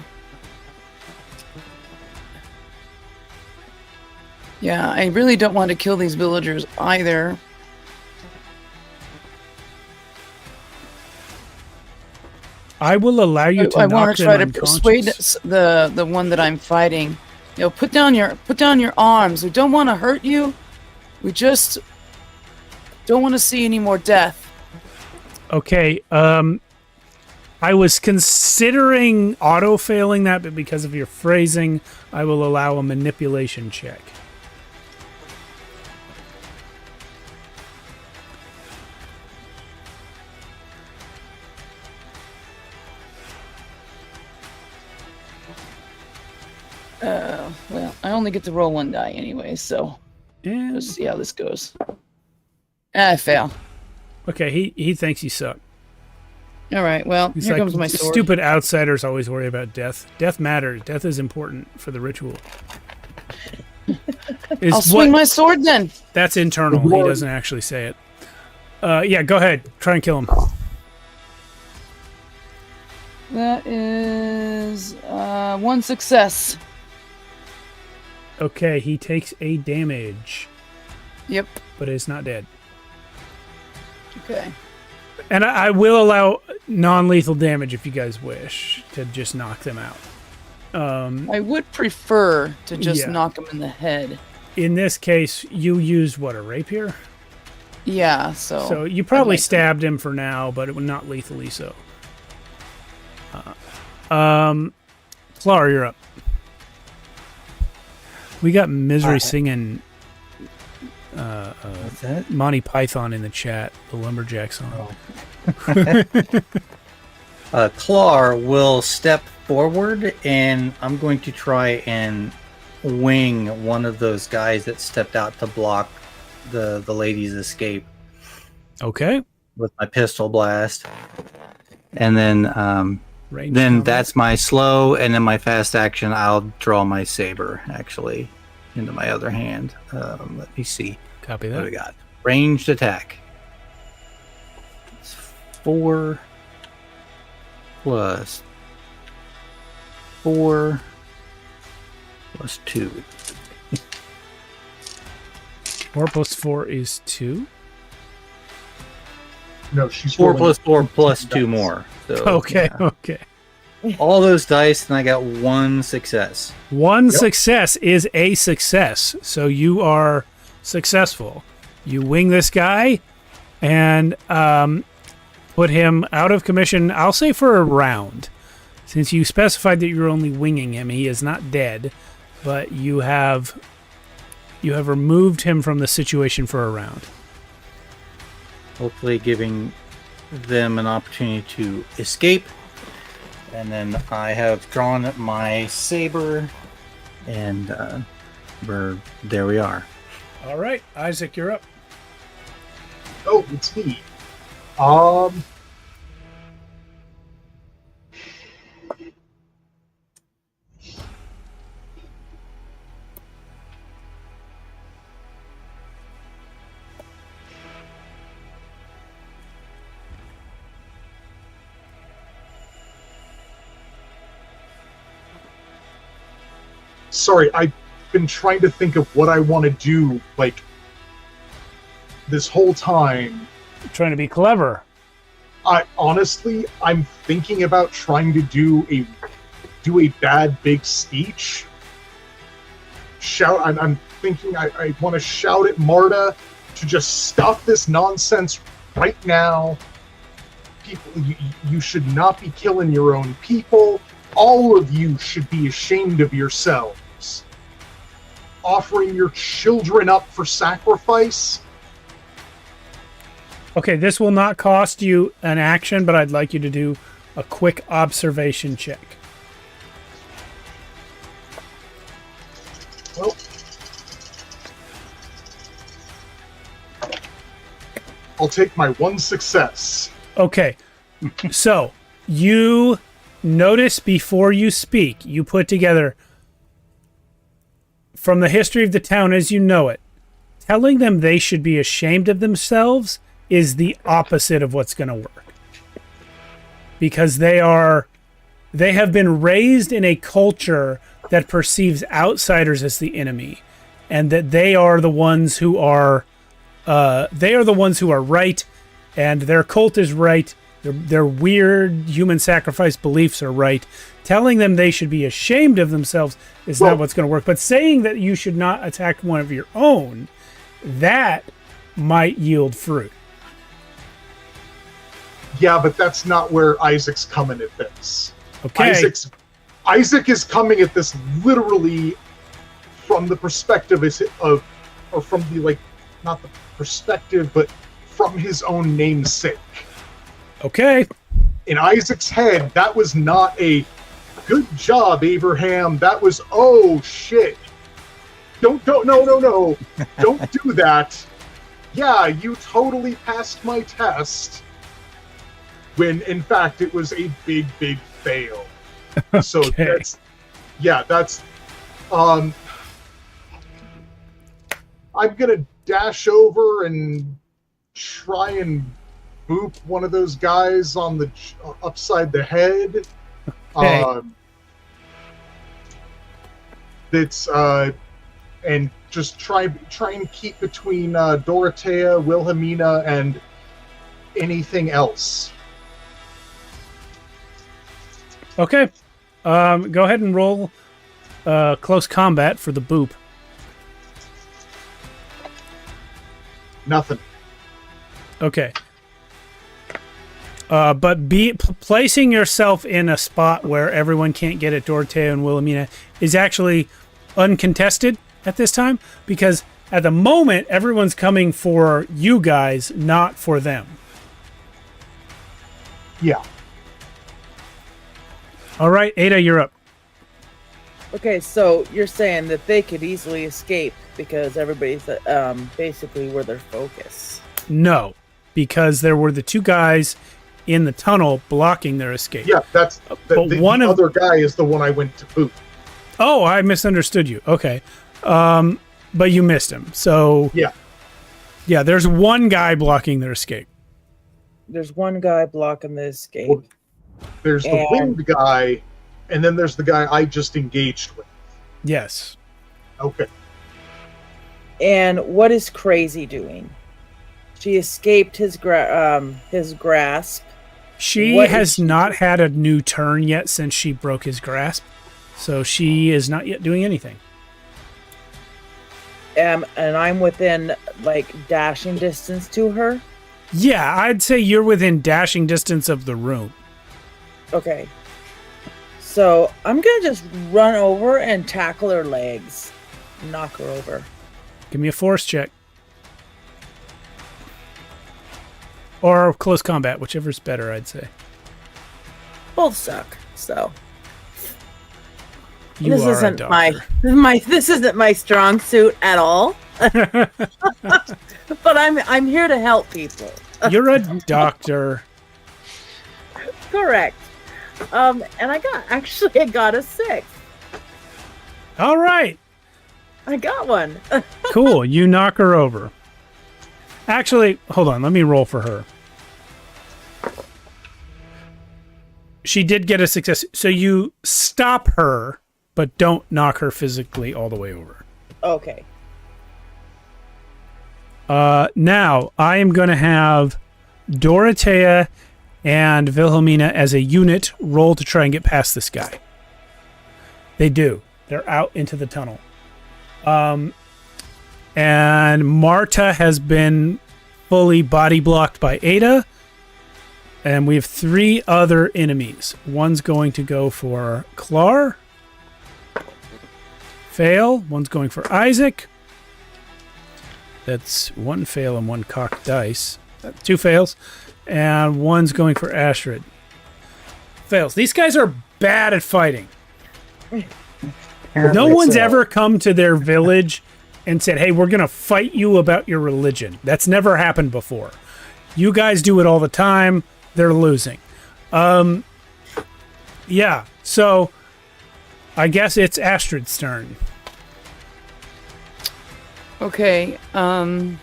Yeah, I really don't want to kill these villagers either. I will allow you to I knock want to them try to unconscious. persuade the one that I'm fighting. You know, put down your arms. We don't want to hurt you. We just don't want to see any more death. Okay, I was considering auto-failing that, but because of your phrasing, I will allow a manipulation check. Well, I only get to roll 1 die anyway, so And, let's see how this goes. I fail. okay, he thinks you suck. All right. Well, He's here like, comes my sword. stupid outsiders always worry about death. Death matters. Death is important for the ritual. I'll swing my sword then. That's internal. He doesn't actually say it. Yeah, go ahead. Try and kill him. That is 1 success. Okay, he takes a damage, Yep. but is not dead. Okay. And I will allow non-lethal damage if you guys wish to just knock them out. I would prefer to just Yeah. knock him in the head. In this case, you used what, a rapier? Yeah, so... So you probably I'd like stabbed him for now, but it would not lethally so. Clara, you're up. We got Misery singing What's that? Monty Python in the chat, the Lumberjack song. Clar will step forward, and I'm going to try and wing one of those guys that stepped out to block the lady's escape Okay. with my pistol blast. And then Range then combat. that's my slow, and then my fast action, I'll draw my saber, actually, into my other hand. Let me see. Copy What do we that. got? Ranged attack. It's 4 plus 4 plus 2. 4 plus 4 is 2. No, she's 4 rolling plus 4 plus dice. 2 more. So, Okay, yeah. okay. All those dice, and I got 1 success. One success is a success, so you are successful. You wing this guy and put him out of commission, I'll say for a round. Since you specified that you're only winging him, he is not dead, but you have removed him from the situation for a round. Hopefully giving them an opportunity to escape. And then I have drawn my saber, and there we are. All right, Isaac, you're up. Oh, it's me. Sorry, I've been trying to think of what I want to do, like, this whole time. Trying to be clever. I'm thinking about trying to do a bad big speech. I'm thinking I want to shout at Marta to just stop this nonsense right now. People, you should not be killing your own people. All of you should be ashamed of yourselves. Offering your children up for sacrifice. Okay, this will not cost you an action, but I'd like you to do a quick observation check. Well, I'll take my 1 success. Okay, so you notice before you speak, you put together from the history of the town as you know it, telling them they should be ashamed of themselves is the opposite of what's going to work. Because they have been raised in a culture that perceives outsiders as the enemy, and that they are the ones who are right, and their cult is right. Their weird human sacrifice beliefs are right. Telling them they should be ashamed of themselves is not what's going to work. But saying that you should not attack one of your own, that might yield fruit. Yeah, but that's not where Isaac's coming at this. Okay. Isaac is coming at this literally from the perspective from the, like, not the perspective, but from his own namesake. Okay. In Isaac's head, that was not a good job, Abraham. That was, oh shit. No. Don't do that. Yeah, you totally passed my test. when in fact it was a big fail. So Okay. that's I'm gonna dash over and try and boop one of those guys on the upside the head. Okay. That's and just try and keep between Dorothea, Wilhelmina, and anything else. Okay. Go ahead and roll close combat for the boop. Nothing. Okay. But placing yourself in a spot where everyone can't get at Dorothea and Wilhelmina is actually uncontested at this time, because at the moment everyone's coming for you guys, not for them. Yeah. All right, Ada, you're up. Okay, so you're saying that they could easily escape because everybody's basically where their focus. No, because there were the two guys in the tunnel blocking their escape. Yeah, that's But the one of- other guy is the one I went to boot. Oh, I misunderstood you. Okay. But you missed him. So yeah, there's one guy blocking their escape. There's one guy blocking the escape. Well, there's the winged guy, and then there's the guy I just engaged with. Yes. Okay. And what is Crazy doing? She escaped his grasp. She What is has she not had a new turn yet since she broke his grasp. So she is not yet doing anything. And I'm within like dashing distance to her. Yeah, I'd say you're within dashing distance of the room. Okay. So I'm gonna just run over and tackle her legs, knock her over. Give me a force check. Or close combat, whichever's better, I'd say. Both suck. So You this are isn't a my doctor. this isn't my strong suit at all. But I'm here to help people. You're a doctor. Correct. And I got a 6. All right. I got one. Cool. You knock her over. Actually, hold on. Let me roll for her. She did get a success. So you stop her, but don't knock her physically all the way over. Okay. Now, I am going to have Dorothea and Wilhelmina as a unit roll to try and get past this guy. They do. They're out into the tunnel. And Marta has been fully body blocked by Ada. And we have 3 other enemies. One's going to go for Clar. Fail. One's going for Isaac. That's 1 fail and 1 cocked dice. 2 fails. And one's going for Ashrid. Fails. These guys are bad at fighting. No one's ever come to their village and said, hey, we're going to fight you about your religion. That's never happened before. You guys do it all the time. They're losing. Yeah, so I guess it's Astrid's turn. Okay, I'm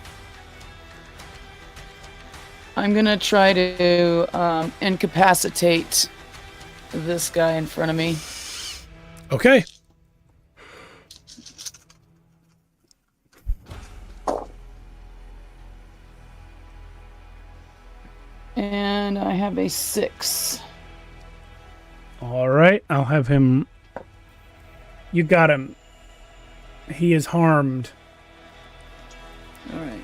gonna try to incapacitate this guy in front of me. Okay. And I have a 6. All right, I'll have him. You got him. He is harmed. All right.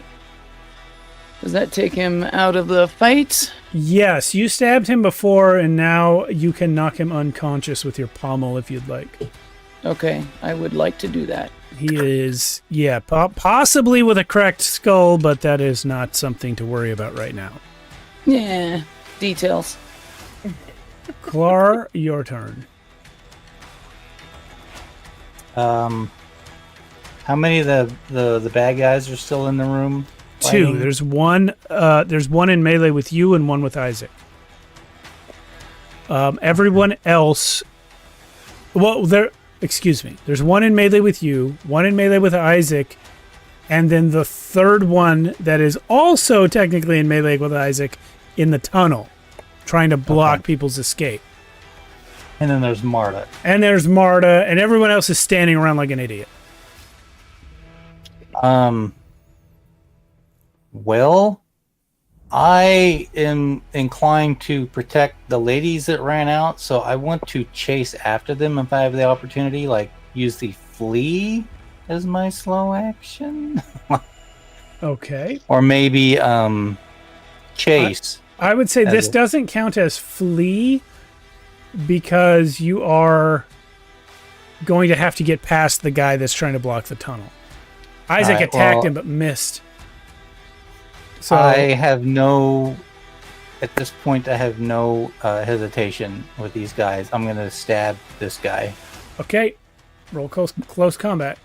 Does that take him out of the fight? Yes, you stabbed him before, and now you can knock him unconscious with your pommel if you'd like. Okay, I would like to do that. He is, yeah, possibly with a cracked skull, but that is not something to worry about right now. Yeah, details. Clar, your turn. How many of the bad guys are still in the room? 2. fighting? There's one in melee with you and one with Isaac. Everyone else, well, there's one in melee with you, one in melee with Isaac, and then the third one that is also technically in melee with Isaac in the tunnel, trying to block people's escape. And then there's Marta. And there's Marta, and everyone else is standing around like an idiot. Well, I am inclined to protect the ladies that ran out, so I want to chase after them if I have the opportunity, like use the flee as my slow action. Okay. Or maybe chase. I would say this doesn't count as flee because you are going to have to get past the guy that's trying to block the tunnel. Isaac attacked him but missed. So I have no, at this point, I have no hesitation with these guys. I'm going to stab this guy. Okay. Roll close combat.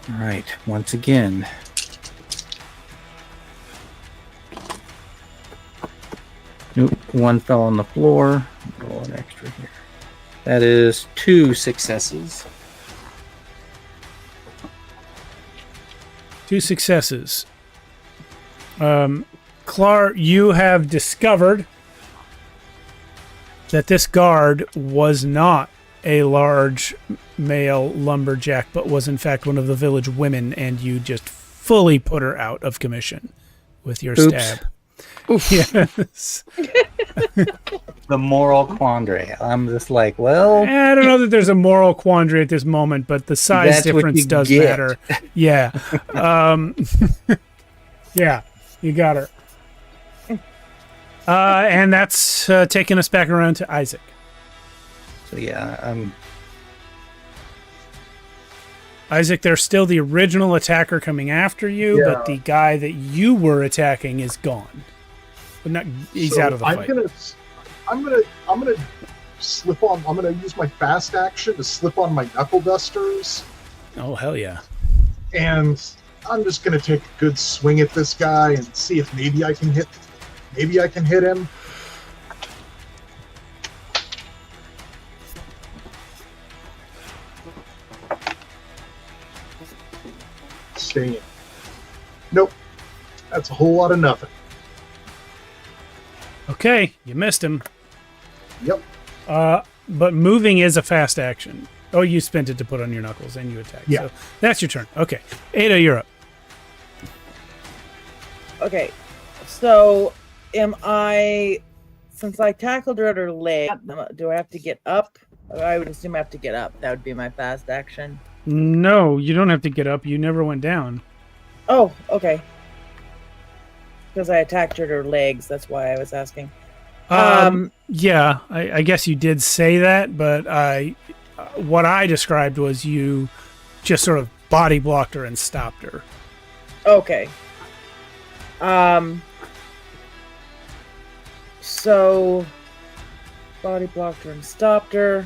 All right. Once again. Nope. One fell on the floor. Roll an extra here. That is 2 successes. 2 successes. Clar, you have discovered that this guard was not a large male lumberjack, but was in fact one of the village women, and you just fully put her out of commission with your stab. Oof. Yes. The moral quandary. I'm just like, well, I don't know that there's a moral quandary at this moment, but the size That's what difference you does get. matter. Yeah. Yeah, you got her. And that's taking us back around to Isaac. so yeah, Isaac, there's still the original attacker coming after you, but the guy that you were attacking is gone. But not, he's out of the fight. I'm gonna slip on. I'm gonna use my fast action to slip on my knuckle dusters, Oh, hell yeah. and I'm just gonna take a good swing at this guy and see if maybe I can hit. Maybe I can hit him. Staying in. Nope. That's a whole lot of nothing. Okay, you missed him. Yep. But moving is a fast action. Oh, you spent it to put on your knuckles and you attacked. Yeah. So that's your turn. Okay. Ada, you're up. Okay, so am I, since I tackled her at her leg, do I have to get up? I would assume I have to get up. That would be my fast action. No, you don't have to get up. You never went down. Oh, okay. Because I attacked her at her legs. That's why I was asking. Yeah, I guess you did say that, but what I described was you just sort of body blocked her and stopped her. Okay. So body blocked her and stopped her.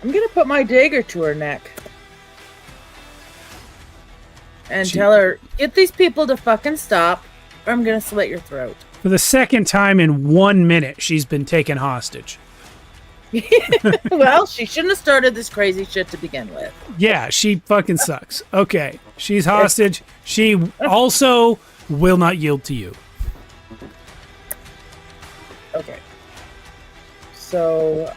I'm gonna put my dagger to her neck and tell her, get these people to fucking stop, or I'm gonna slit your throat. For the second time in 1 minute, she's been taken hostage. Well, she shouldn't have started this crazy shit to begin with. Yeah, she fucking sucks. Okay, she's hostage. She also will not yield to you. Okay. So,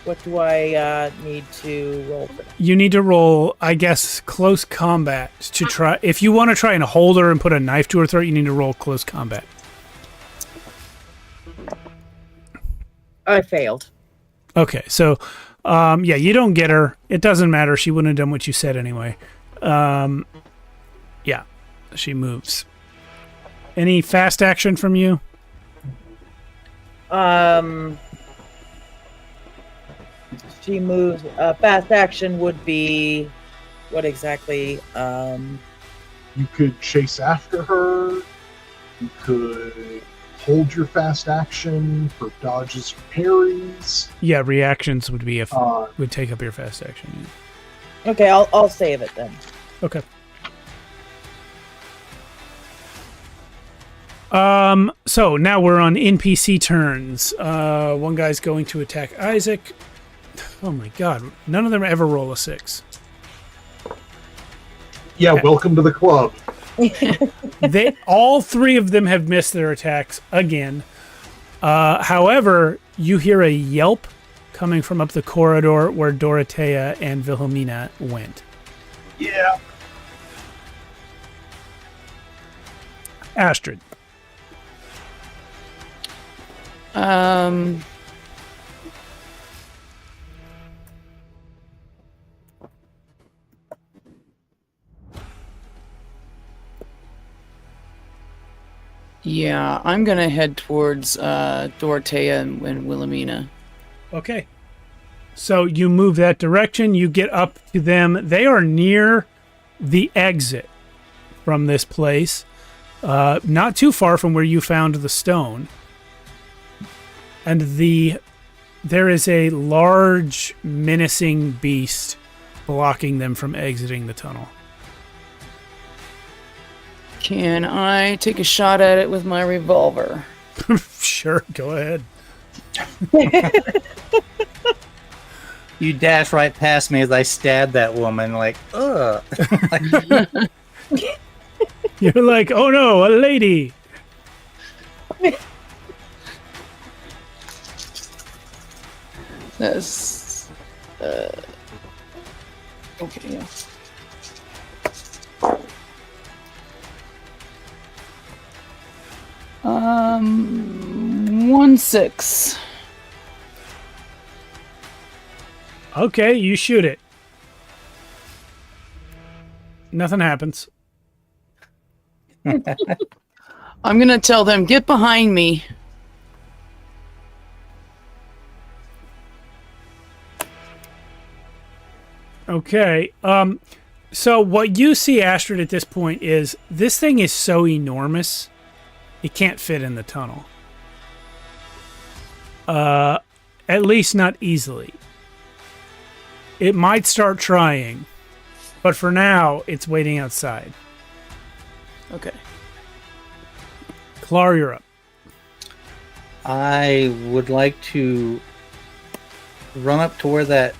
what do I need to roll for that? You need to roll, I guess, close combat to try. If you want to try and hold her and put a knife to her throat, you need to roll close combat. I failed. Okay, so, yeah, you don't get her. It doesn't matter. She wouldn't have done what you said anyway. Yeah, she moves. Any fast action from you? She moves. Fast action would be what exactly? You could chase after her. You could hold your fast action for dodges or parries. Yeah, reactions would be would take up your fast action. Yeah. Okay, I'll save it then. Okay. So now we're on NPC turns. One guy's going to attack Isaac. Oh my god, none of them ever roll a 6. Yeah, welcome to the club. All 3 of them have missed their attacks again. However, you hear a yelp coming from up the corridor where Dorothea and Wilhelmina went. Yeah. Astrid. Yeah, I'm gonna head towards Dorothea and Wilhelmina. Okay. So you move that direction, you get up to them. They are near the exit from this place, not too far from where you found the stone. And there is a large, menacing beast blocking them from exiting the tunnel. Can I take a shot at it with my revolver? Sure, go ahead. You dash right past me as I stab that woman, like, ugh. You're like, oh no, a lady. That's okay. Yeah. Um, 1-6. Okay, you shoot it. Nothing happens. I'm gonna tell them, get behind me. Okay. So what you see, Astrid, at this point is this thing is so enormous, it can't fit in the tunnel. At least not easily. It might start trying, but for now, it's waiting outside. Okay. Clar, you're up. I would like to run up to where that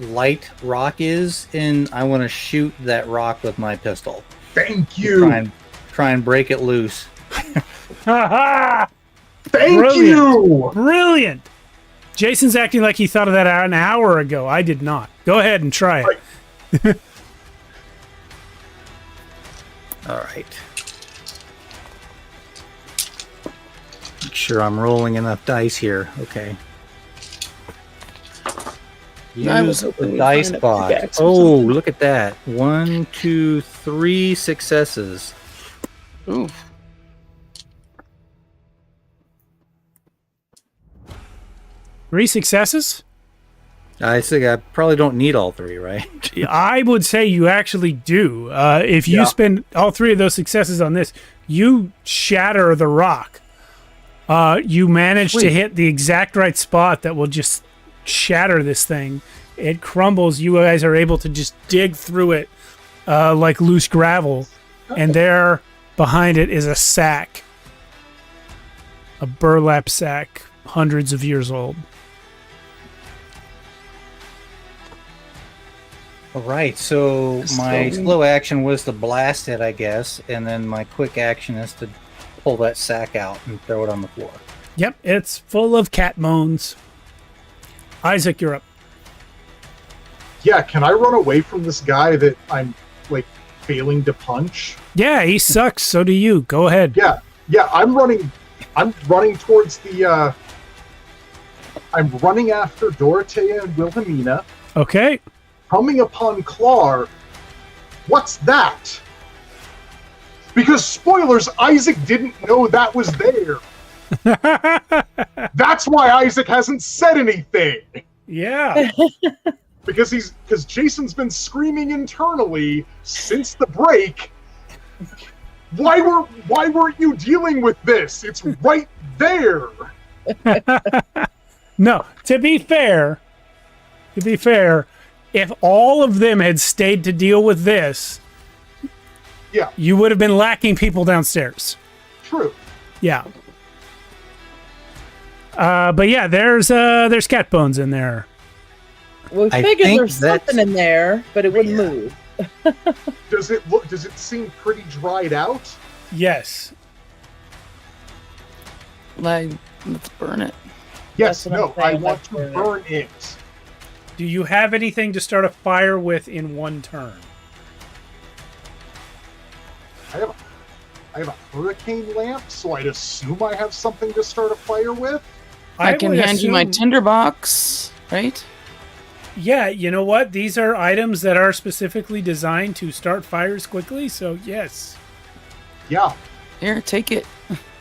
light rock is, and I want to shoot that rock with my pistol. Thank you. Try and break it loose. Ha Thank Brilliant. you. Brilliant! Jason's acting like he thought of that an hour ago. I did not. Go ahead and try it. All right. Make sure I'm rolling enough dice here. Okay. I was Use hoping the we'd dice find a box. pickaxe or Oh, something. look at that. 1, 2, 3 successes. Ooh. Three successes? I think I probably don't need all 3, right? I would say you actually do. If you Yeah. spend all 3 of those successes on this, you shatter the rock. You manage to Sweet. hit the exact right spot that will just shatter this thing. It crumbles. You guys are able to just dig through it like loose gravel. And there behind it is a sack. A burlap sack, hundreds of years old. All right, so my slow action was to blast it, I guess, and then my quick action is to pull that sack out and throw it on the floor. Yep, it's full of cat moans. Isaac, you're up. Yeah, can I run away from this guy that I'm like failing to punch? Yeah, he sucks. So do you. Go ahead. Yeah, I'm running towards the I'm running after Dorothea and Wilhelmina, Okay. coming upon Clar. What's that? Because spoilers, Isaac didn't know that was there. That's why Isaac hasn't said anything. Yeah. Because Jason's been screaming internally since the break. Why weren't you dealing with this? It's right there. No, to be fair, if all of them had stayed to deal with this, Yeah. you would have been lacking people downstairs. True. Yeah. But yeah, there's cat bones in there. We I figured think there's that's- something in there, but it wouldn't Yeah. move. Does it seem pretty dried out? Yes. Like, let's burn it. Yes, That's what I'm no, I saying, want let's to burn it. burn it. Do you have anything to start a fire with in one turn? I have a hurricane lamp, so I'd assume I have something to start a fire with. I can would hand you my assume- tinderbox, right? Yeah, you know what? These are items that are specifically designed to start fires quickly, so yes. Yeah, Here, take it.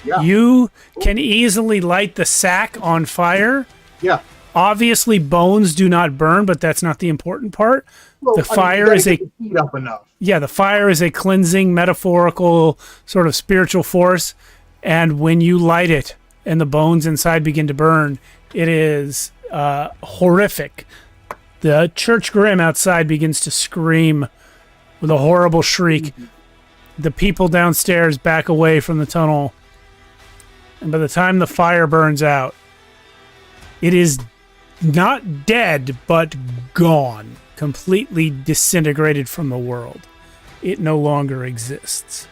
yeah, You can easily light the sack on fire. yeah. Obviously, bones do not burn, but that's not the important part. Well, The fire is you a- gotta get the heat up enough. Yeah, the fire is a cleansing, metaphorical, sort of spiritual force. And when you light it and the bones inside begin to burn, it is horrific. The church grim outside begins to scream with a horrible shriek. The people downstairs back away from the tunnel. And by the time the fire burns out, it is not dead, but gone. Completely disintegrated from the world. It no longer exists.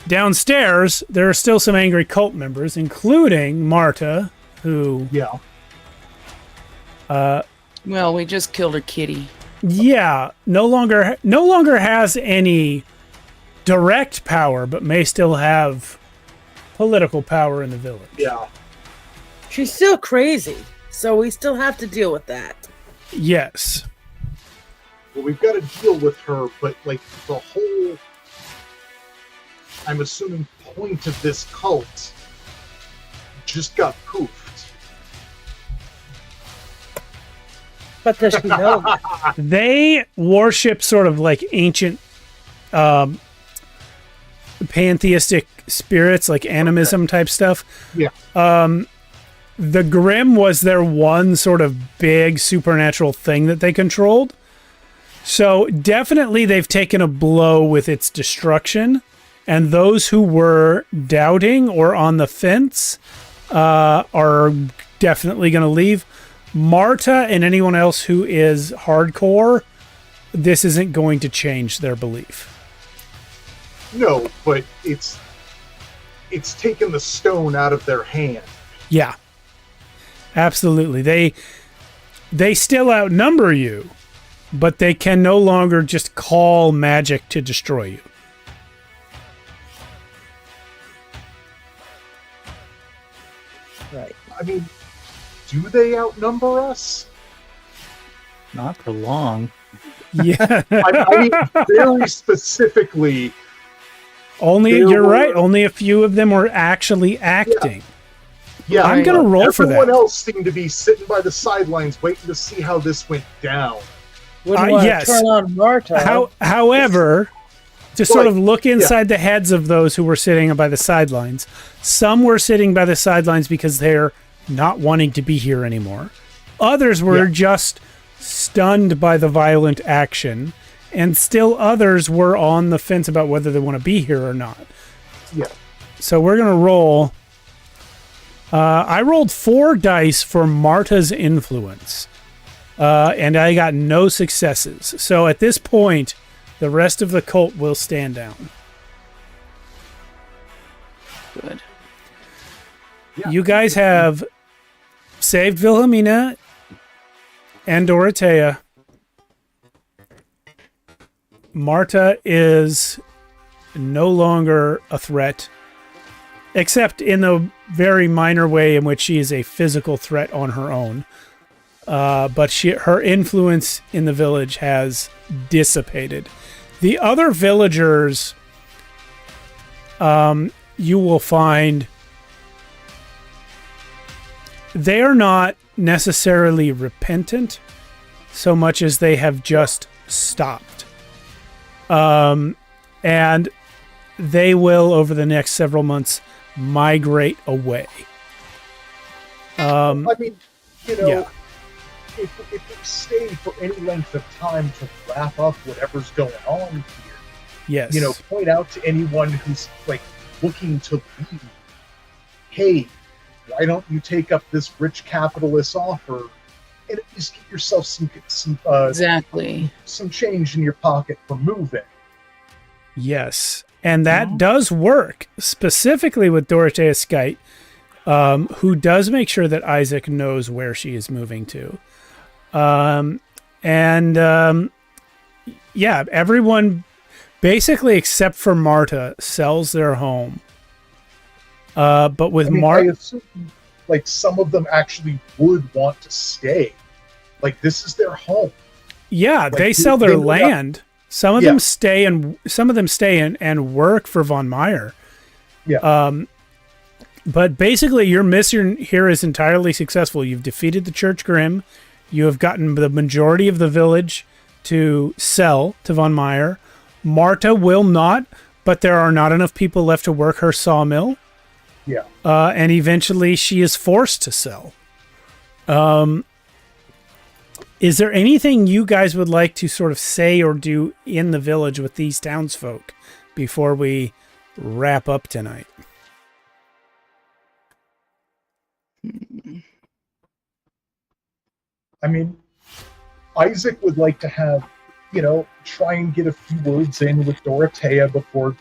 Downstairs, there are still some angry cult members, including Marta, who, Yeah, Well, we just killed her kitty. no longer has any direct power, but may still have political power in the village. yeah. She's still crazy, so we still have to deal with that. Yes. Well, we've got to deal with her, but like the whole, I'm assuming, point of this cult just got poofed. But does she know that? They worship sort of like ancient pantheistic spirits, like animism type stuff. Yeah. The Grim was their one sort of big supernatural thing that they controlled. So definitely they've taken a blow with its destruction. And those who were doubting or on the fence are definitely going to leave. Marta and anyone else who is hardcore, this isn't going to change their belief. No, but it's taken the stone out of their hand. Yeah. Absolutely. They still outnumber you, but they can no longer just call magic to destroy you. Right. I mean, do they outnumber us? Not for long. Yeah. I mean, very specifically. Only There you're were- right. Only a few of them were actually acting. Yeah, I'm gonna roll for everyone that. else seemed to be sitting by the sidelines waiting to see how this went down. Wouldn't want yes. to turn on Marta. However, to sort Like, of look inside the heads of those who were sitting by the sidelines, some were sitting by the sidelines because they're not wanting to be here anymore. Others were Yeah. just stunned by the violent action, and still others were on the fence about whether they want to be here or not. Yeah. So we're going to roll. I rolled 4 dice for Marta's influence, and I got no successes. So at this point, the rest of the cult will stand down. Good. Yeah. You guys have saved Wilhelmina and Dorothea. Marta is no longer a threat, except in the very minor way in which she is a physical threat on her own. But her influence in the village has dissipated. The other villagers, you will find, they are not necessarily repentant so much as they have just stopped. And they will, over the next several months, migrate away. I mean, you know, yeah. if we stay for any length of time to wrap up whatever's going on here, Yes. Point out to anyone who's like looking to leave, hey, why don't you take up this rich capitalist offer and at least get yourself some Exactly. some change in your pocket for moving. Yes. And that does work, specifically with Dorothea Skite, who does make sure that Isaac knows where she is moving to. Everyone, basically except for Marta, sells their home. But with I assume, like, some of them actually would want to stay. Like, this is their home. Yeah, Like, they sell their they land. Some of them stay and work for von Meyer. Yeah. But basically, your mission here is entirely successful. You've defeated the Church Grim. You have gotten the majority of the village to sell to von Meyer. Marta will not, but there are not enough people left to work her sawmill. Yeah. And eventually, she is forced to sell. Is there anything you guys would like to sort of say or do in the village with these townsfolk before we wrap up tonight? I mean, Isaac would like to have, try and get a few words in with Dorothea before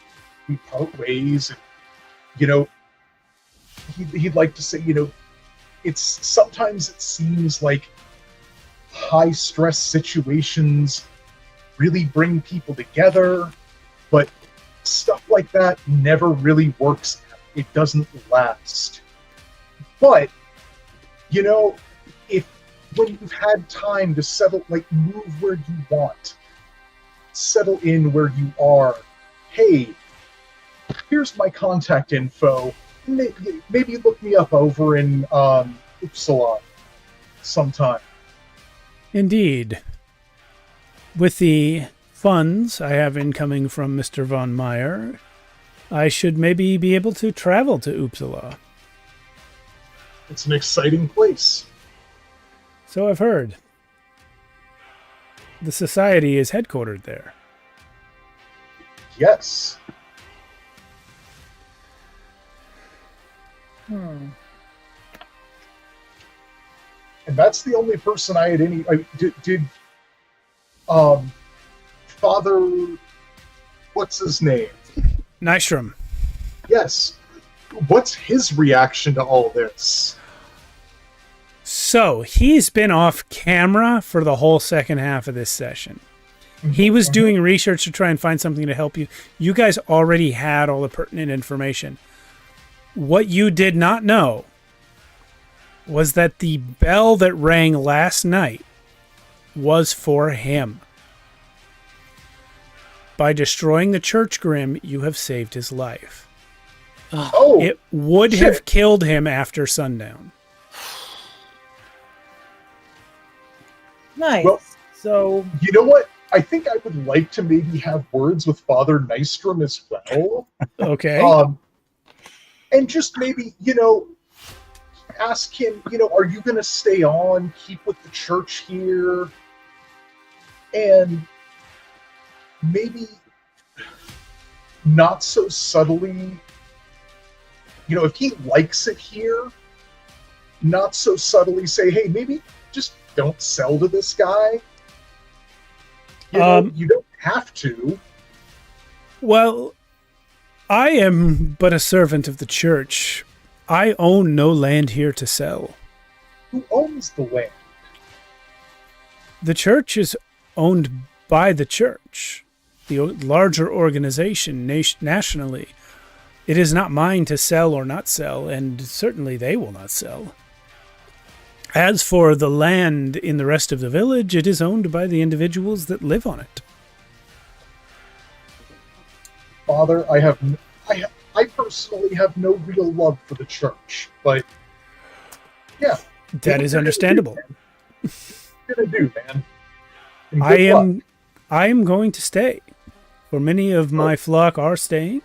we part ways. And, he'd like to say, sometimes it seems like high stress situations really bring people together, but stuff like that never really works out. It doesn't last. But, when you've had time to settle, like, move where you want, settle in where you are, hey, here's my contact info. Maybe look me up over in Uppsala sometime. Indeed. With the funds I have incoming from Mr. von Meyer, I should maybe be able to travel to Uppsala. It's an exciting place. So I've heard. The society is headquartered there. Yes. Hmm. And that's the only person I had any. Did Father, what's his name? Nystrom. Yes. What's his reaction to all this? So he's been off camera for the whole second half of this session. He was doing research to try and find something to help you. You guys already had all the pertinent information. What you did not know was that the bell that rang last night was for him. By destroying the Church Grim, you have saved his life. Oh, it would have killed him after sundown. Nice. Well, so, you know what? I think I would like to maybe have words with Father Nystrom as well. Okay. And just maybe, ask him, are you going to stay on, keep with the church here? And maybe not so subtly, if he likes it here, not so subtly say, hey, maybe just don't sell to this guy. You don't have to. Well, I am but a servant of the church. I own no land here to sell. Who owns the land? The church is owned by the church, the larger organization nationally. It is not mine to sell or not sell, and certainly they will not sell. As for the land in the rest of the village, it is owned by the individuals that live on it. Father, I personally have no real love for the church, but yeah, that is understandable. What are you gonna do, man? And I am going to stay, for many of my flock are staying.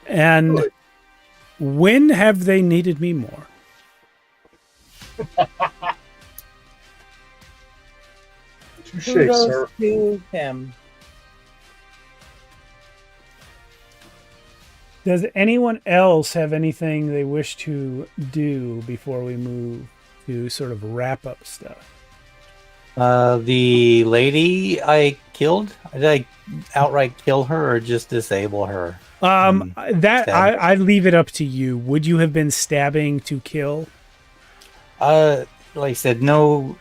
And good. When have they needed me more? Touche, kudos sir. to him. Does anyone else have anything they wish to do before we move to sort of wrap up stuff? The lady I killed, did I outright kill her or just disable her? I leave it up to you. Would you have been stabbing to kill? Like I said, no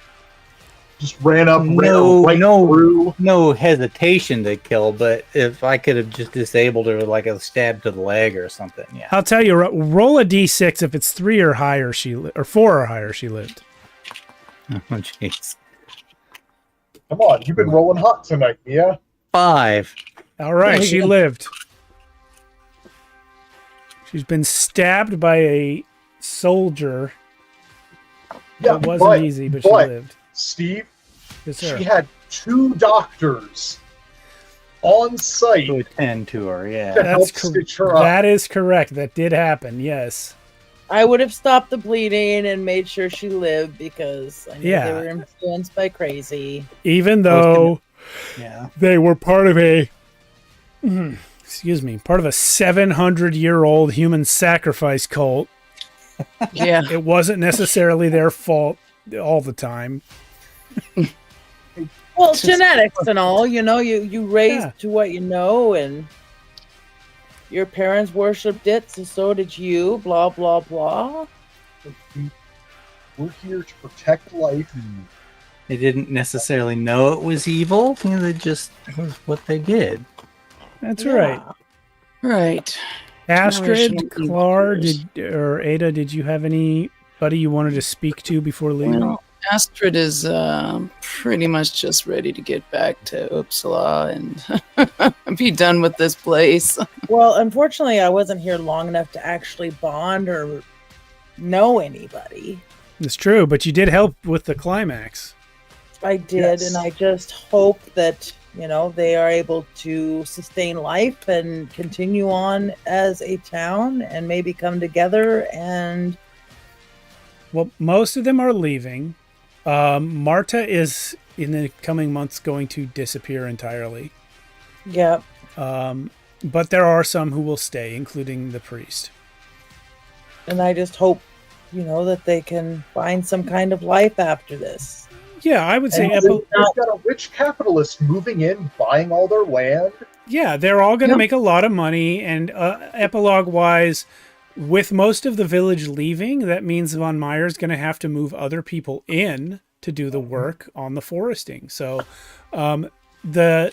Just ran up, ran right through. no hesitation to kill, but if I could have just disabled her with like a stab to the leg or something, yeah. I'll tell you, roll a d6. If it's 3 or higher, or 4 or higher, she lived. Oh, jeez. Come on, you've been rolling hot tonight, yeah? 5. All right, she lived. She's been stabbed by a soldier. Yeah, it wasn't easy, but she lived. Steve, Yes, sir. she had 2 doctors on site To attend to her, yeah. to help stitch her up. That is correct. That did happen. Yes. I would have stopped the bleeding and made sure she lived because I knew they were influenced by crazy. Even though Yeah. they were part of a part of a 700-year-old human sacrifice cult. Yeah. It wasn't necessarily their fault all the time. Well, genetics and all, you raised to what you know, and your parents worshipped it, so did you, blah, blah, blah. We're here to protect life. They didn't necessarily know it was evil. You know, it was what they did. That's right. Right. Astrid, Generational Clar, evil. or Ada, did you have anybody you wanted to speak to before leaving? Well, Astrid is pretty much just ready to get back to Uppsala and be done with this place. Well, unfortunately, I wasn't here long enough to actually bond or know anybody. It's true, but you did help with the climax. I did, and I just hope that, they are able to sustain life and continue on as a town and maybe come together and... Well, most of them are leaving. Marta is, in the coming months, going to disappear entirely. Yep. But there are some who will stay, including the priest. And I just hope, that they can find some kind of life after this. Yeah, I would say... We've got a rich capitalist moving in, buying all their land. Yeah, they're all going to make a lot of money, and epilogue-wise... With most of the village leaving, that means Von Meyer's going to have to move other people in to do the work on the foresting. So the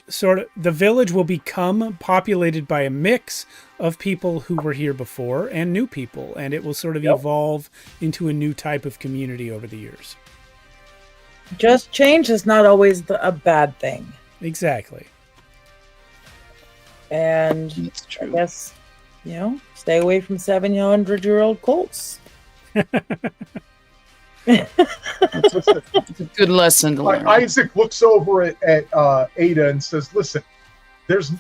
village will become populated by a mix of people who were here before and new people, and it will sort of evolve into a new type of community over the years. Just change is not always a bad thing. Exactly. And That's true. I guess... stay away from 700-year-old cults. It's a good lesson to learn. Isaac looks over at Ada and says, listen, there's,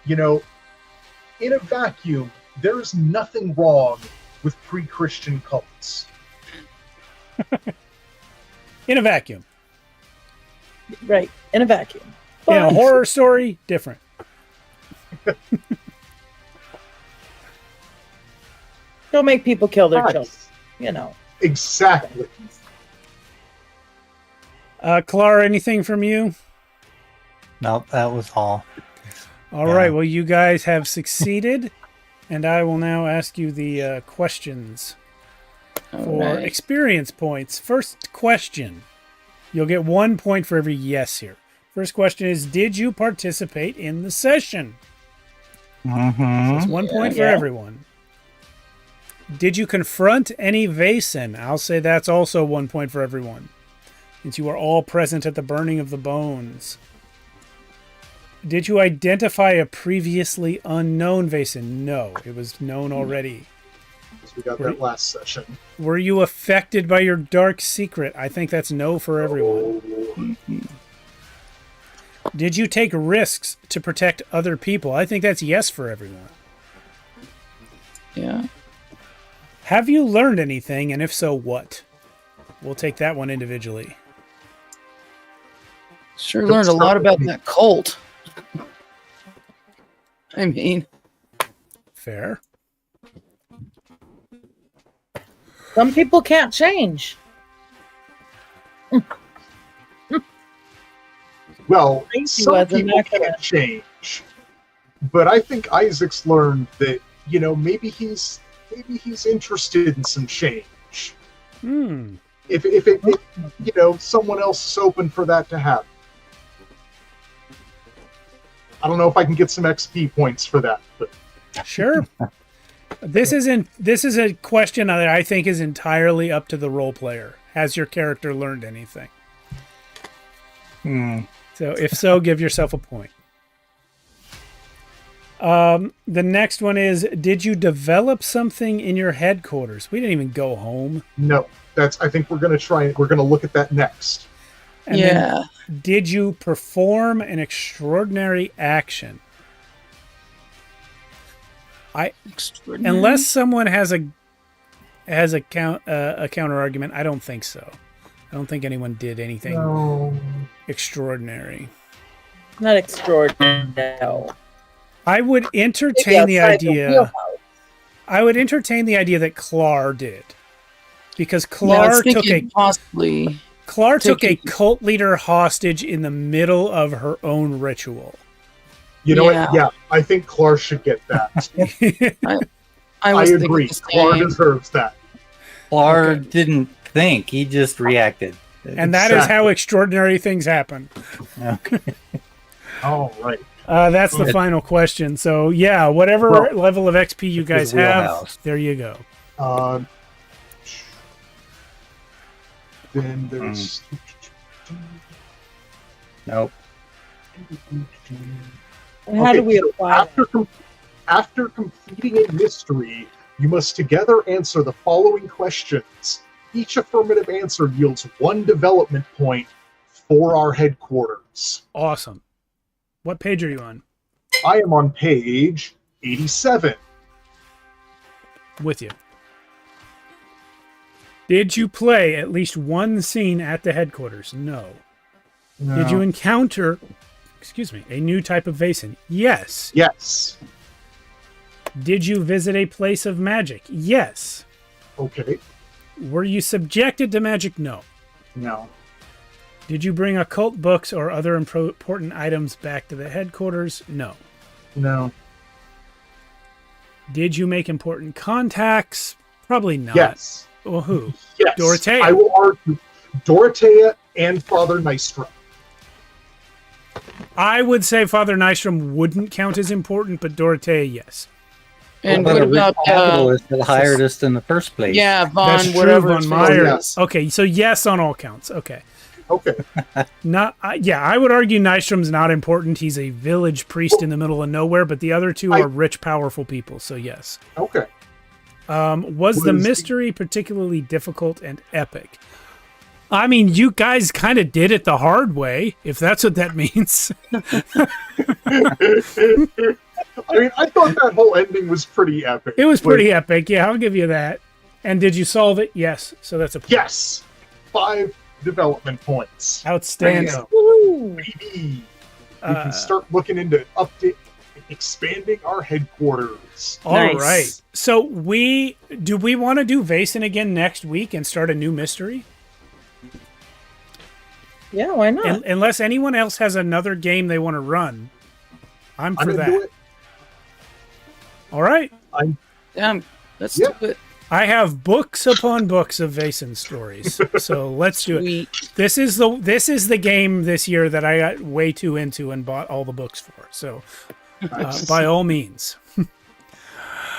in a vacuum, there is nothing wrong with pre-Christian cults. In a vacuum. Right, in a vacuum. In a horror story, different. Don't make people kill their children, Exactly. Clara, anything from you? Nope, that was all. All right. Well, you guys have succeeded, and I will now ask you the questions for experience points. First question. You'll get 1 point for every yes here. First question is, did you participate in the session? Mm-hmm. So it's 1 point for everyone. Did you confront any Vaesen? I'll say that's also 1 point for everyone, since you are all present at the burning of the bones. Did you identify a previously unknown Vaesen? No, it was known already. We got that last session. Were you affected by your dark secret? I think that's no for everyone. Did you take risks to protect other people? I think that's yes for everyone. Yeah. Have you learned anything, and if so, what? We'll take that one individually. Sure learned a lot about that cult. I mean, Fair. Some people can't change. Well, Thank you, some as a people acronym. can't change, but I think Isaac's learned that maybe he's interested in some change. Hmm. If someone else is open for that to happen. I don't know if I can get some XP points for that, but Sure. This is a question that I think is entirely up to the role player. Has your character learned anything? So if so, give yourself a point. The next one is, did you develop something in your headquarters? We didn't even go home. no. I think we're going to look at that next. And then, did you perform an extraordinary action? Unless someone has a counter argument, I don't think so. I don't think anyone did anything extraordinary. Not extraordinary. No. I would entertain Maybe the outside the idea. wheelhouse. I would entertain the idea that Clar did, because I Clar was took thinking possibly. Clar took a cult leader hostage in the middle of her own ritual. You know what? Yeah, I think Clar should get that. I I was agree. Clar deserves that. Clar didn't think; he just reacted. And that is how extraordinary things happen. Okay. All right. That's the final question. So yeah, whatever level of XP you guys have, wheelhouse. there you go. Then there's Nope. And how do we so apply that? after completing a mystery, you must together answer the following questions. Each affirmative answer yields 1 development point for our headquarters. Awesome. What page are you on? I am on page 87. With you. Did you play at least one scene at the headquarters? No. Did you encounter, a new type of Vaesen? Yes. Yes. Did you visit a place of magic? Yes. Okay. Were you subjected to magic? No. No. Did you bring occult books or other important items back to the headquarters? No. No. Did you make important contacts? Probably not. Yes. Well, who? Yes. Dorothea. I will argue Dorothea and Father Nystrom. I would say Father Nystrom wouldn't count as important, but Dorothea, yes. And What what about about capitalist that hired us in the first place? yeah, That's Von true, whatever Von his Meyer. name is. Okay, so yes on all counts. Okay. Okay. I would argue Nystrom's not important. He's a village priest in the middle of nowhere, but the other two are rich, powerful people, so yes. Okay. Was the mystery particularly difficult and epic? I mean, you guys kind of did it the hard way, if that's what that means. I mean, I thought that whole ending was pretty epic. It was pretty epic. Yeah, I'll give you that. And did you solve it? Yes. So that's a point. Yes. 5 development points. Outstanding. Maybe we can start looking into expanding our headquarters. All Nice. right. So do we want to do Vaesen again next week and start a new mystery? Yeah, why not? Unless anyone else has another game they want to run, I'm for gonna that. do it. All right. Damn, let's Yeah. do it. I have books upon books of Vaesen stories, so let's do it. Sweet. This is the game this year that I got way too into and bought all the books for. So, by all means,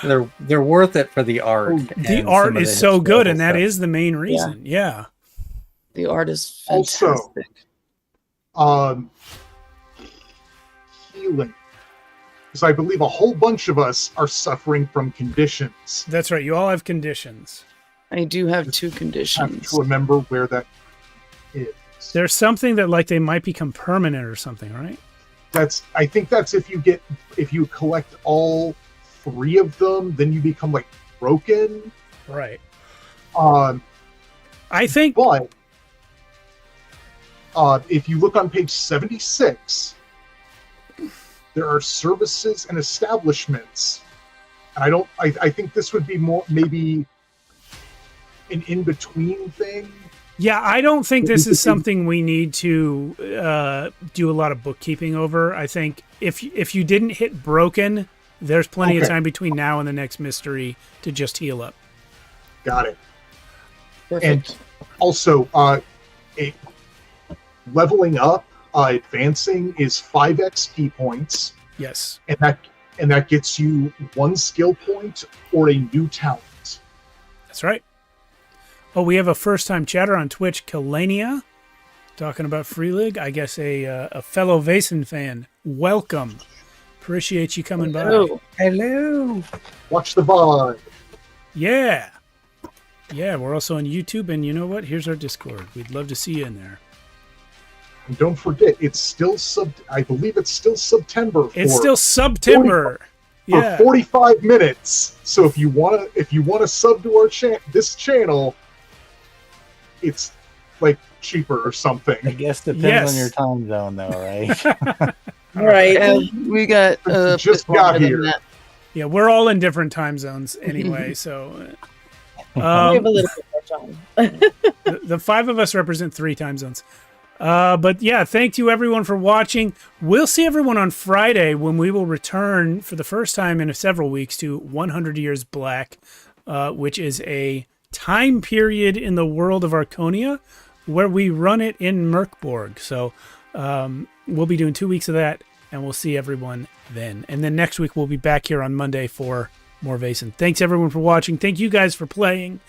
They're worth it for the art. the and art some of is the so good, historical and that stuff. is the main reason. Yeah. The art is fantastic. Also, healing. Because I believe a whole bunch of us are suffering from conditions. That's right. You all have conditions. I do have 2 I have conditions. to remember where that is. There's something that like they might become permanent or something, right? I think that's if you collect all 3 of them, then you become like broken. Right. I think. But if you look on page 76, there are services and establishments I think this would be more maybe an in-between thing. Yeah, I don't think this is something we need to do a lot of bookkeeping over. I think if you didn't hit broken, there's plenty of time between now and the next mystery to just heal up. Got it. Perfect. And also, leveling up, advancing is 5 XP points, Yes. and that gets you 1 skill point or a new talent. That's right. Oh, we have a first-time chatter on Twitch, Kalania, talking about Free League. I guess a fellow Vaesen fan. Welcome. Appreciate you coming by. Hello. Watch the VOD. Yeah. Yeah, we're also on YouTube, and you know what? Here's our Discord. We'd love to see you in there. And don't forget, it's still I believe it's still September. It's still September. Yeah. For 45 minutes. So if you wanna sub to our this channel, it's like cheaper or something. I guess depends Yes. on your time zone, though, right? Right. And we got Just got here. Yeah, we're all in different time zones anyway, so We have a little bit more time. the 5 of us represent 3 time zones. But yeah, thank you everyone for watching. We'll see everyone on Friday when we will return for the first time in several weeks to 100 Years Black, which is a time period in the world of Archonia where we run it in Merkborg. So we'll be doing 2 weeks of that, and we'll see everyone then. And then next week we'll be back here on Monday for more Vaesen. Thanks everyone for watching. Thank you guys for playing.